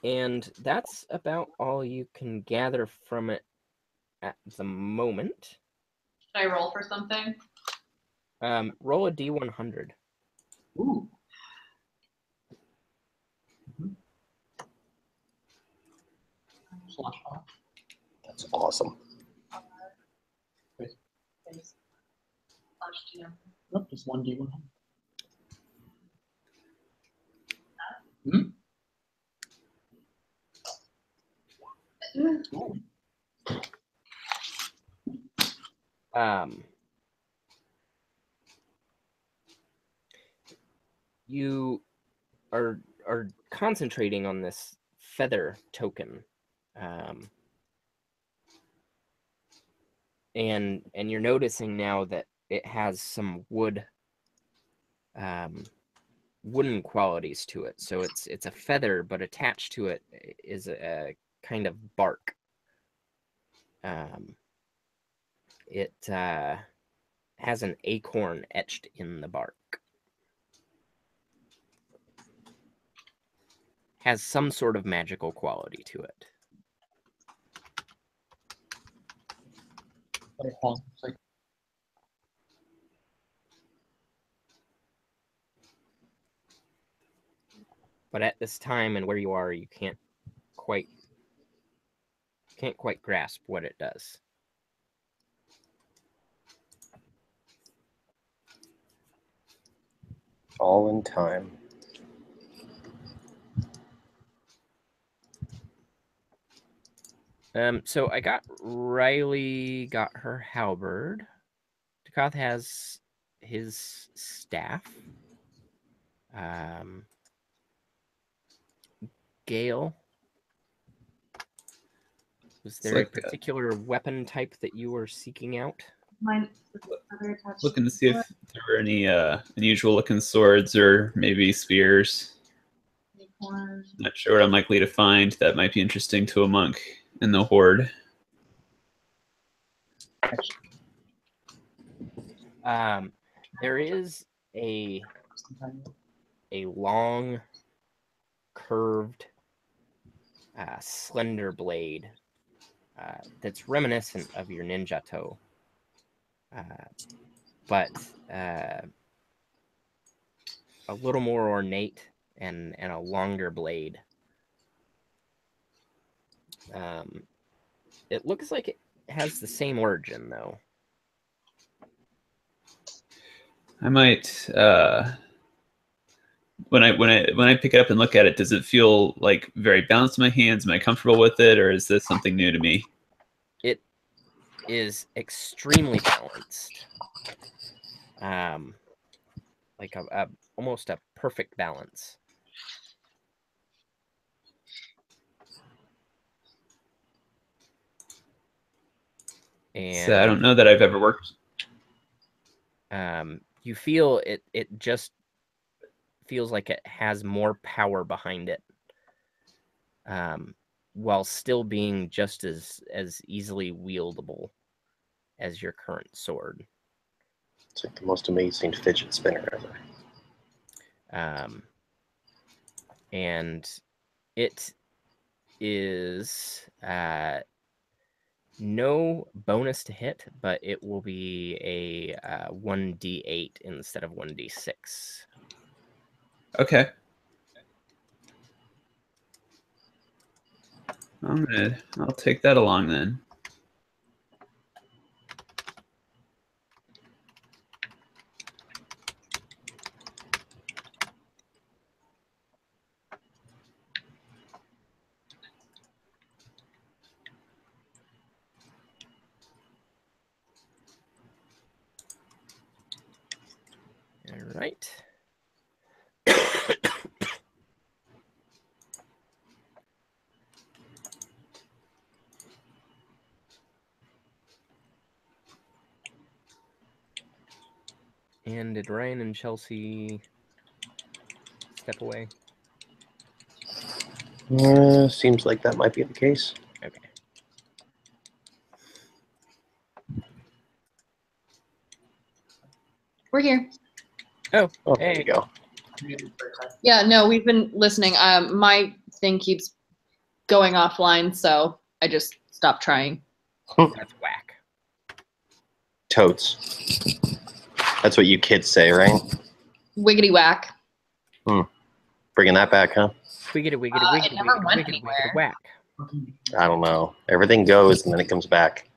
And that's about all you can gather from it at the moment. Should I roll for something? Roll a D100. Ooh. That's awesome. Nope, just 1D100. You are concentrating on this feather token, and you're noticing now that it has some wooden qualities to it. So it's a feather, but attached to it is a kind of bark. It has an acorn etched in the bark. Has some sort of magical quality to it. But at this time and where you are, you can't quite grasp what it does. All in time. So I got Riley got her halberd. Dukoth has his staff. Gale, was there a particular weapon type that you were seeking out? Mine. Looking to see if there were any unusual looking swords or maybe spears. Not sure what I'm likely to find that might be interesting to a monk in the horde. There is a long, curved, slender blade that's reminiscent of your ninja toe, but a little more ornate and a longer blade. It looks like it has the same origin, though. I might when I pick it up and look at it, does it feel like very balanced in my hands? Am I comfortable with it, or is this something new to me? It is extremely balanced. Like almost a perfect balance. And So I don't know that I've ever worked. You feel it just feels like it has more power behind it, while still being just as easily wieldable as your current sword. It's like the most amazing fidget spinner ever. And it is no bonus to hit, but it will be a 1d8 instead of 1d6. Okay. I'll take that along then. All right. And did Ryan and Chelsea step away? Seems like that might be the case. Okay. We're here. Oh, Oh, there hey. you go. Yeah, no, we've been listening. My thing keeps going offline, so I just stopped trying. That's whack. Totes. That's what you kids say, right? Wiggity whack. Bringing that back, huh? Wiggity, wiggity, It wiggity, never wiggity, went wiggity, anywhere. wiggity, whack. I don't know. Everything goes and then it comes back.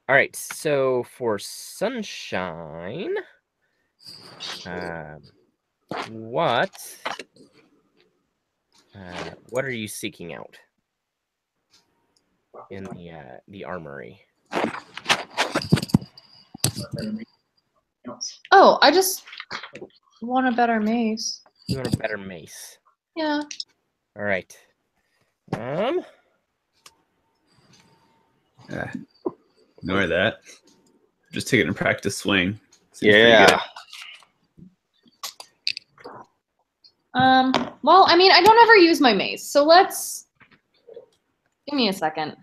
All right, so for Sunshine, what are you seeking out in the armory? Oh, I just want a better mace. You want a better mace. Yeah. All right. Ignore that. Just taking a practice swing. Seems pretty Yeah. Well, I mean, I don't ever use my mace, so let's give me a second.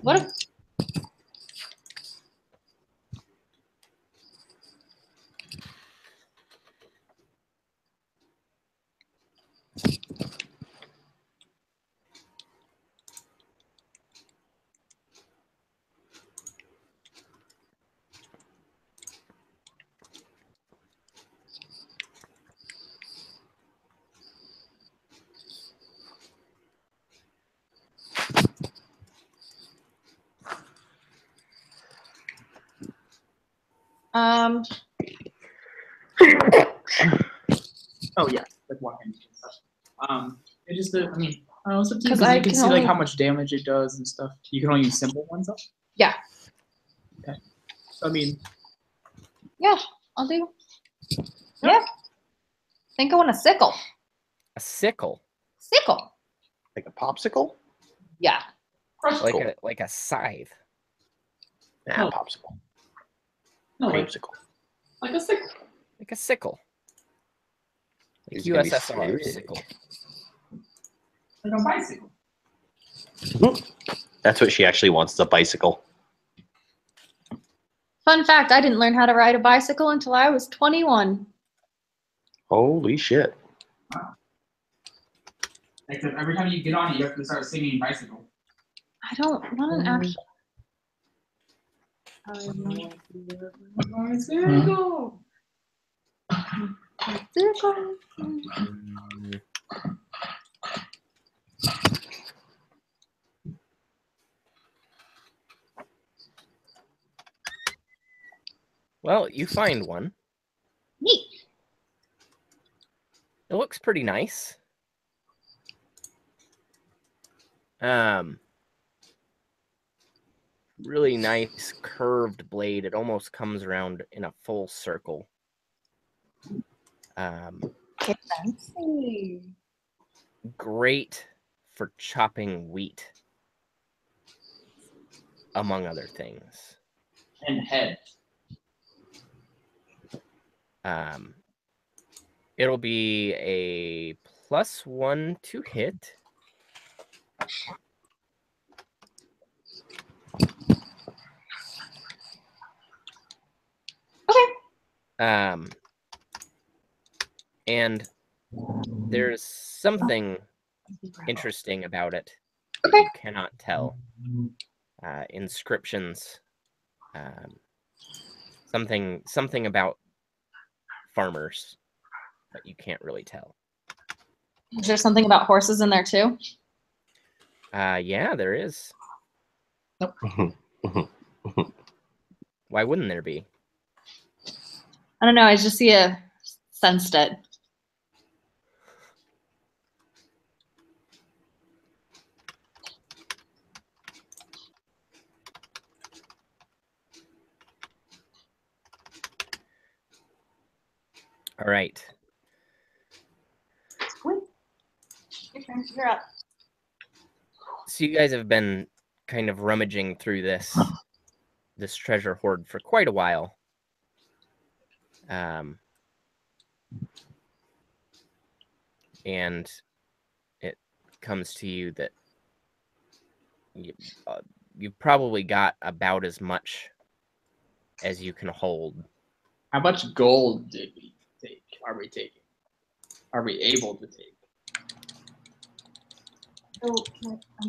What if Oh yeah, like one hand and stuff. It just, I mean, I don't know, it's up to you 'Cause because I you can can see only- like how much damage it does and stuff. You can only use simple ones though. Yeah. Okay. So, I mean, Yeah, I'll do. Yeah. I think I want a sickle. A sickle, Sickle. Like a popsicle? Yeah. like a scythe. Nah, Oh. popsicle. no, Creamsicle. like a sickle. Like a sickle. Like It's gonna be USSR sick. sickle. Like a bicycle. That's what she actually wants, is a bicycle. Fun fact, I didn't learn how to ride a bicycle until I was 21. Holy shit. Except every time you get on it, you have to start singing bicycle. I don't want an actual. Bicycle. Sickle. Mm. Well, you find one. Neat. It looks pretty nice. Really nice curved blade. It almost comes around in a full circle. Fancy. Great for chopping wheat, among other things. And head. It'll be a +1 to hit. Okay. And there's something interesting about it that Okay. you cannot tell. Inscriptions. Something about farmers, but you can't really tell. Is there something about horses in there too? Yeah, there is. Why wouldn't there be? I don't know. I just sensed it. All right. Your turn. You're up. So you guys have been kind of rummaging through this treasure hoard for quite a while. And it comes to you that you've probably got about as much as you can hold. How much gold did we take? Are we taking? Are we able to take?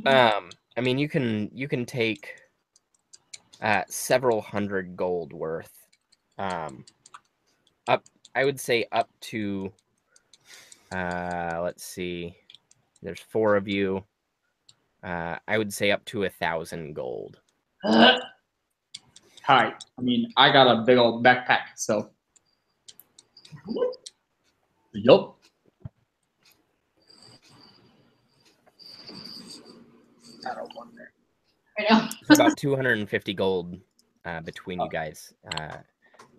I mean, you can take several hundred gold worth. Up, I would say up to. Let's see. There's 4 of you. I would say up to 1,000 gold. Hi. I mean, I got a big old backpack, so. Yup. I don't want that. I know. It's about 250 gold between you guys,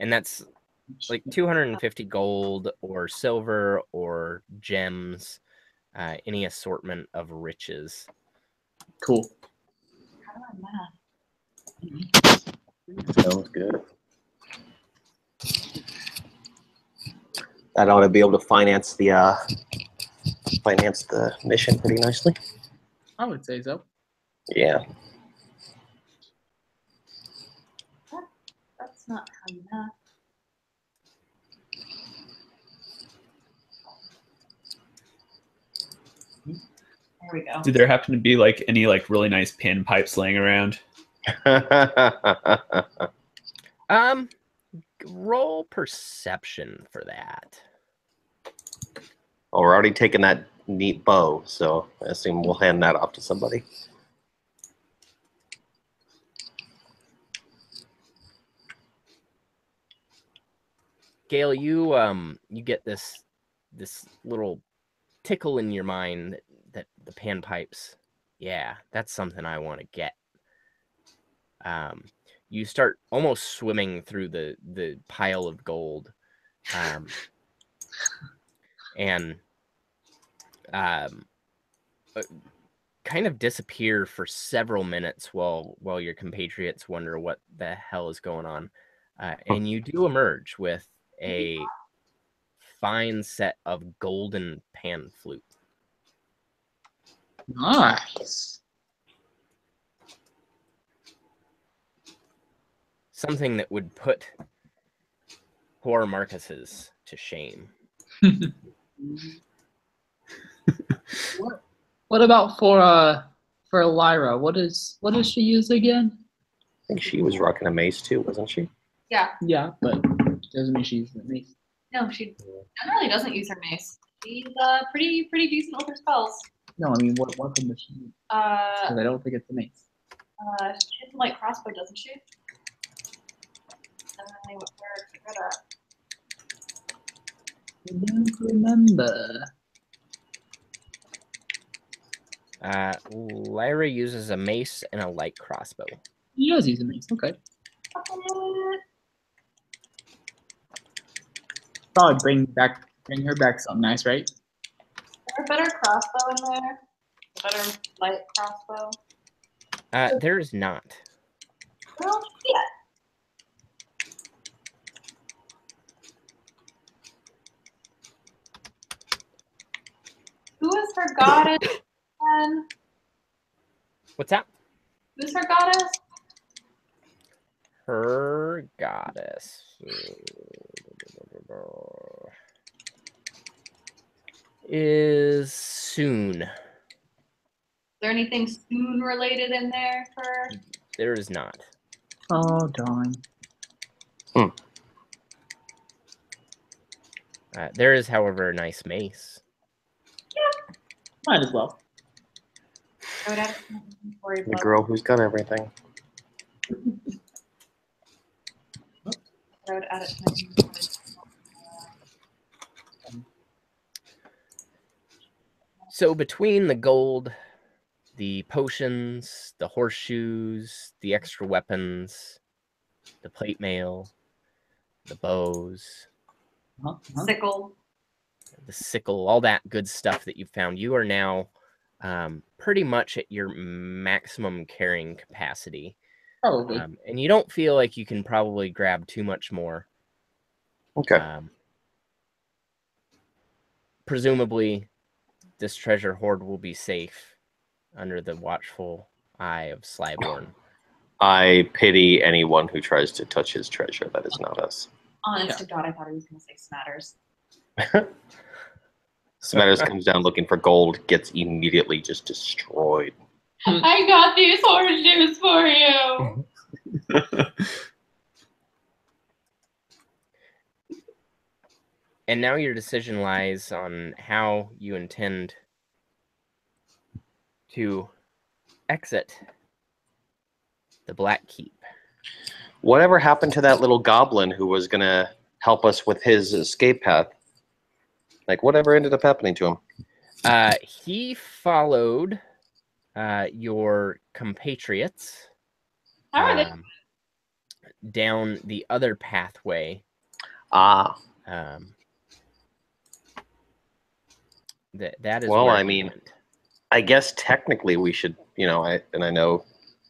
and that's like 250 gold or silver or gems, any assortment of riches. Cool. How do I math? Sounds good. That ought to be able to finance the mission pretty nicely. I would say so. Yeah. That's not how you math. There we go. Do there happen to be like any like really nice panpipes laying around? Roll perception for that. Well, we're already taking that neat bow, so I assume we'll hand that off to somebody. Gale, you get this little tickle in your mind that the panpipes, yeah, that's something I want to get. You start almost swimming through the pile of gold, and kind of disappear for several minutes while your compatriots wonder what the hell is going on. And you do emerge with a fine set of golden pan flute. Nice. Something that would put poor Marcus's to shame. What about for Lyra? What does she use again? I think she was rocking a mace too, wasn't she? Yeah. Yeah, but doesn't mean she uses the mace. No, she generally doesn't use her mace. She's pretty decent with her spells. No, I mean what weapon does she use? Because I don't think it's the mace. She has a light crossbow, doesn't she? Where I don't remember. Lyra uses a mace and a light crossbow. She does use a mace. Okay. Probably bring her back something nice, right? Is there a better crossbow in there? A better light crossbow? There is not. Well, yeah. Who is her goddess then? What's that? Who's her goddess? Her goddess is Soon. Is there anything Soon related in there for? There is not. Oh darn. There is, however, a nice mace. Yeah. Might as well. I would have The girl who's got everything. I would add it to my inventory. So between the gold, the potions, the horseshoes, the extra weapons, the plate mail, the bows, Sickle. the sickle, all that good stuff that you found, you are now pretty much at your maximum carrying capacity. Probably. And you don't feel like you can probably grab too much more. Okay. Presumably, this treasure hoard will be safe under the watchful eye of Slyborn. I pity anyone who tries to touch his treasure. That is not us. Honest to God, I thought he was going to say Smatters. Smatters comes down looking for gold, gets immediately just destroyed. I got these horseshoes for you. And now your decision lies on how you intend to exit the Black Keep. Whatever happened to that little goblin who was going to help us with his escape path? Like, whatever ended up happening to him? He followed your compatriots How are they? down the other pathway. Ah. That is Well, where I he mean, went. I guess technically we should, I know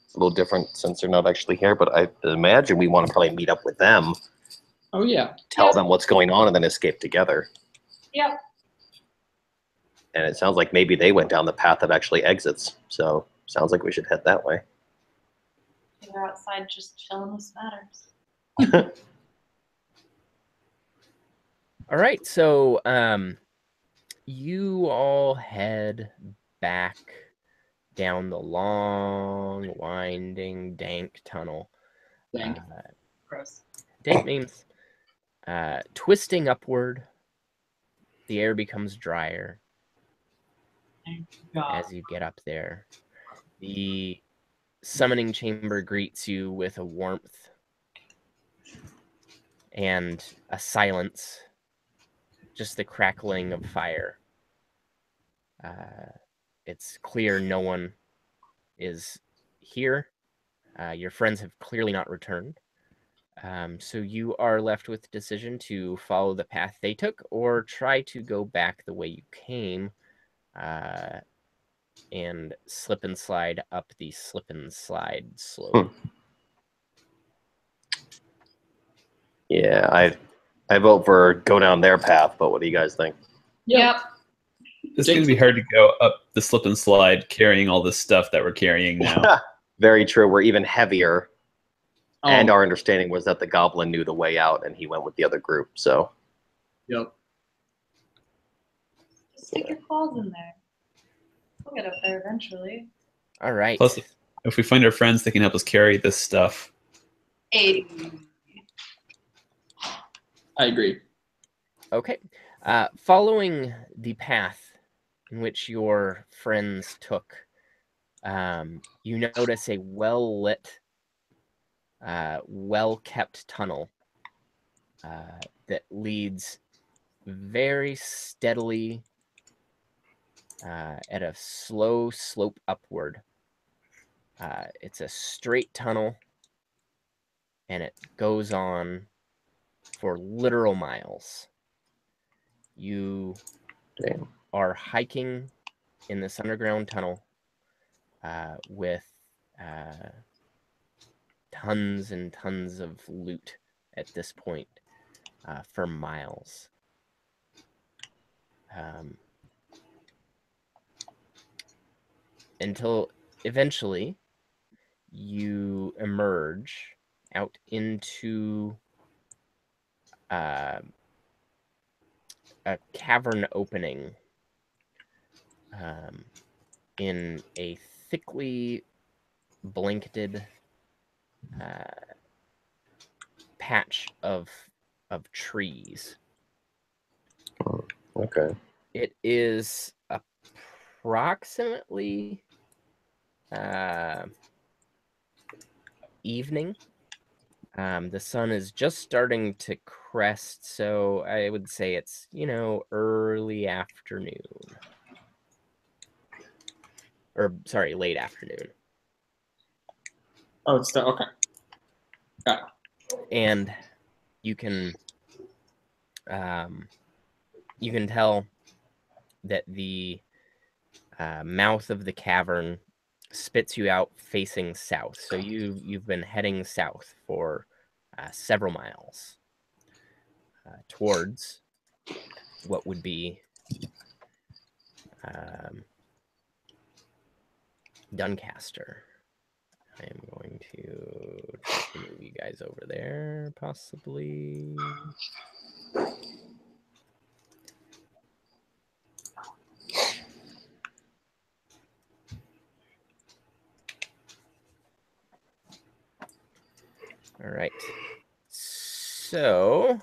it's a little different since they're not actually here, but I imagine we want to probably meet up with them, Oh yeah. tell them what's going on, and then escape together. Yep. And it sounds like maybe they went down the path that actually exits. So sounds like we should head that way. They're outside just chilling with Smatters. All right, so you all head back down the long, winding, dank tunnel. Dank. Gross. Dank means twisting upward. The air becomes drier God. as you get up there. The summoning chamber greets you with a warmth and a silence, just the crackling of fire. It's clear no one is here. Your friends have clearly not returned. So you are left with the decision to follow the path they took or try to go back the way you came and slip and slide up the slip and slide slope. Yeah, I vote for go down their path, but what do you guys think? Yep. It's going to be hard to go up the slip and slide carrying all this stuff that we're carrying now. Very true. We're even heavier. Oh, And our understanding was that the goblin knew the way out and he went with the other group. So, yep. Just stick your claws in there. We'll get up there eventually. All right. Plus, if we find our friends, they can help us carry this stuff. 80. I agree. Okay. Following the path in which your friends took, you notice a well-lit, well-kept tunnel that leads very steadily at a slow slope upward. It's a straight tunnel, and it goes on for literal miles. You damn. are hiking in this underground tunnel with tons and tons of loot at this point for miles. Until eventually you emerge out into a cavern opening in a thickly blanketed patch of trees. Okay. It is approximately evening. The sun is just starting to crest, so I would say it's, early afternoon. or sorry, late afternoon. Oh, it's still okay. Got it. And you can tell that the mouth of the cavern spits you out facing south. So you've been heading south for several miles towards what would be Duncaster. I am going to try to move you guys over there, possibly. All right. So,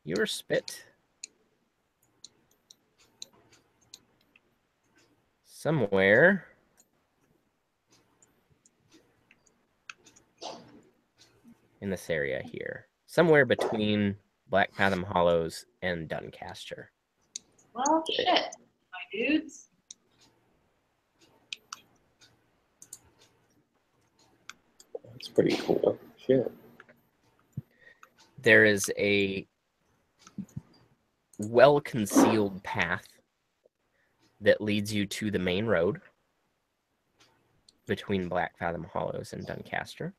your spit somewhere in this area here. Somewhere between Black Fathom Hollows and Duncaster. Well, shit, my dudes. That's pretty cool. Shit. There is a well-concealed path that leads you to the main road between Black Fathom Hollows and Duncaster.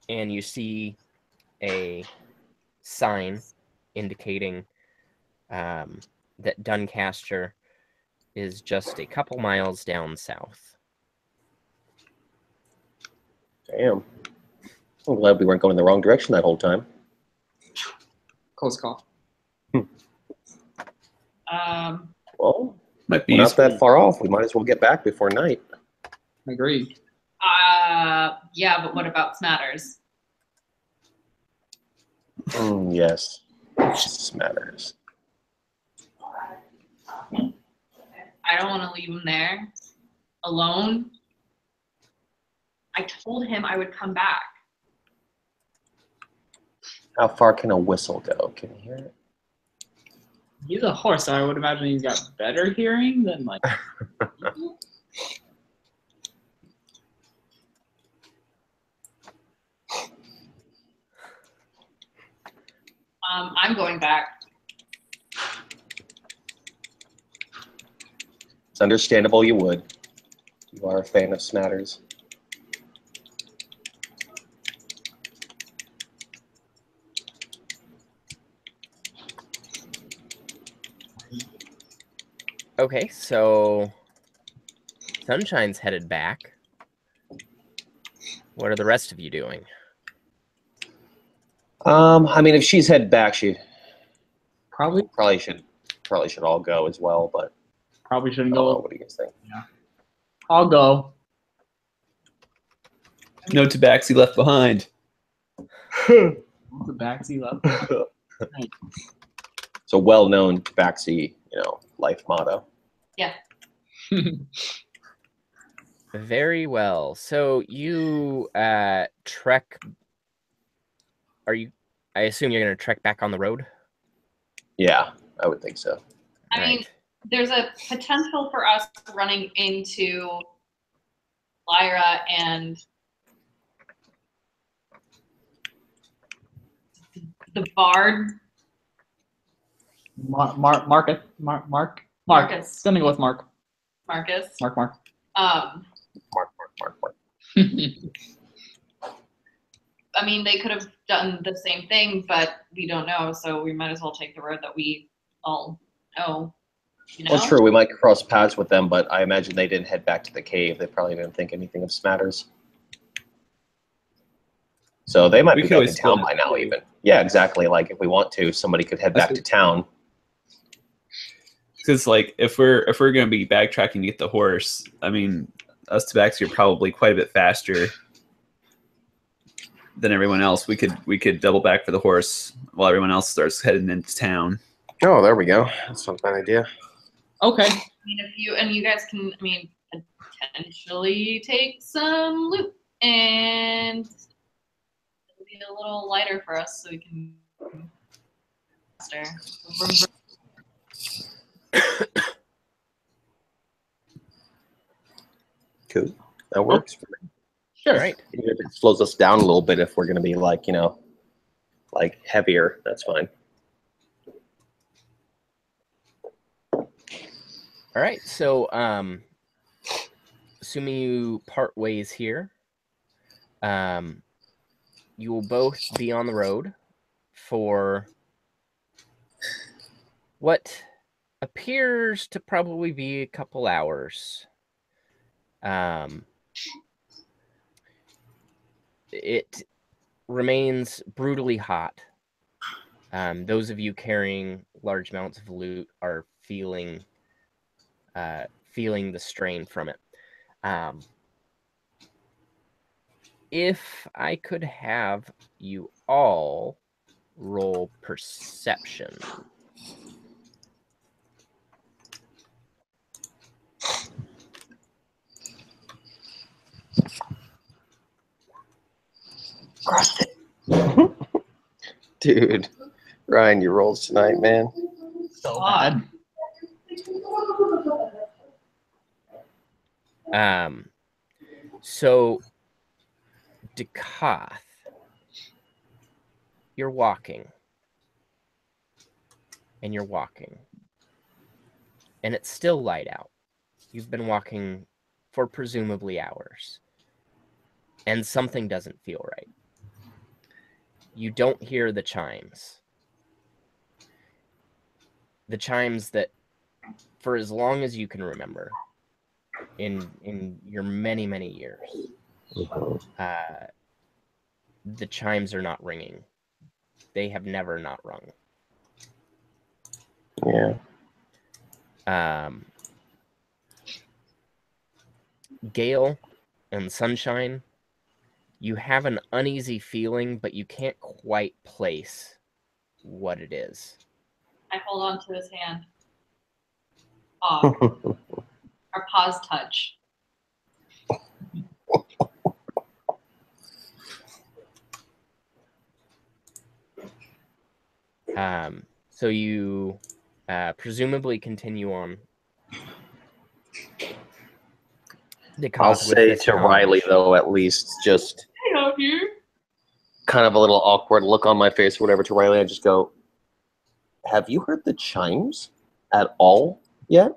And you see a sign indicating that Duncaster is just a couple miles down south. Damn. I'm glad we weren't going in the wrong direction that whole time. Close call. Well, Might be we're not useful. that far off. We might as well get back before night. Agreed. Yeah, but what about Smatters? Yes. This matters. I don't want to leave him there alone. I told him I would come back. How far can a whistle go? Can you hear it? He's a horse, so I would imagine he's got better hearing than like. I'm going back. It's understandable you would. You are a fan of Smatters. Okay, so Sunshine's headed back. What are the rest of you doing? I mean, if she's head back, she Probably probably should all go as well. But I shouldn't don't know. go. What do you guys think? I'll go. No tabaxi left behind. The backseat left. It's a well-known Tabaxi, life motto. Yeah. Very well. So you trek. I assume you're going to trek back on the road? Yeah, I would think so. I mean, there's a potential for us running into Lyra and the Bard. Marcus. Marcus. Gonna go with Mark. Marcus. Mark. Mark. I mean, they could have done the same thing, but we don't know, so we might as well take the road that we all know. You know? Well, true. We might cross paths with them, but I imagine they didn't head back to the cave. They probably didn't think anything of Smatters. So they might We be could back in always town split by it. now, even. Yeah, exactly. Like if we want to, somebody could head back to town. Because like if we're going to be backtracking to get the horse, I mean, us tabaxi are probably quite a bit faster than everyone else. We could double back for the horse while everyone else starts heading into town. Oh, there we go. That's not a bad idea. Okay. I mean, if you guys can, potentially take some loot, and it'll be a little lighter for us, so we can faster. Cool. That works for me. Sure. All right. Even if it slows us down a little bit, if we're going to be like, you know, like heavier, that's fine. All right. So, assuming you part ways here, you will both be on the road for what appears to probably be a couple hours. It remains brutally hot. Those of you carrying large amounts of loot are feeling the strain from it. If I could have you all roll perception. Dude, Ryan, your rolls tonight, man. So bad. So Dekoth, you're walking. And you're walking. And it's still light out. You've been walking for presumably hours. And something doesn't feel right. You don't hear the chimes. The chimes that, for as long as you can remember, in your many, many years, the chimes are not ringing. They have never not rung. Yeah. Gale and Sunshine, you have an uneasy feeling, but you can't quite place what it is. I hold on to his hand. Our paws touch. So you presumably continue on. I'll say to Riley, though, at least just I love you. kind of a little awkward look on my face or whatever to Riley. I just go, have you heard the chimes at all yet?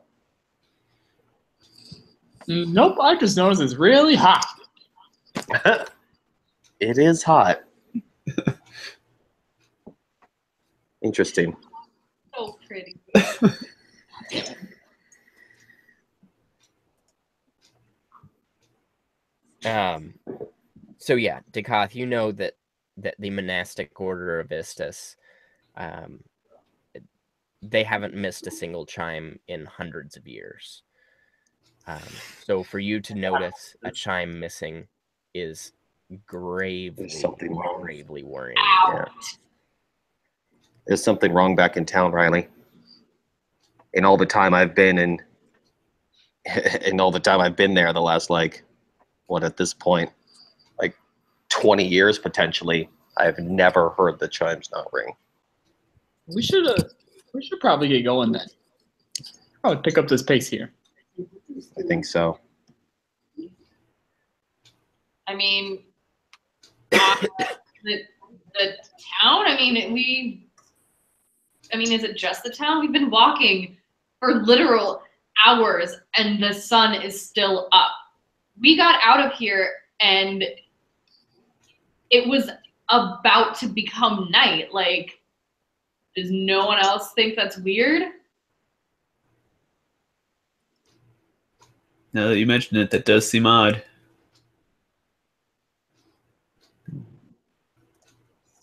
Nope, I just noticed it's really hot. It is hot. Interesting. So pretty. So yeah, Dekoth, you know that the monastic order of Istus, they haven't missed a single chime in hundreds of years. So for you to notice a chime missing is gravely worrying. Yeah. There's something wrong back in town, Riley. In all the time I've been in all the time I've been there, the last what at this point, 20 years potentially, I've never heard the chimes not ring. We should probably get going then. Probably pick up this pace here. I think so. I mean, the town. I mean, is it just the town? We've been walking for literal hours, and the sun is still up. We got out of here, and it was about to become night. Like, does no one else think that's weird? Now that you mention it, that does seem odd.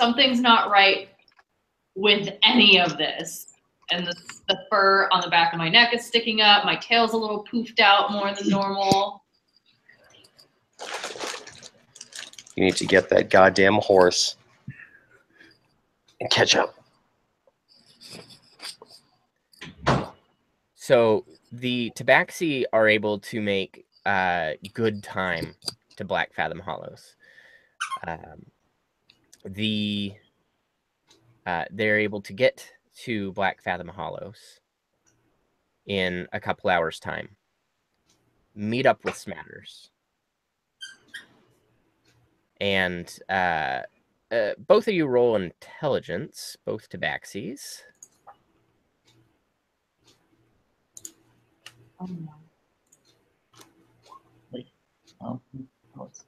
Something's not right with any of this. And the fur on the back of my neck is sticking up. My tail's a little poofed out more than normal. You need to get that goddamn horse and catch up. So the Tabaxi are able to make good time to Black Fathom Hollows. They're able to get to Black Fathom Hollows in a couple hours' time. meet up with Smatters. And both of you roll intelligence, both tabaxis. Oh, no. Wait. Oh, it's-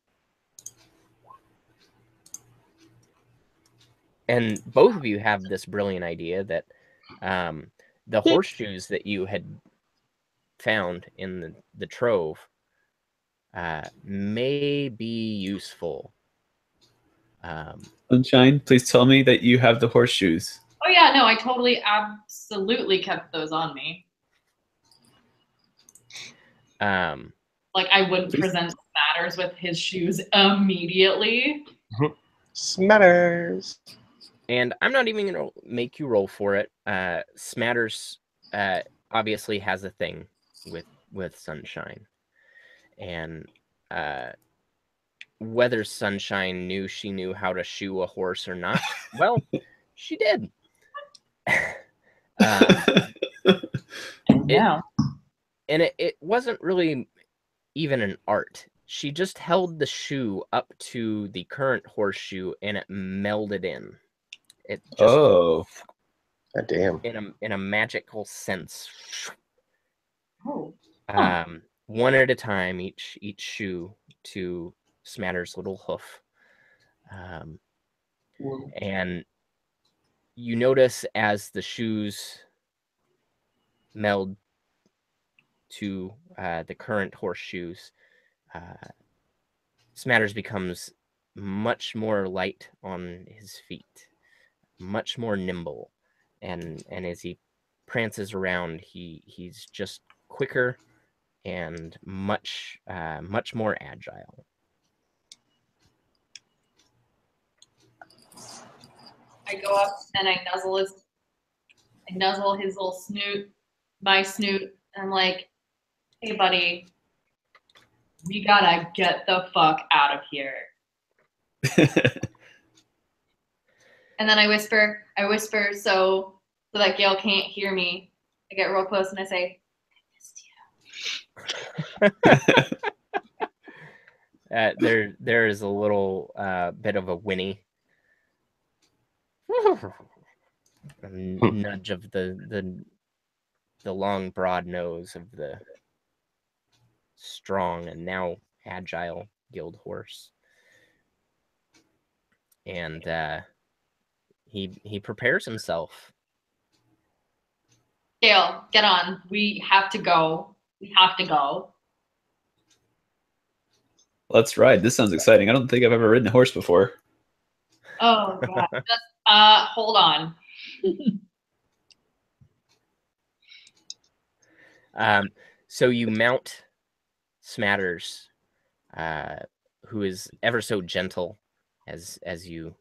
And both of you have this brilliant idea that the horseshoes that you had found in the trove may be useful. Sunshine, please tell me that you have the horseshoes. Oh yeah, no, I totally, absolutely kept those on me. Like I wouldn't present Smatters with his shoes immediately. Smatters. And I'm not even going to make you roll for it. Smatters obviously has a thing with Sunshine. And whether Sunshine knew she knew how to shoe a horse or not, well, she did. Yeah. And it wasn't really even an art. She just held the shoe up to the current horseshoe and it melded in. It just Oh. God damn. in a magical sense. Oh. One at a time, each shoe to Smatter's little hoof. And you notice as the shoes meld to the current horseshoes, Smatters becomes much more light on his feet, much more nimble, and as he prances around, he's just quicker and much more agile. I go up and I nuzzle his little snoot, my snoot, and I'm like, hey buddy, we gotta get the fuck out of here. And then I whisper so that Gail can't hear me. I get real close and I say, I missed you. There is a little bit of a whinny. A nudge of the long, broad nose of the strong and now agile guild horse. And he prepares himself. Gail, get on. We have to go. We have to go. Let's ride. This sounds exciting. I don't think I've ever ridden a horse before. Oh god. Just hold on. So you mount Smatters, who is ever so gentle as you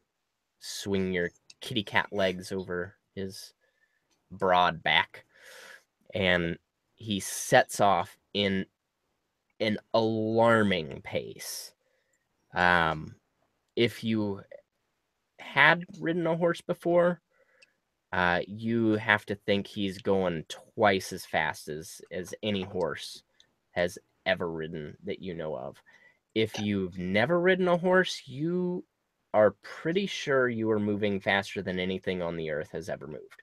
swing your kitty cat legs over his broad back, and he sets off in an alarming pace. If you had ridden a horse before, you have to think he's going twice as fast as any horse has ever ridden that you know of. If you've never ridden a horse, you are pretty sure you are moving faster than anything on the earth has ever moved.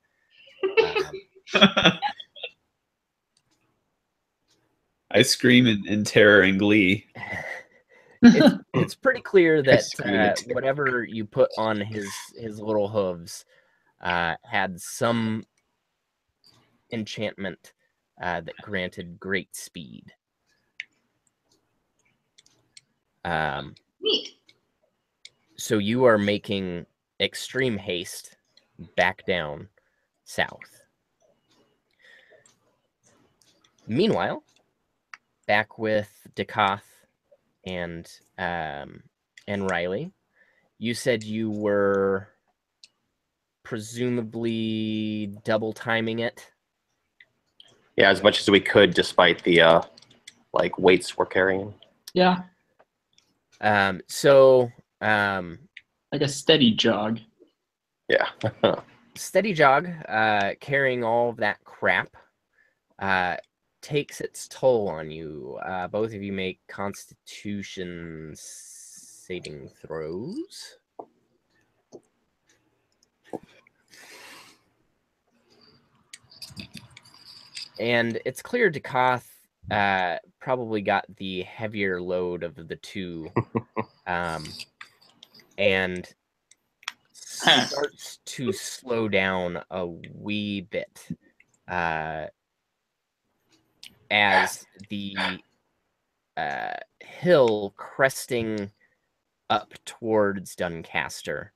I scream in terror and glee. It's pretty clear that whatever you put on his little hooves had some enchantment that granted great speed. Neat. So you are making extreme haste back down south. Meanwhile, back with Dekoth and Riley, you said you were presumably double timing it. Yeah, as much as we could, despite the like weights we're carrying. Yeah. Like a steady jog. Yeah. Steady jog, carrying all of that crap. takes its toll on you. Both of you make Constitution saving throws. And it's clear Dakath probably got the heavier load of the two, and starts to slow down a wee bit as the hill cresting up towards Duncaster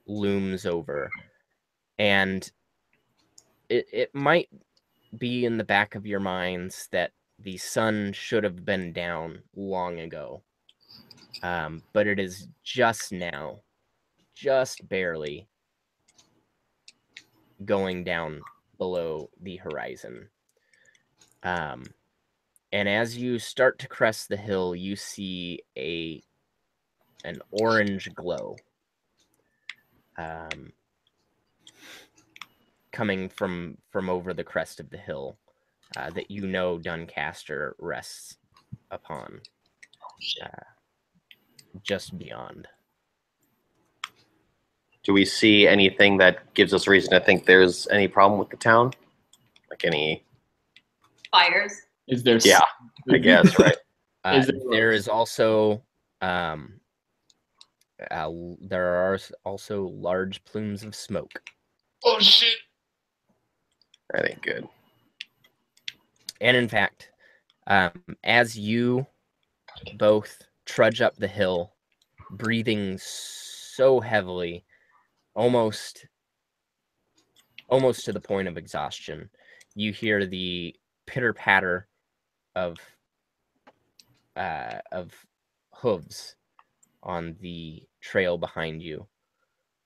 looms over. And it might be in the back of your minds that the sun should have been down long ago. But it is just now, just barely going down below the horizon. And as you start to crest the hill, you see an orange glow coming from over the crest of the hill that you know Duncaster rests upon, just beyond. Do we see anything that gives us reason to think there's any problem with the town? Like any... Fires. Is there? Yeah, I guess, right? There is also there are also large plumes of smoke. Oh shit! That ain't good. And in fact, as you both trudge up the hill, breathing so heavily, almost to the point of exhaustion, you hear the pitter-patter of hooves on the trail behind you.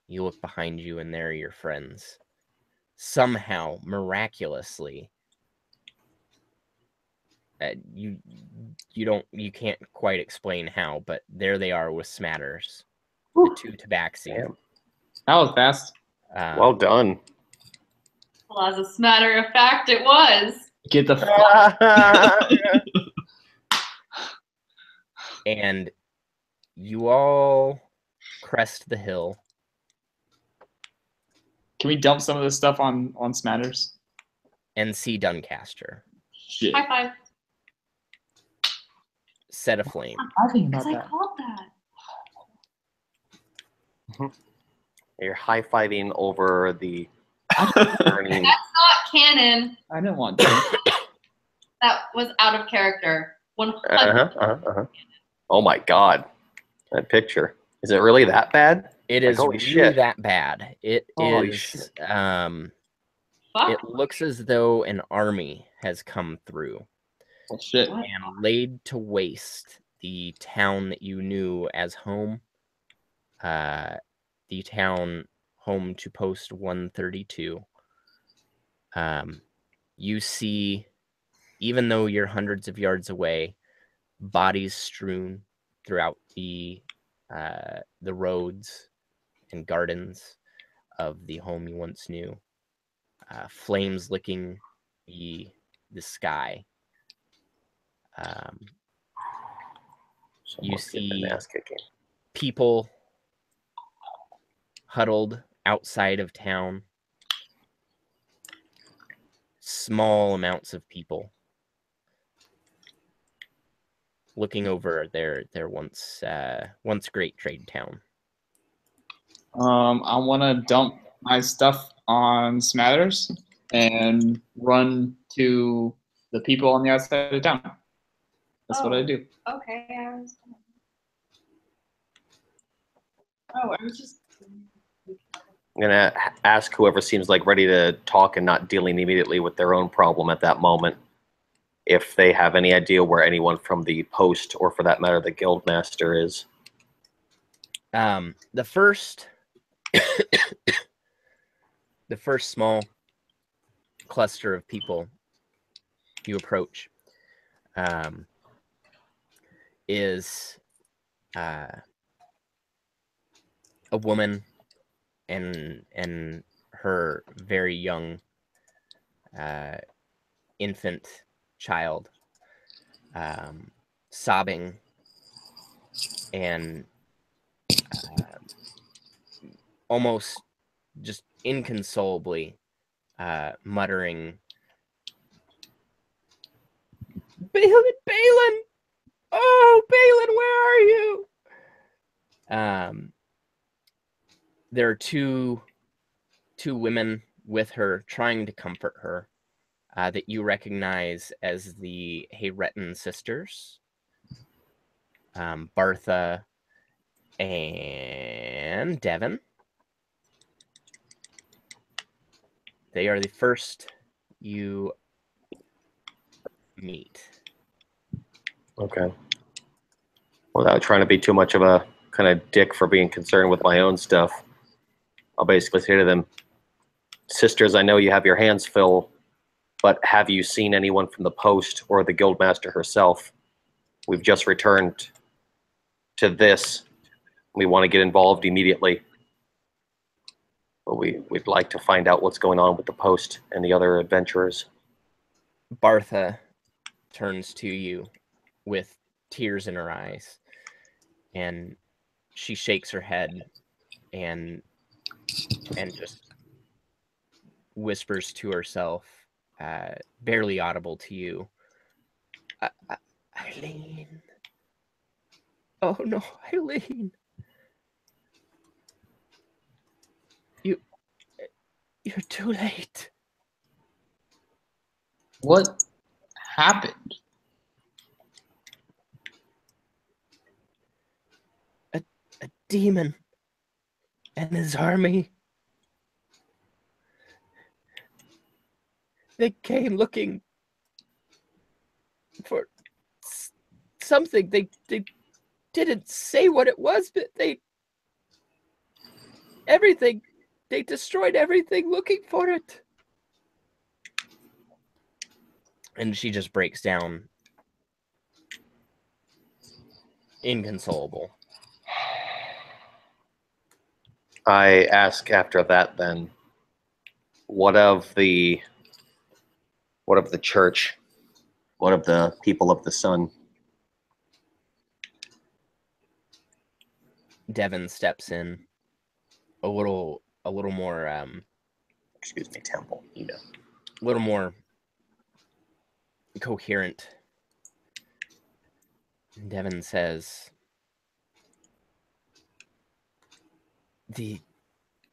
You look behind you, and there are your friends. Somehow, miraculously, you can't quite explain how, but there they are with Smatters, the two tabaxi. Damn. That was fast. Well done. Well, as a matter of fact, it was. Get the fuck. And you all crest the hill. Can we dump some of this stuff on Smatters? And see Duncaster Shit. High five. set aflame. I think about Because I that. called that. You're high-fiving over the burning... That's not canon. I didn't want to. That was out of character. 100%. Oh my god. That picture. Is it really that bad? It Like, is holy really shit. that bad. It Holy is. shit. Fuck. It looks as though an army has come through Oh shit. What? and laid to waste the town that you knew as home. The town home to Post 132. You see, even though you're hundreds of yards away, bodies strewn throughout the roads and gardens of the home you once knew. Flames licking the sky. You Someone's getting see an ass kicking. people huddled outside of town. Small amounts of people looking over their once great trade town. I want to dump my stuff on Smatters and run to the people on the outside of town. That's what I do. Okay. I was just. I'm gonna ask whoever seems like ready to talk and not dealing immediately with their own problem at that moment, if they have any idea where anyone from the post, or for that matter, the guild master is. The first, the first small cluster of people you approach is a woman and her very young infant child, sobbing and almost just inconsolably muttering, Balin! Oh, Balin, where are you? There are two women with her trying to comfort her that you recognize as the Hayreton sisters, Bartha and Devon. They are the first you meet. Okay. Without trying to be too much of a kind of dick for being concerned with my own stuff, I'll basically say to them, sisters, I know you have your hands full, but have you seen anyone from the post or the guildmaster herself? We've just returned to this. We want to get involved immediately. But we'd like to find out what's going on with the post and the other adventurers. Bartha turns to you with tears in her eyes, and she shakes her head and just whispers to herself, barely audible to you, Eileen. Oh no, Eileen. You're too late. What happened? A demon and his army. They came looking for something. They didn't say what it was, but everything. They destroyed everything looking for it. And she just breaks down, inconsolable. I ask after that then, what of the church? What of the people of the sun? Devon steps in, a little more Excuse me, Temple. You know. a little more coherent. Devon says, the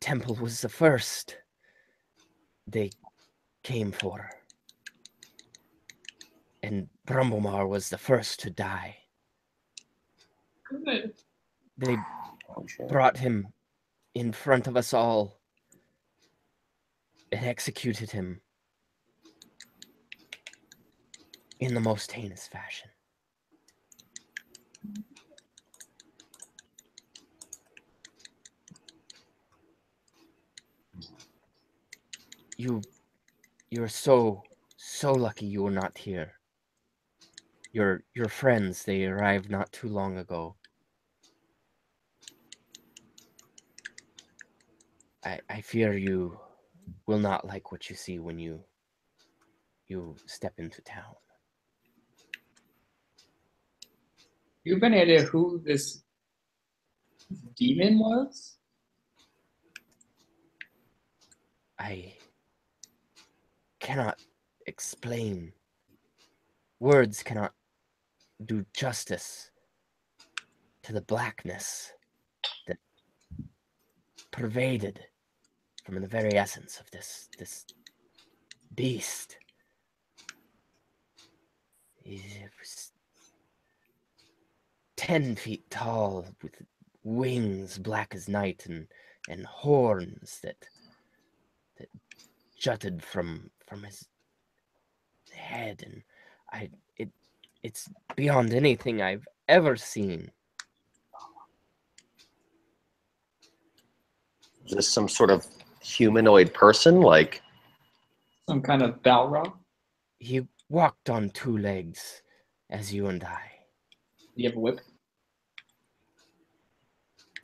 temple was the first they came for, and Brumblemar was the first to die. Good. They brought him in front of us all and executed him in the most heinous fashion. You're so lucky you were not here. Your friends, they arrived not too long ago. I fear you will not like what you see when you step into town. You have any idea who this demon was? I cannot explain. Words cannot do justice to the blackness that pervaded from the very essence of this beast. It was 10 feet tall, with wings black as night and horns that jutted from his head, and it's beyond anything I've ever seen. Is this some sort of humanoid person? Like, Some kind of Balrog? He walked on 2 legs, as you and I. Do you have a whip?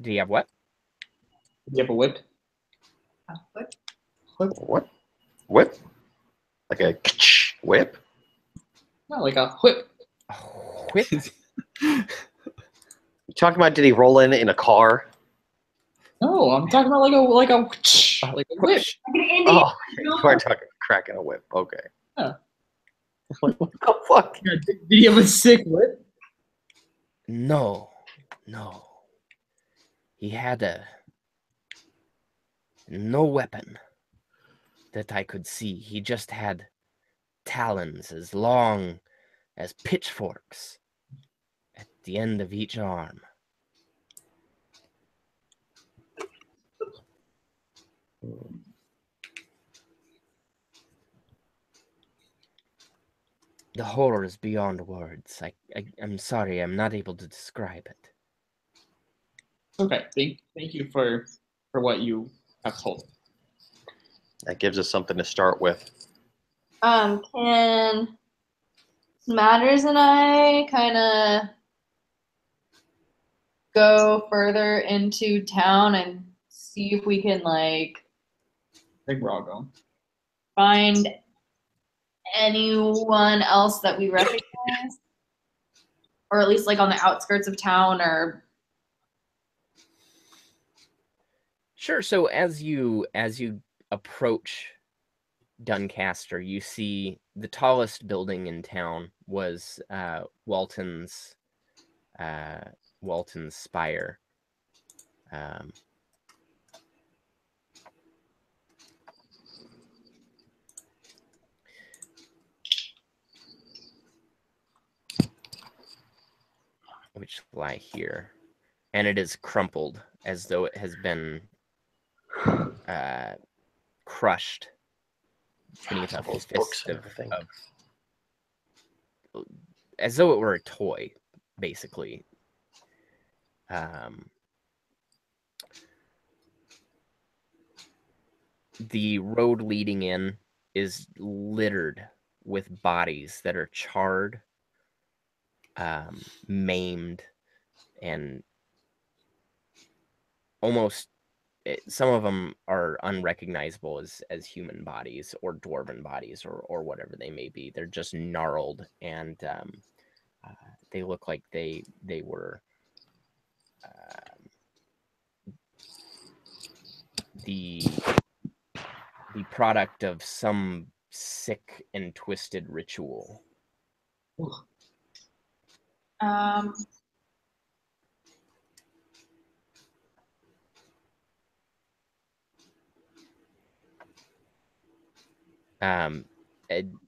Do you have what? Do you have a whip? what? What? Like a whip? No, like a whip. A whip? You talking about did he roll in a car? No, I'm talking about like a like a whip. Like an Indian. Oh, you are talking cracking a whip. Okay. Yeah. What the fuck? Yeah, did he have a sick whip? No. He had no weapon that I could see. He just had talons as long as pitchforks at the end of each arm. The horror is beyond words. I'm sorry, I'm not able to describe it. Okay, thank you for what you have told. That gives us something to start with. Can Smatters and I kind of go further into town and see if we can like I think we're all going. find anyone else that we recognize, or at least like on the outskirts of town, or Sure. So as you approach Duncaster, you see the tallest building in town was Walton's Spire. Which lie here, and it is crumpled as though it has been crushed beneath a fist of, as though it were a toy, basically. The road leading in is littered with bodies that are charred, maimed, and almost some of them are unrecognizable as human bodies or dwarven bodies or whatever they may be. They're just gnarled, and they look like they were the product of some sick and twisted ritual.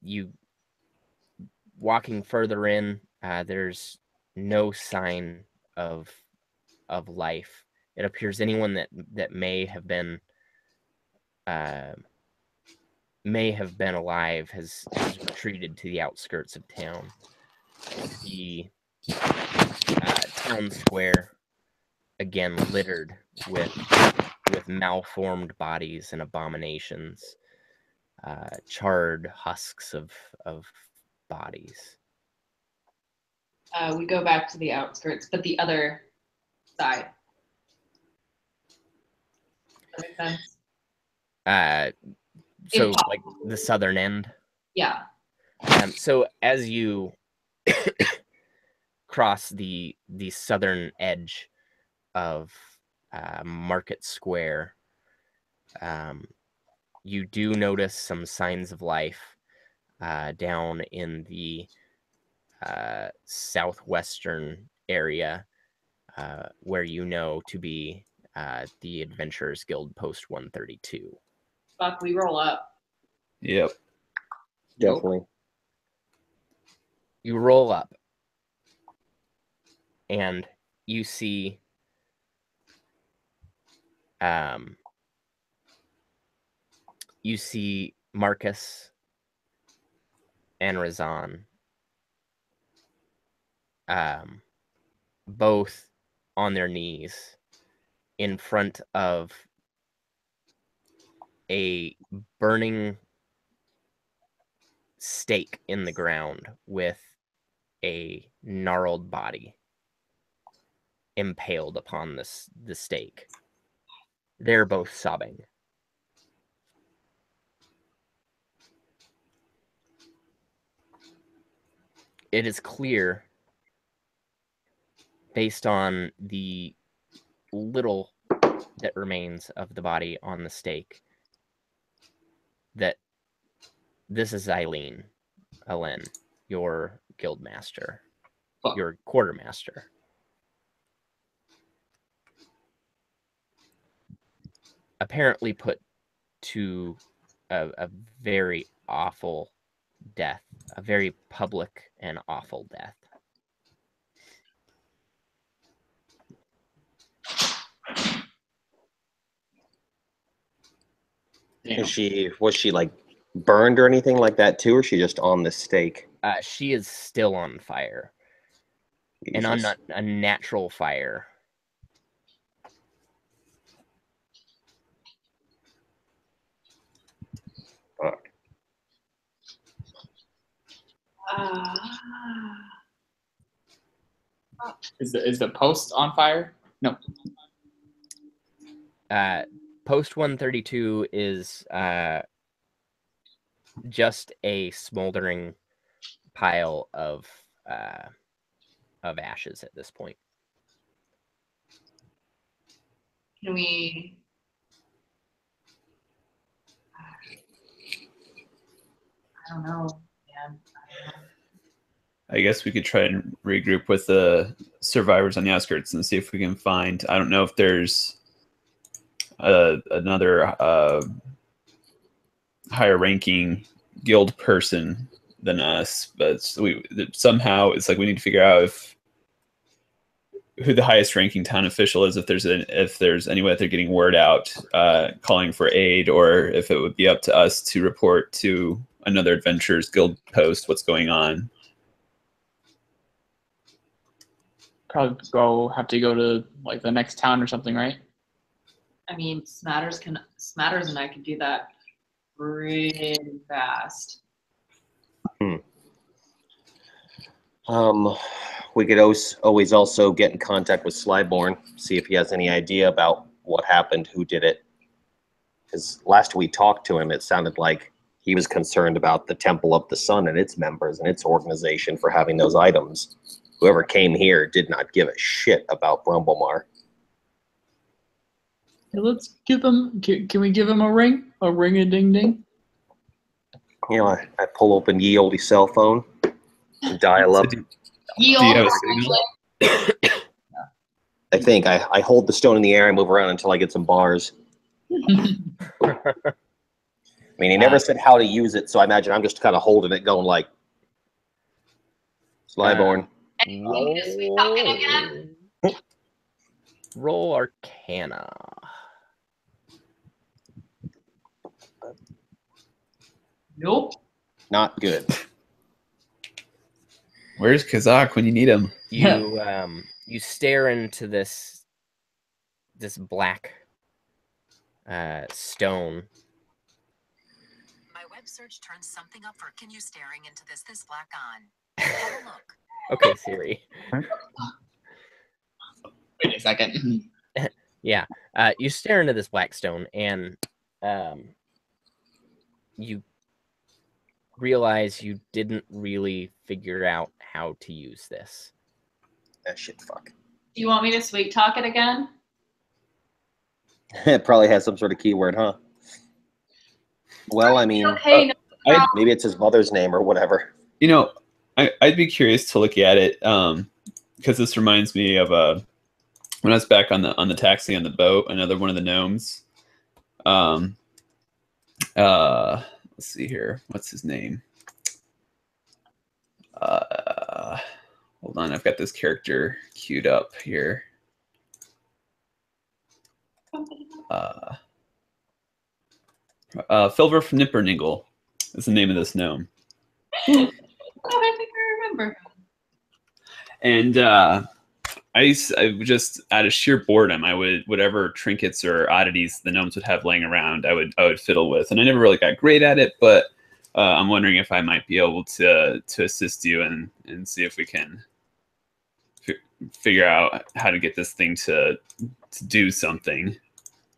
You walking further in, there's no sign of life. It appears anyone that may have been alive has retreated to the outskirts of town. The town square again littered with malformed bodies and abominations, charred husks of bodies. we go back to the outskirts, but the other side. Does that make sense? So like the southern end. Yeah. So as you cross the southern edge of Market Square, you do notice some signs of life down in the southwestern area, where you know to be the Adventurers Guild Post 132. Fuck, we roll up. Yep. Definitely. You roll up, and you see Marcus and Razan, both on their knees in front of a burning stake in the ground with a gnarled body impaled upon the stake. They're both sobbing. it is clear, based on the little that remains of the body on the stake, that this is Eileen, your guild master, your quartermaster. Apparently put to a very awful death, a very public and awful death. Was she like burned or anything like that too, or she just on the stake? She is still on fire. Jesus. And on a natural fire. Fuck. Is the post on fire? No. Post 132 is just a smoldering pile of ashes at this point. Can we? I don't know, man. I guess we could try and regroup with the survivors on the outskirts and see if we can find. I don't know if there's another higher ranking guild person than us, but somehow it's like we need to figure out who the highest ranking town official is, if there's any way that they're getting word out, calling for aid, or if it would be up to us to report to another adventurers guild post what's going on. Probably have to go to like the next town or something, right? I mean, Smatters and I can do that pretty fast. We could always also get in contact with Slyborn, see if he has any idea about what happened, who did it. Because last we talked to him, it sounded like he was concerned about the Temple of the Sun and its members and its organization for having those items. Whoever came here did not give a shit about Brumblemar. Hey, let's give him. Can we give him a ring? A ring a ding ding. You know, I pull open ye olde cell phone and dial up. Do you have a signal? I think I hold the stone in the air and move around until I get some bars. I mean, he never said how to use it, so I imagine I'm just kind of holding it, going like, Slyborn. Roll Arcana. Nope. Not good. Where's Kazak when you need him? You stare into this black stone. My web search turns something up for can you staring into this black on. Have a look. Okay, Siri. Wait a second. Yeah, you stare into this black stone, and you realize you didn't really figure out how to use this. Shit, fuck. Do you want me to sweet talk it again? It probably has some sort of keyword, huh? Well, I mean, Okay, maybe it's his mother's name or whatever. You know, I'd be curious to look at it because this reminds me of when I was back on the taxi on the boat. Another one of the gnomes. Let's see here. What's his name? Hold on, I've got this character queued up here. Filver from Nipperningle is the name of this gnome. Oh, I think I remember. And I just out of sheer boredom, I would whatever trinkets or oddities the gnomes would have laying around, I would fiddle with, and I never really got great at it. But I'm wondering if I might be able to assist you and see if we can figure out how to get this thing to do something.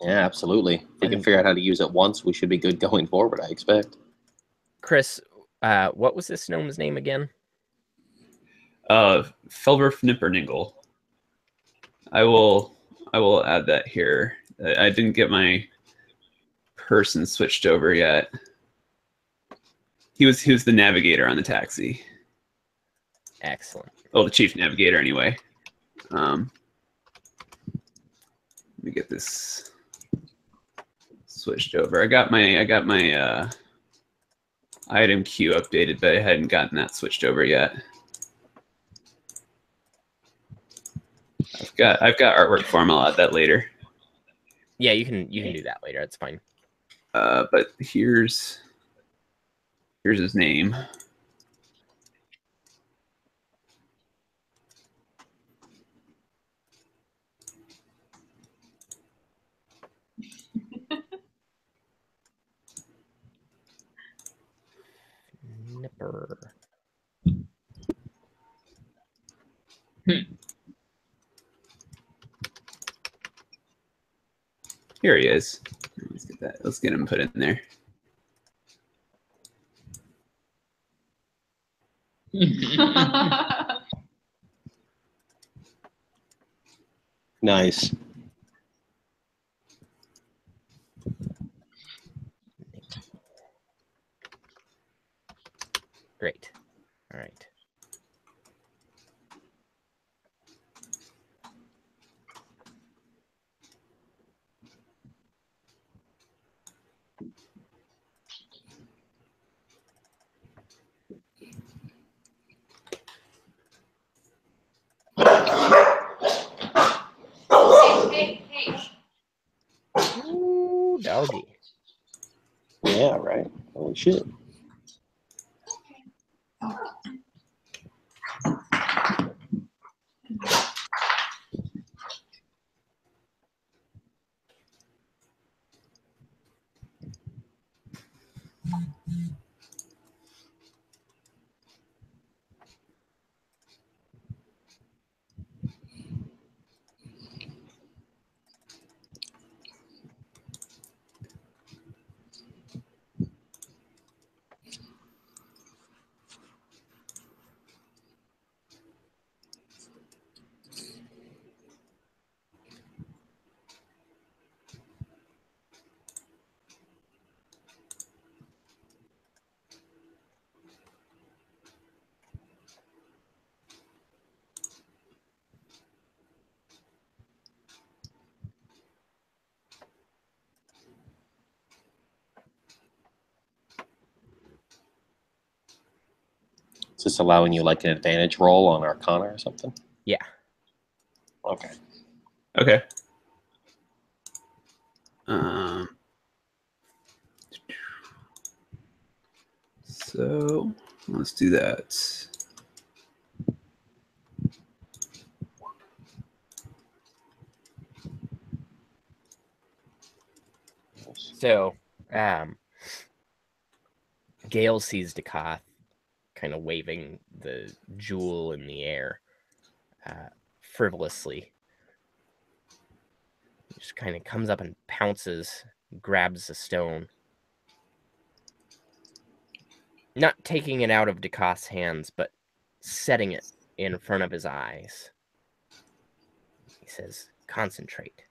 Yeah, absolutely. If we can figure out how to use it once, we should be good going forward, I expect. Chris, what was this gnome's name again? Felverfnipperningle. I will add that here. I didn't get my person switched over yet. He was the navigator on the taxi. Excellent. Oh, the chief navigator anyway. Let me get this switched over. I got my item queue updated, but I hadn't gotten that switched over yet. I've got artwork for him. I'll add that later. Yeah, you can do that later. It's fine. But here's his name. Nipper. Here he is. Let's get that. Let's get him put in there. Nice. Great. All right. Hey. Ooh, doggy. Yeah, right. Holy shit. Is this allowing you like an advantage roll on Arcana or something? Yeah. Okay. Okay. So let's do that. So, Gale sees Dekoth kind of waving the jewel in the air frivolously. He just kind of comes up and pounces, grabs the stone. Not taking it out of Dekoth's hands, but setting it in front of his eyes. He says, "Concentrate,"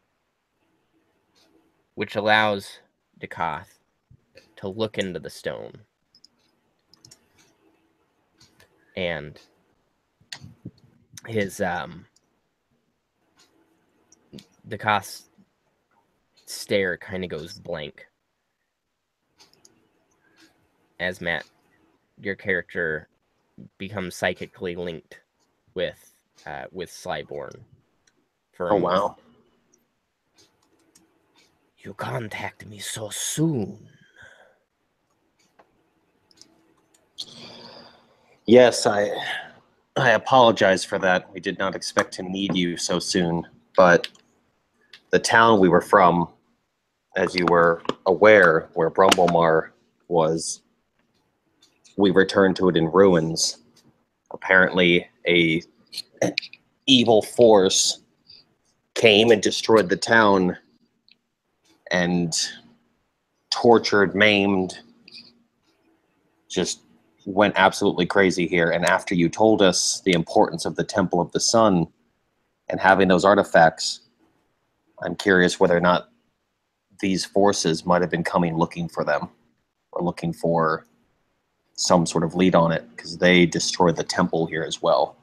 which allows Dekoth to look into the stone. And his Dekoth's stare kind of goes blank as Matt, your character, becomes psychically linked with Slyborn for a Oh, moment. wow. You contact me so soon. Yes, I apologize for that. We did not expect to need you so soon, but the town we were from, as you were aware, where Brumblemar was, we returned to it in ruins. Apparently, a evil force came and destroyed the town and tortured, maimed, just went absolutely crazy here. And after you told us the importance of the Temple of the Sun and having those artifacts, I'm curious whether or not these forces might have been coming looking for them or looking for some sort of lead on it, because they destroyed the temple here as well.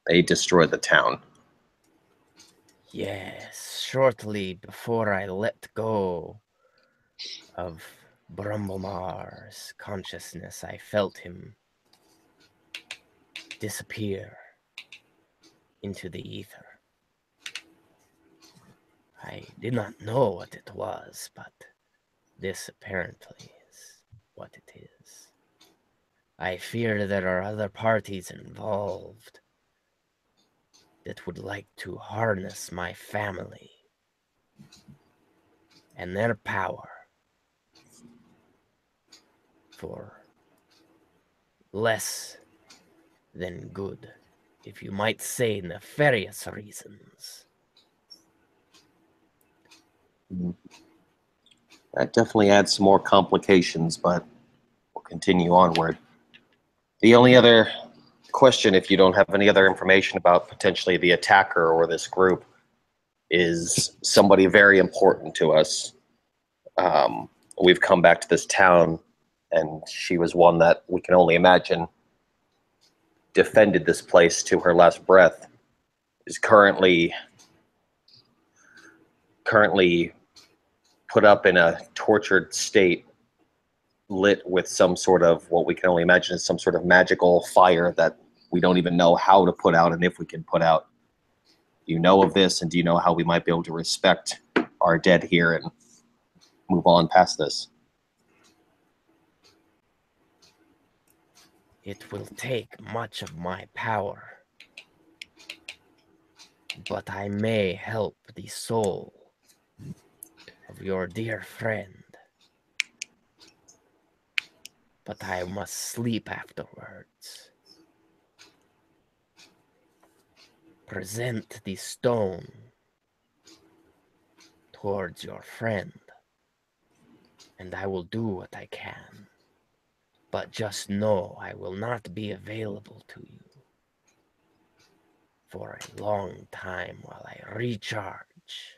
They destroyed the town. Yes, shortly before I let go of Brumblemar's consciousness, I felt him disappear into the ether. I did not know what it was, but this apparently is what it is. I fear there are other parties involved that would like to harness my family and their power for less than good, if you might say, nefarious reasons. That definitely adds some more complications, but we'll continue onward. The only other question, if you don't have any other information about potentially the attacker or this group, is somebody very important to us. We've come back to this town, and she was one that we can only imagine defended this place to her last breath, is currently put up in a tortured state, lit with some sort of, what we can only imagine is some sort of magical fire that we don't even know how to put out and if we can put out. Do you know of this, and do you know how we might be able to respect our dead here and move on past this? It will take much of my power, but I may help the soul of your dear friend. But I must sleep afterwards. Present the stone towards your friend, and I will do what I can. But just know I will not be available to you for a long time while I recharge.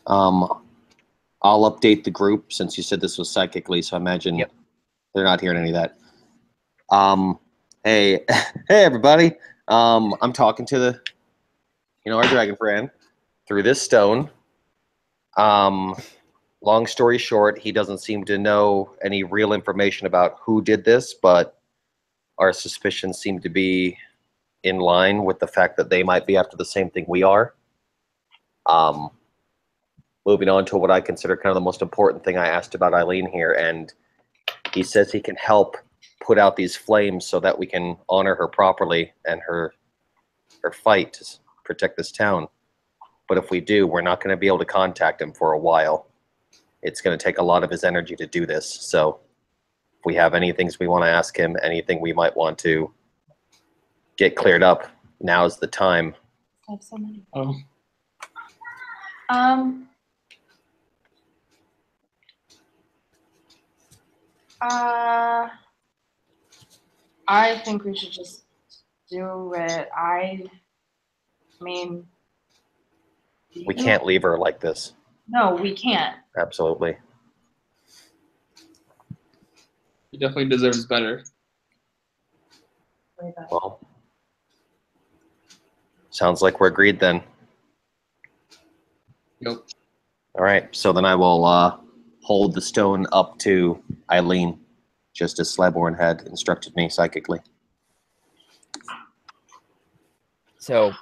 I'll update the group, since you said this was psychically, so I imagine they're not hearing any of that. Hey, hey everybody. I'm talking to the, our dragon friend through this stone. Long story short, he doesn't seem to know any real information about who did this, but our suspicions seem to be in line with the fact that they might be after the same thing we are. Moving on to what I consider kind of the most important thing I asked about Eileen here, and he says he can help put out these flames so that we can honor her properly and her fight to protect this town. But if we do, we're not going to be able to contact him for a while. It's going to take a lot of his energy to do this. So if we have any things we want to ask him, anything we might want to get cleared up, now's the time. I have so many. Oh. I think we should just do it. I mean, We can't leave her like this. No, we can't. Absolutely. He definitely deserves better. Well, sounds like we're agreed then. Yep. All right, so then I will hold the stone up to Eileen, just as Slabborn had instructed me psychically. So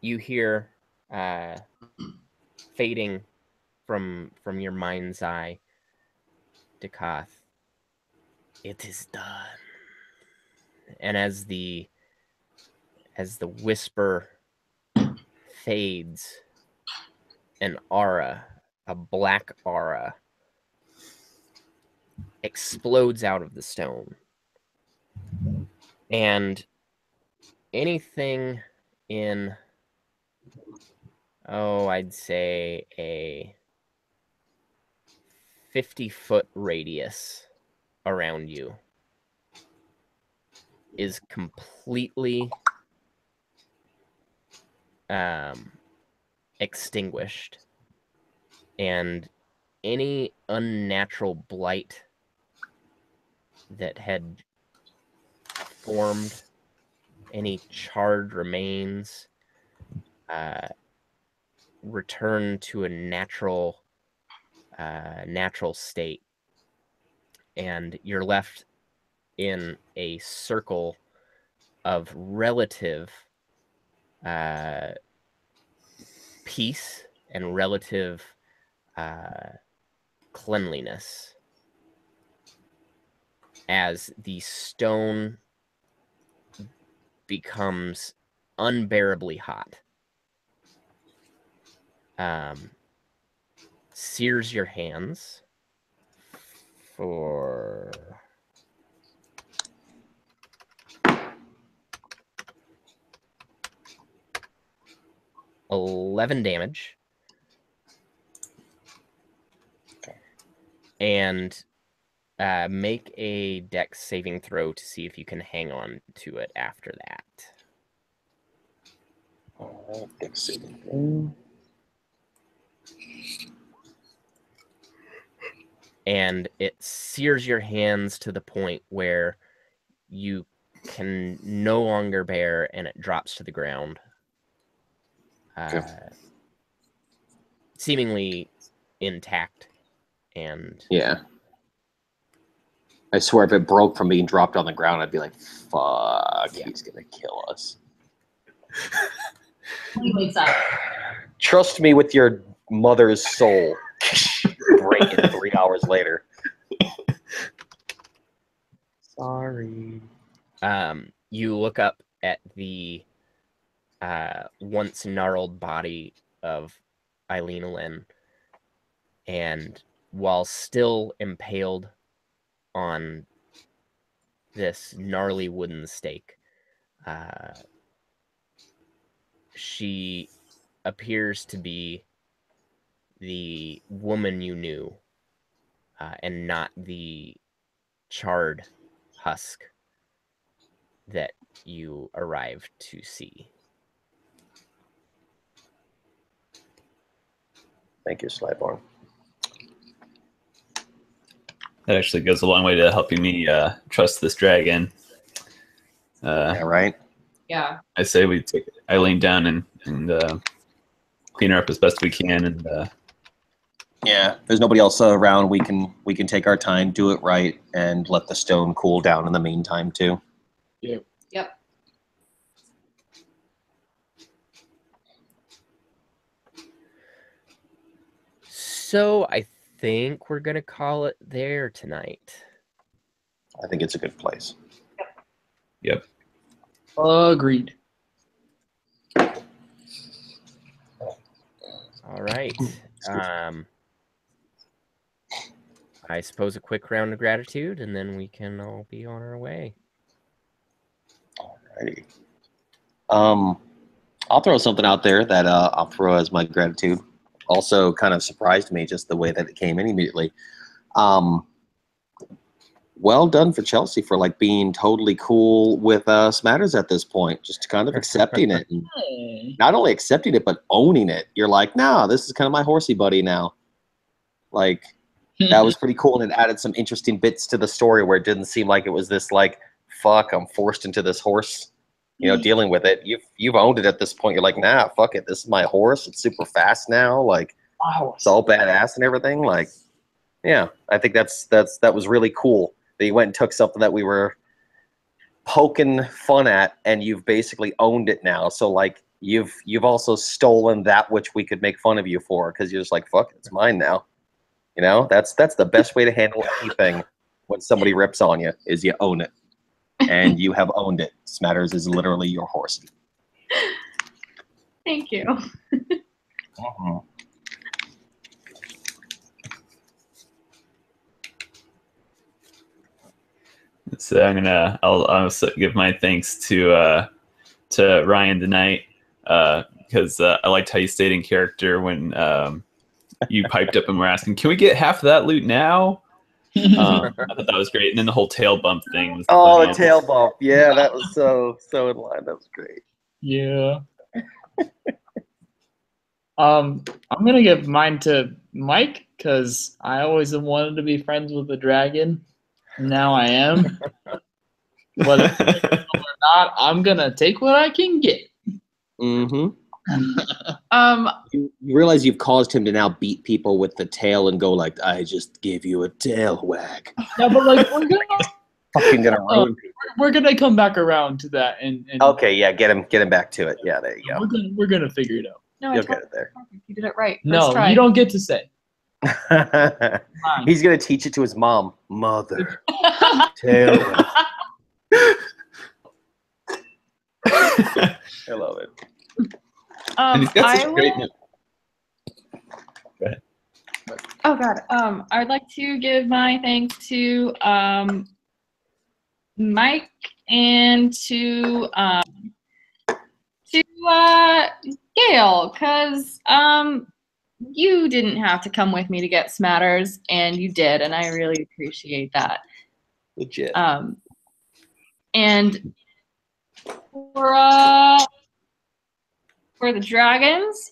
you hear fading from your mind's eye, Dakath, it is done. And as the whisper fades, an aura, a black aura, explodes out of the stone. And anything in, I'd say a 50-foot radius around you is completely extinguished, and any unnatural blight that had formed, any charred remains, return to a natural state, and you're left in a circle of relative peace and relative cleanliness as the stone becomes unbearably hot. Sears your hands for 11 damage. Okay. And make a dex saving throw to see if you can hang on to it after that. All right, dex saving throw. And it sears your hands to the point where you can no longer bear, and it drops to the ground. Okay. Seemingly intact. And Yeah. I swear if it broke from being dropped on the ground, I'd be like, fuck, Yeah. he's going to kill us. He wakes up. Trust me with your mother's soul. Break it 3 hours later. Sorry. you look up at the once gnarled body of Eileen Lynn, and while still impaled on this gnarly wooden stake, she appears to be the woman you knew, and not the charred husk that you arrived to see. Thank you, Slyborn. That actually goes a long way to helping me trust this dragon. Yeah, right? Yeah. I say we take Eileen down and clean her up as best we can, and Yeah, there's nobody else around. We can take our time, do it right, and let the stone cool down in the meantime too. Yeah. Yep. So I think we're gonna call it there tonight. I think it's a good place. yep. Agreed. All right. I suppose a quick round of gratitude, and then we can all be on our way. Alrighty. I'll throw something out there that I'll throw as my gratitude. Also, kind of surprised me just the way that it came in immediately. Well done for Chelsea for like being totally cool with Smatters at this point, just kind of accepting it, and Hey. not only accepting it but owning it. You're like, nah, this is kind of my horsey buddy now. Like, that was pretty cool, and it added some interesting bits to the story where it didn't seem like it was this like, fuck, I'm forced into this horse, dealing with it. You've owned it at this point. You're like, nah, fuck it, this is my horse. It's super fast now. Like, Wow. it's all badass and everything. Like, yeah, I think that was really cool that you went and took something that we were poking fun at, and you've basically owned it now. So like, you've also stolen that which we could make fun of you for, because you're just like, fuck it, it's mine now. That's the best way to handle anything when somebody rips on you, is you own it. And you have owned it. Smatters is literally your horse. Thank you. So I'll also give my thanks to Ryan tonight, because I liked how you stayed in character when you piped up and were asking, "Can we get half of that loot now?" I thought that was great, and then the whole tail bump thing was. Oh, the funny. tail bump. Yeah, that was so in line. That was great. Yeah. I'm gonna give mine to Mike because I always wanted to be friends with the dragon. Now I am. Whether it's or not, I'm gonna take what I can get. Mm-hmm. Um, You realize you've caused him to now beat people with the tail and go like, "I just gave you a tail whack." No, but like Fucking gonna ruin people. we're gonna come back around to that, and Okay, yeah, get him back to it. Yeah, there you go. we're gonna figure it out. no, I You'll told get it there. you did it right. First No, try. you don't get to say. He's gonna teach it to his mom. Mother, tail whack. I love it. And he's got I such great. will- Oh God. I'd like to give my thanks to Mike and to Gail, because you didn't have to come with me to get Smatters, and you did, and I really appreciate that. Legit. And for the dragons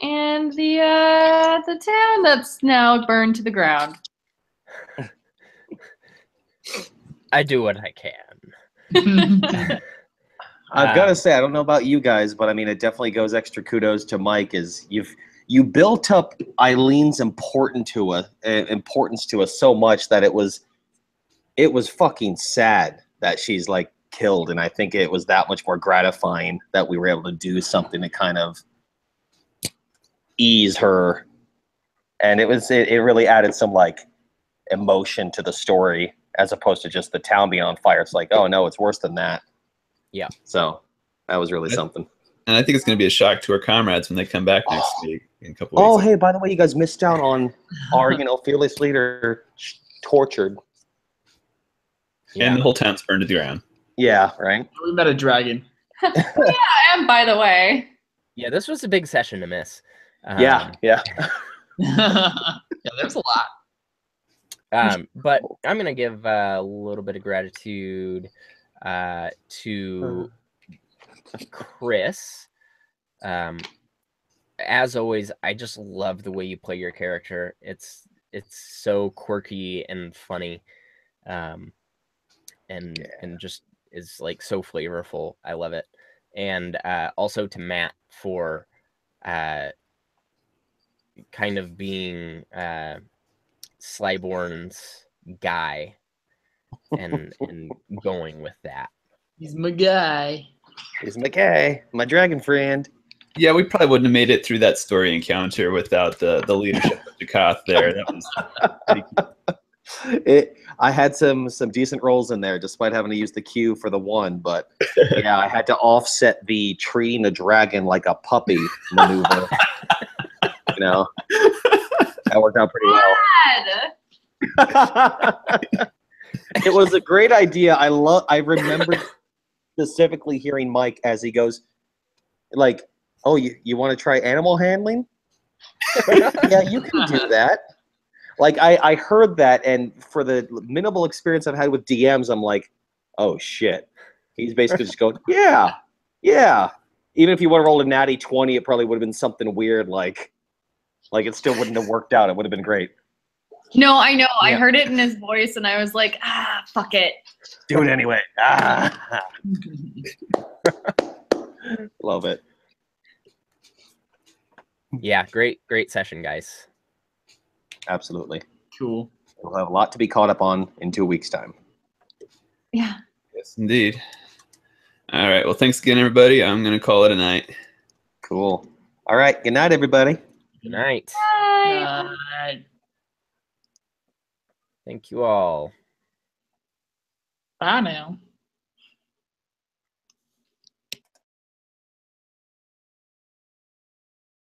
and the town that's now burned to the ground. I do what I can. I've got to say, I don't know about you guys, but I mean, it definitely goes extra kudos to Mike. Is you built up Eileen's importance to us so much that it was fucking sad that she's like killed, and I think it was that much more gratifying that we were able to do something to kind of ease her, and it really added some like emotion to the story as opposed to just the town being on fire. It's like, oh no, it's worse than that. Yeah. So that was really something. And I think it's going to be a shock to our comrades when they come back next week in a couple weeks. Oh, hey, by the way, you guys missed out on our, fearless leader tortured. And the whole town's burned to the ground. Yeah, right. We met a dragon. I am, by the way. Yeah, this was a big session to miss. Yeah. Yeah, there's a lot. But I'm gonna give a little bit of gratitude to Chris. As always, I just love the way you play your character. It's so quirky and funny, and just is like so flavorful. I love it. And also to Matt for kind of being Slyborn's guy and going with that. He's my guy. He's my guy, my dragon friend. Yeah, we probably wouldn't have made it through that story encounter without the leadership of Jakoth there. That was pretty cool. I had some decent rolls in there, despite having to use the Q for the one. But yeah, I had to offset the treating the dragon like a puppy maneuver. That worked out pretty well. It was a great idea. I remember specifically hearing Mike as he goes, like, "Oh, you want to try animal handling?" Yeah, you can do that. Like I heard that, and for the minimal experience I've had with DMs, I'm like, oh shit. He's basically just going, yeah. Even if you would have rolled a natty 20, it probably would have been something weird, like it still wouldn't have worked out. It would have been great. No, I know. Yeah. I heard it in his voice, and I was like, fuck it. Do it anyway. Love it. Yeah, great session, guys. Absolutely. Cool. We'll have a lot to be caught up on in 2 weeks' time. Yeah. Yes, indeed. All right. Well, thanks again, everybody. I'm going to call it a night. Cool. All right. Good night, everybody. Good night. Bye. Thank you all. Bye now.